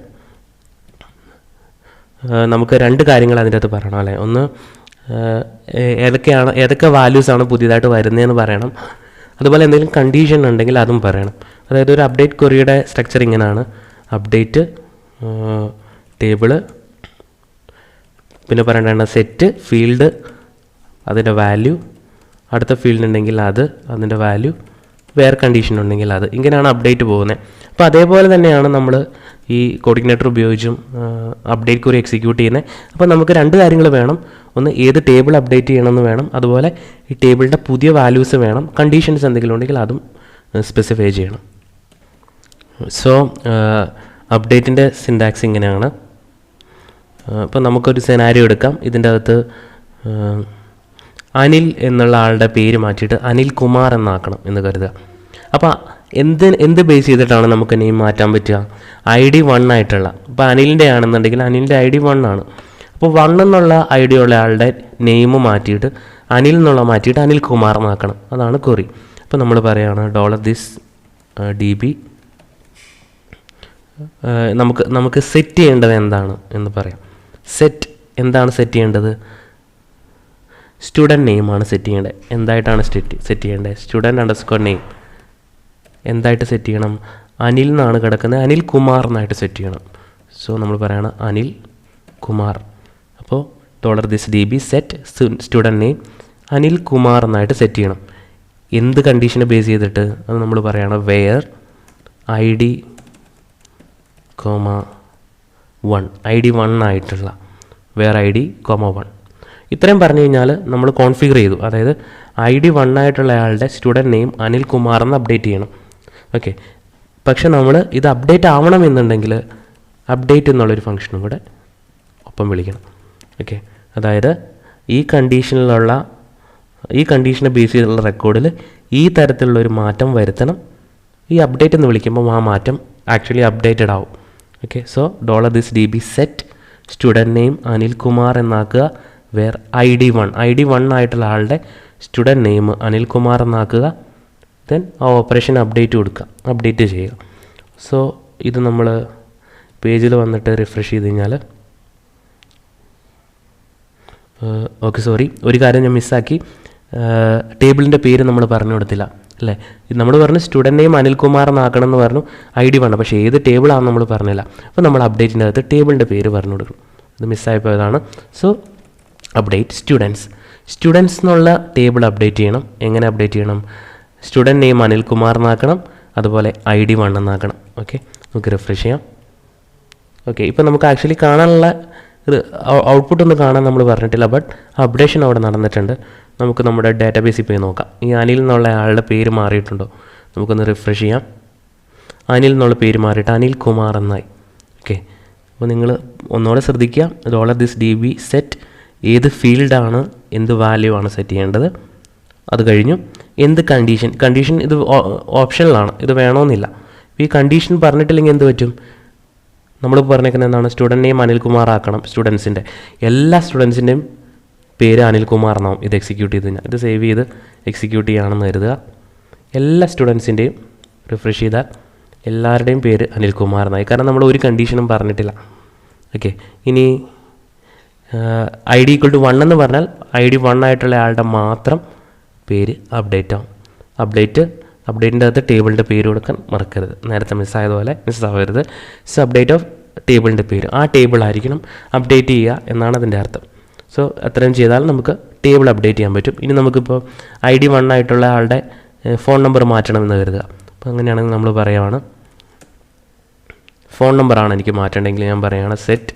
നമുക്ക് രണ്ട് കാര്യങ്ങൾ അതിൻ്റെ അകത്ത് പറയണം അല്ലേ. ഒന്ന് ഏതൊക്കെ വാല്യൂസാണ് പുതിയതായിട്ട് വരുന്നതെന്ന് പറയണം. അതുപോലെ എന്തെങ്കിലും കണ്ടീഷൻ ഉണ്ടെങ്കിൽ അതും പറയണം. അതായത് ഒരു അപ്ഡേറ്റ് ക്വറിയുടെ സ്ട്രക്ചർ ഇങ്ങനെയാണ്: അപ്ഡേറ്റ്, ടേബിള്, പിന്നെ പറയേണ്ടതാണ് സെറ്റ്, ഫീൽഡ്, അതിൻ്റെ വാല്യൂ, അടുത്ത ഫീൽഡ് ഉണ്ടെങ്കിൽ അതിൻ്റെ വാല്യൂ, വേറെ കണ്ടീഷൻ ഉണ്ടെങ്കിൽ അത്. ഇങ്ങനെയാണ് അപ്ഡേറ്റ് പോകുന്നത്. അപ്പോൾ അതേപോലെ തന്നെയാണ് നമ്മൾ ഈ കോഡിഗ്നേറ്റർ ഉപയോഗിച്ചും അപ്ഡേറ്റ് ക്വറി എക്സിക്യൂട്ട് ചെയ്യുന്നത്. അപ്പോൾ നമുക്ക് രണ്ട് കാര്യങ്ങൾ വേണം. ഒന്ന്, ഏത് ടേബിൾ അപ്ഡേറ്റ് ചെയ്യണമെന്ന് വേണം. അതുപോലെ ഈ ടേബിളിൻ്റെ പുതിയ വാല്യൂസ് വേണം. കണ്ടീഷൻസ് എന്തെങ്കിലും ഉണ്ടെങ്കിൽ അതും സ്പെസിഫൈ ചെയ്യണം. സോ അപ്ഡേറ്റിൻ്റെ സിൻടാക്സ് ഇങ്ങനെയാണ്. അപ്പോൾ നമുക്കൊരു സെനാരിയോ എടുക്കാം. ഇതിൻ്റെ അകത്ത് അനിൽ എന്നുള്ള ആളുടെ പേര് മാറ്റിയിട്ട് അനിൽ കുമാർ എന്നാക്കണം എന്ന് കരുതുക. അപ്പോൾ എന്ത് ബേസ് ചെയ്തിട്ടാണ് നമുക്ക് നെയിം മാറ്റാൻ പറ്റുക? ID 1 ആയിട്ടുള്ള. അപ്പോൾ അനിലിൻ്റെ ആണെന്നുണ്ടെങ്കിൽ അനിലിൻ്റെ ID 1 ആണ്. അപ്പോൾ 1 എന്നുള്ള ID ഉള്ള ആളുടെ നെയിം മാറ്റിയിട്ട് അനിൽ എന്നുള്ള മാറ്റിയിട്ട് അനിൽ കുമാർ എന്നാക്കണം. അതാണ് ക്വറി. അപ്പോൾ നമ്മൾ പറയുകയാണ് $this db. നമുക്ക് സെറ്റ് ചെയ്യേണ്ടത് എന്താണ് എന്ന് പറയാം. എന്താണ് സെറ്റ് ചെയ്യേണ്ടത്? സ്റ്റുഡൻറ്റ് നെയിമാണ് സെറ്റ് ചെയ്യേണ്ടത്. എന്തായിട്ടാണ് സെറ്റ് ചെയ്യേണ്ടത്? student_name. എന്തായിട്ട് സെറ്റ് ചെയ്യണം? അനിൽ എന്നാണ് കിടക്കുന്നത്, അനിൽ കുമാർ എന്നായിട്ട് സെറ്റ് ചെയ്യണം. സോ നമ്മൾ പറയണം അനിൽ കുമാർ. അപ്പോൾ $this db set student name Anil Kumar എന്നായിട്ട് സെറ്റ് ചെയ്യണം. എന്ത് കണ്ടീഷനെ ബേസ് ചെയ്തിട്ട്? അത് നമ്മൾ പറയണം where ID, ID 1 ആയിട്ടുള്ള where ID, 1. ഇത്രയും പറഞ്ഞു കഴിഞ്ഞാൽ നമ്മൾ കോൺഫിഗർ ചെയ്തു. അതായത് ID 1 ആയിട്ടുള്ള ആളുടെ സ്റ്റുഡൻറ്റ് നെയിം അനിൽ കുമാർ എന്ന് അപ്ഡേറ്റ് ചെയ്യണം. ഓക്കെ. പക്ഷെ നമ്മൾ ഇത് അപ്ഡേറ്റ് ആവണമെന്നുണ്ടെങ്കിൽ അപ്ഡേറ്റ് എന്നുള്ളൊരു ഫംഗ്ഷനും കൂടെ ഒപ്പം വിളിക്കണം. ഓക്കെ. അതായത് ഈ കണ്ടീഷനെ ബേസ് ചെയ്തുള്ള റെക്കോർഡിൽ ഈ തരത്തിലുള്ളൊരു മാറ്റം വരുത്തണം. ഈ അപ്ഡേറ്റ് എന്ന് വിളിക്കുമ്പോൾ ആ മാറ്റം ആക്ച്വലി അപ്ഡേറ്റഡ് ആവും. Okay. So $this db set student name Anil Kumar എന്നാക്കുക. വേർ ID 1 ആയിട്ടുള്ള ആളുടെ സ്റ്റുഡൻറ്റ് നെയിം അനിൽ കുമാർ എന്നാക്കുക. ദെൻ ആ ഓപ്പറേഷൻ അപ്ഡേറ്റ് ചെയ്യുക. സോ ഇത് നമ്മൾ പേജിൽ വന്നിട്ട് റിഫ്രഷ് ചെയ്ത് കഴിഞ്ഞാൽ ഒരു കാര്യം ഞാൻ മിസ്സാക്കി. ടേബിളിൻ്റെ പേര് നമ്മൾ പറഞ്ഞു കൊടുത്തില്ല അല്ലേ. നമ്മൾ പറഞ്ഞു സ്റ്റുഡൻറ്റ് നെയിം അനിൽ കുമാർ എന്നാക്കണം എന്ന് പറഞ്ഞു, ID 1. പക്ഷേ ഏത് ടേബിളാണെന്ന് നമ്മൾ പറഞ്ഞില്ല. അപ്പോൾ നമ്മൾ അപ്ഡേറ്റിൻ്റെ അകത്ത് ടേബിളിൻ്റെ പേര് പറഞ്ഞു കൊടുക്കണം. ഇത് മിസ്സായിപ്പോയതാണ്. സോ അപ്ഡേറ്റ് സ്റ്റുഡൻസ് എന്നുള്ള ടേബിൾ അപ്ഡേറ്റ് ചെയ്യണം. എങ്ങനെ അപ്ഡേറ്റ് ചെയ്യണം? സ്റ്റുഡൻറ്റ് നെയിം അനിൽ കുമാർ എന്നാക്കണം, അതുപോലെ ID 1 എന്നാക്കണം. ഓക്കെ. നമുക്ക് റിഫ്രഷ് ചെയ്യാം. ഓക്കെ. ഇപ്പോൾ നമുക്ക് ആക്ച്വലി കാണാനുള്ള ഔട്ട്പുട്ട് ഒന്നും കാണാൻ നമ്മൾ പറഞ്ഞിട്ടില്ല, ബട്ട് അപ്ഡേഷൻ അവിടെ നടന്നിട്ടുണ്ട്. നമുക്ക് നമ്മുടെ ഡാറ്റാബേസിൽ പോയി നോക്കാം. ഈ അനിൽ എന്നുള്ള ആളുടെ പേര് മാറിയിട്ടുണ്ടോ? നമുക്കൊന്ന് റിഫ്രഷ് ചെയ്യാം. അനിൽ എന്നുള്ള പേര് മാറിയിട്ട് അനിൽ കുമാർ എന്നായി. ഓക്കെ. അപ്പോൾ നിങ്ങൾ ഒന്നുകൂടെ ശ്രദ്ധിക്കുക. $this db സെറ്റ് ഏത് ഫീൽഡാണ്, എന്ത് വാല്യൂ ആണ് സെറ്റ് ചെയ്യേണ്ടത്. അത് കഴിഞ്ഞു. എന്ത് കണ്ടീഷൻ ഇത് ഓപ്ഷനിലാണ്, ഇത് വേണമെന്നില്ല. ഈ കണ്ടീഷൻ പറഞ്ഞിട്ടില്ലെങ്കിൽ എന്ത് പറ്റും? നമ്മൾ പറഞ്ഞേക്കുന്നത് എന്താണ്? സ്റ്റുഡൻറ്റ് നെയിം അനിൽ കുമാർ ആക്കണം. സ്റ്റുഡൻസിൻ്റെ എല്ലാ സ്റ്റുഡൻസിൻ്റെയും പേര് അനിൽ കുമാർ എന്നാവും ഇത് എക്സിക്യൂട്ട് ചെയ്ത് കഴിഞ്ഞാൽ. ഇത് സേവ് ചെയ്ത് എക്സിക്യൂട്ട് ചെയ്യുകയാണെന്ന് കരുതുക. എല്ലാ സ്റ്റുഡൻസിൻ്റെയും റിഫ്രഷ് ചെയ്താൽ എല്ലാവരുടെയും പേര് അനിൽ കുമാർ എന്നായി. കാരണം നമ്മൾ ഒരു കണ്ടീഷനും പറഞ്ഞിട്ടില്ല. ഓക്കെ. ഇനി ID = 1 എന്ന് പറഞ്ഞാൽ ID 1 ആയിട്ടുള്ള ആളുടെ മാത്രം പേര് അപ്ഡേറ്റ് ആവും. അപ്ഡേറ്റിൻ്റെ അകത്ത് ടേബിളിൻ്റെ പേര് കൊടുക്കാൻ മറക്കരുത്. നേരത്തെ മിസ്സാവരുത്. സോ അപ്ഡേറ്റ് ഓഫ് ടേബിളിൻ്റെ പേര്, ആ ടേബിൾ ആയിരിക്കണം അപ്ഡേറ്റ് ചെയ്യുക എന്നാണ് അതിൻ്റെ അർത്ഥം. സോ അത്രയും ചെയ്താൽ നമുക്ക് ടേബിൾ അപ്ഡേറ്റ് ചെയ്യാൻ പറ്റും. ഇനി നമുക്കിപ്പോൾ ID 1 ആയിട്ടുള്ള ആളുടെ ഫോൺ നമ്പർ മാറ്റണമെന്ന് കരുതുക. അപ്പോൾ അങ്ങനെയാണെങ്കിൽ നമ്മൾ പറയുകയാണ് ഫോൺ നമ്പറാണ് എനിക്ക് മാറ്റേണ്ടെങ്കിൽ ഞാൻ പറയുകയാണ് സെറ്റ്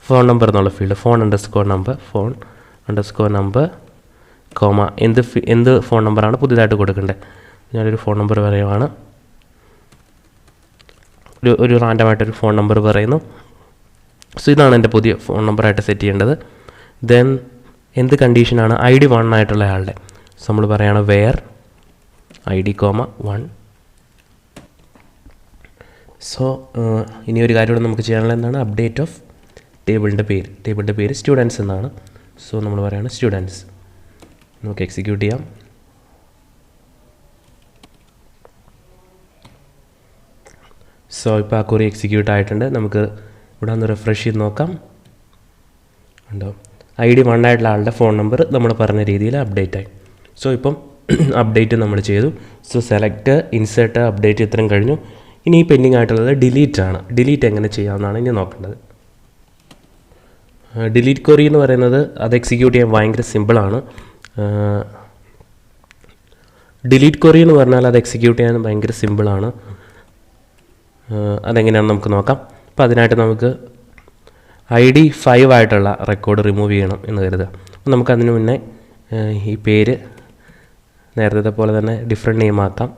ഫോൺ നമ്പർ എന്നുള്ള ഫീൽഡ് ഫോൺ നമ്പർ കോമ എന്ത് ഫോൺ നമ്പറാണ് പുതിയതായിട്ട് കൊടുക്കേണ്ടത്. ഞാനൊരു ഫോൺ നമ്പർ പറയുവാണ്. ഒരു റാൻഡമായിട്ടൊരു ഫോൺ നമ്പർ പറയുന്നു. സോ ഇതാണ് എൻ്റെ പുതിയ ഫോൺ നമ്പറായിട്ട് സെറ്റ് ചെയ്യേണ്ടത്. ദെൻ എന്ത് കണ്ടീഷനാണ്? ID 1 ആയിട്ടുള്ള ആളുടെ. സോ നമ്മൾ പറയുകയാണ് വെയർ ID, 1. സോ ഇനി ഒരു കാര്യം കൂടെ നമുക്ക് ചെയ്യാനുള്ള എന്താണ്? അപ്ഡേറ്റ് ഓഫ് ടേബിളിൻ്റെ പേര് സ്റ്റുഡൻസ് എന്നാണ്. സോ നമ്മൾ പറയുകയാണ് സ്റ്റുഡൻസ്. നമുക്ക് എക്സിക്യൂട്ട് ചെയ്യാം. സോ ഇപ്പോൾ ആ ക്വറി എക്സിക്യൂട്ട് ആയിട്ടുണ്ട്. നമുക്ക് ഇവിടെ ഒന്ന് റിഫ്രഷ് ചെയ്ത് നോക്കാം. ഉണ്ടോ ID 1 ആയിട്ടുള്ള ആളുടെ ഫോൺ നമ്പർ നമ്മൾ പറഞ്ഞ രീതിയിൽ അപ്ഡേറ്റ് ആയി. സോ ഇപ്പം അപ്ഡേറ്റ് നമ്മൾ ചെയ്തു. സോ സെലക്ട്, ഇൻസേർട്ട്, അപ്ഡേറ്റ് ഇത്രയും കഴിഞ്ഞു. ഇനി ഈ പെൻഡിങ് ആയിട്ടുള്ളത് ഡിലീറ്റ് ആണ്. ഡിലീറ്റ് എങ്ങനെ ചെയ്യാമെന്നാണ് ഇനി നോക്കേണ്ടത്. ഡിലീറ്റ് ക്വറി എന്ന് പറയുന്നത് അത് എക്സിക്യൂട്ട് ചെയ്യാൻ ഭയങ്കര സിമ്പിളാണ്. ഡിലീറ്റ് ക്വറി എന്ന് പറഞ്ഞാൽ അത് എക്സിക്യൂട്ട് ചെയ്യാൻ ഭയങ്കര സിമ്പിളാണ്. അതെങ്ങനെയാണെന്ന് നമുക്ക് നോക്കാം. അപ്പോൾ അതിനായിട്ട് നമുക്ക് ID 5 ആയിട്ടുള്ള റെക്കോർഡ് റിമൂവ് ചെയ്യണം എന്ന് കരുതുക. അപ്പോൾ നമുക്കതിന് മുന്നേ ഈ പേര് നേരത്തെ പോലെ തന്നെ ഡിഫറെൻറ്റ് നെയിം ആക്കാം.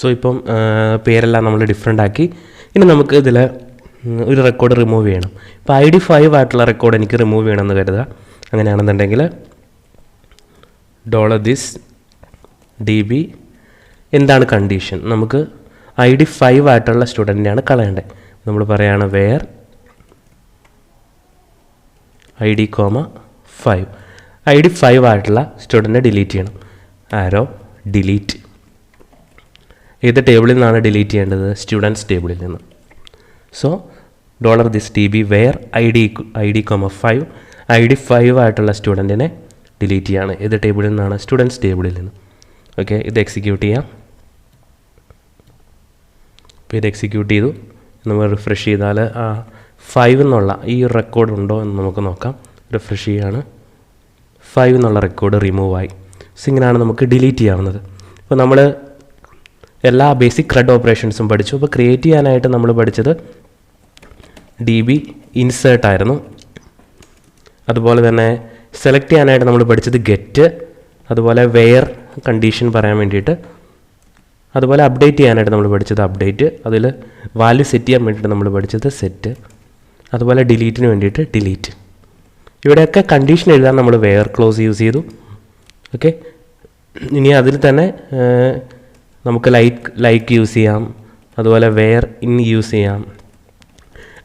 സോ ഇപ്പം പേരെല്ലാം നമ്മൾ ഡിഫറെൻ്റ് ആക്കി. ഇനി നമുക്ക് ഇതിൽ ഒരു റെക്കോർഡ് റിമൂവ് ചെയ്യണം. ഇപ്പോൾ ID 5 ആയിട്ടുള്ള റെക്കോർഡ് എനിക്ക് റിമൂവ് ചെയ്യണമെന്ന് കരുതുക. അങ്ങനെയാണെന്നുണ്ടെങ്കിൽ $this db എന്താണ് കണ്ടീഷൻ? നമുക്ക് ID 5 ആയിട്ടുള്ള സ്റ്റുഡൻറ്റിനെയാണ് കളയേണ്ടത്. നമ്മൾ പറയുകയാണ് വേർ ID, 5. ID 5 ആയിട്ടുള്ള സ്റ്റുഡൻറ്റിനെ ഡിലീറ്റ് ചെയ്യണം. Arrow delete. ഏത് ടേബിളിൽ നിന്നാണ് ഡിലീറ്റ് ചെയ്യേണ്ടത്? സ്റ്റുഡൻസ് ടേബിളിൽ നിന്ന്. So $this db where ID, 5 ID 5 ആയിട്ടുള്ള സ്റ്റുഡൻറ്റിനെ ഡിലീറ്റ് ചെയ്യാണ്. ഏത് ടേബിളിൽ നിന്നാണ്? സ്റ്റുഡൻസ് ടേബിളിൽ നിന്ന്. ഓക്കെ, ഇത് എക്സിക്യൂട്ട് ചെയ്യാം. അപ്പോൾ ഇത് എക്സിക്യൂട്ട് ചെയ്തു. നമ്മൾ റിഫ്രഷ് ചെയ്താൽ 5 എന്നുള്ള ഈ റെക്കോർഡ് ഉണ്ടോ എന്ന് നമുക്ക് നോക്കാം. റിഫ്രഷ് ചെയ്യാണ്. 5 എന്നുള്ള റെക്കോർഡ് റിമൂവ് ആയി. സോ ഇങ്ങനെയാണ് നമുക്ക് ഡിലീറ്റ് ചെയ്യാവുന്നത്. അപ്പോൾ നമ്മൾ എല്ലാ ബേസിക് CRUD ഓപ്പറേഷൻസും പഠിച്ചു. അപ്പോൾ ക്രിയേറ്റ് ചെയ്യാനായിട്ട് നമ്മൾ പഠിച്ചത് DB ഇൻസേർട്ട് ആയിരുന്നു. അതുപോലെ തന്നെ സെലക്ട് ചെയ്യാനായിട്ട് നമ്മൾ പഠിച്ചത് ഗെറ്റ്, അതുപോലെ വെയർ കണ്ടീഷൻ പറയാൻ വേണ്ടിയിട്ട്, അതുപോലെ അപ്ഡേറ്റ് ചെയ്യാനായിട്ട് നമ്മൾ പഠിച്ചത് അപ്ഡേറ്റ്, അതിൽ വാല്യൂ സെറ്റ് ചെയ്യാൻ വേണ്ടിയിട്ട് നമ്മൾ പഠിച്ചത് സെറ്റ്, അതുപോലെ ഡിലീറ്റിന് വേണ്ടിയിട്ട് ഡിലീറ്റ്. ഇവിടെയൊക്കെ കണ്ടീഷൻ എഴുതാൻ നമ്മൾ വെയർ ക്ലോസ് യൂസ് ചെയ്തു. ഓക്കെ, ഇനി അതിൽ തന്നെ നമുക്ക് ലൈക്ക് യൂസ് ചെയ്യാം, അതുപോലെ വെയർ ഇൻ യൂസ് ചെയ്യാം.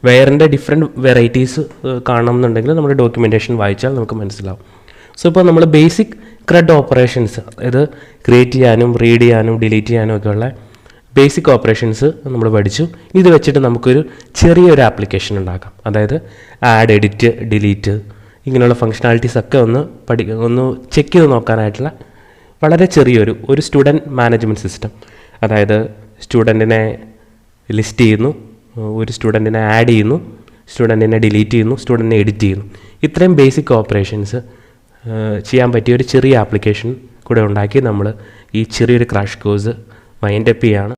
വെയറിൻ്റെ ഡിഫറെൻറ്റ് വെറൈറ്റീസ് കാണണം എന്നുണ്ടെങ്കിൽ നമ്മുടെ ഡോക്യുമെൻറ്റേഷൻ വായിച്ചാൽ നമുക്ക് മനസ്സിലാവും. സോ ഇപ്പോൾ നമ്മൾ ബേസിക് CRUD ഓപ്പറേഷൻസ്, അതായത് ക്രിയേറ്റ് ചെയ്യാനും റീഡ് ചെയ്യാനും ഡിലീറ്റ് ചെയ്യാനും ഒക്കെയുള്ള ബേസിക് ഓപ്പറേഷൻസ് നമ്മൾ പഠിച്ചു. ഇത് വെച്ചിട്ട് നമുക്കൊരു ചെറിയൊരു ആപ്ലിക്കേഷൻ ഉണ്ടാക്കാം. അതായത് ആഡ്, എഡിറ്റ്, ഡിലീറ്റ് ഇങ്ങനെയുള്ള ഫങ്ഷണാലിറ്റീസ് ഒക്കെ ഒന്ന് ചെക്ക് ചെയ്ത് നോക്കാനായിട്ടുള്ള വളരെ ചെറിയൊരു സ്റ്റുഡൻറ്റ് മാനേജ്മെൻറ്റ് സിസ്റ്റം. അതായത് സ്റ്റുഡൻറ്റിനെ ലിസ്റ്റ് ചെയ്യുന്നു, ഒരു സ്റ്റുഡൻറ്റിനെ ആഡ് ചെയ്യുന്നു, സ്റ്റുഡൻറ്റിനെ ഡിലീറ്റ് ചെയ്യുന്നു, സ്റ്റുഡൻറ്റിനെ എഡിറ്റ് ചെയ്യുന്നു. ഇത്രയും ബേസിക് ഓപ്പറേഷൻസ് ചെയ്യാൻ പറ്റിയ ഒരു ചെറിയ ആപ്ലിക്കേഷൻ കൂടെ ഉണ്ടാക്കി നമ്മൾ ഈ ചെറിയൊരു ക്രാഷ് കോഴ്സ് വൈൻഡ് അപ്പ് ചെയ്യാണ്.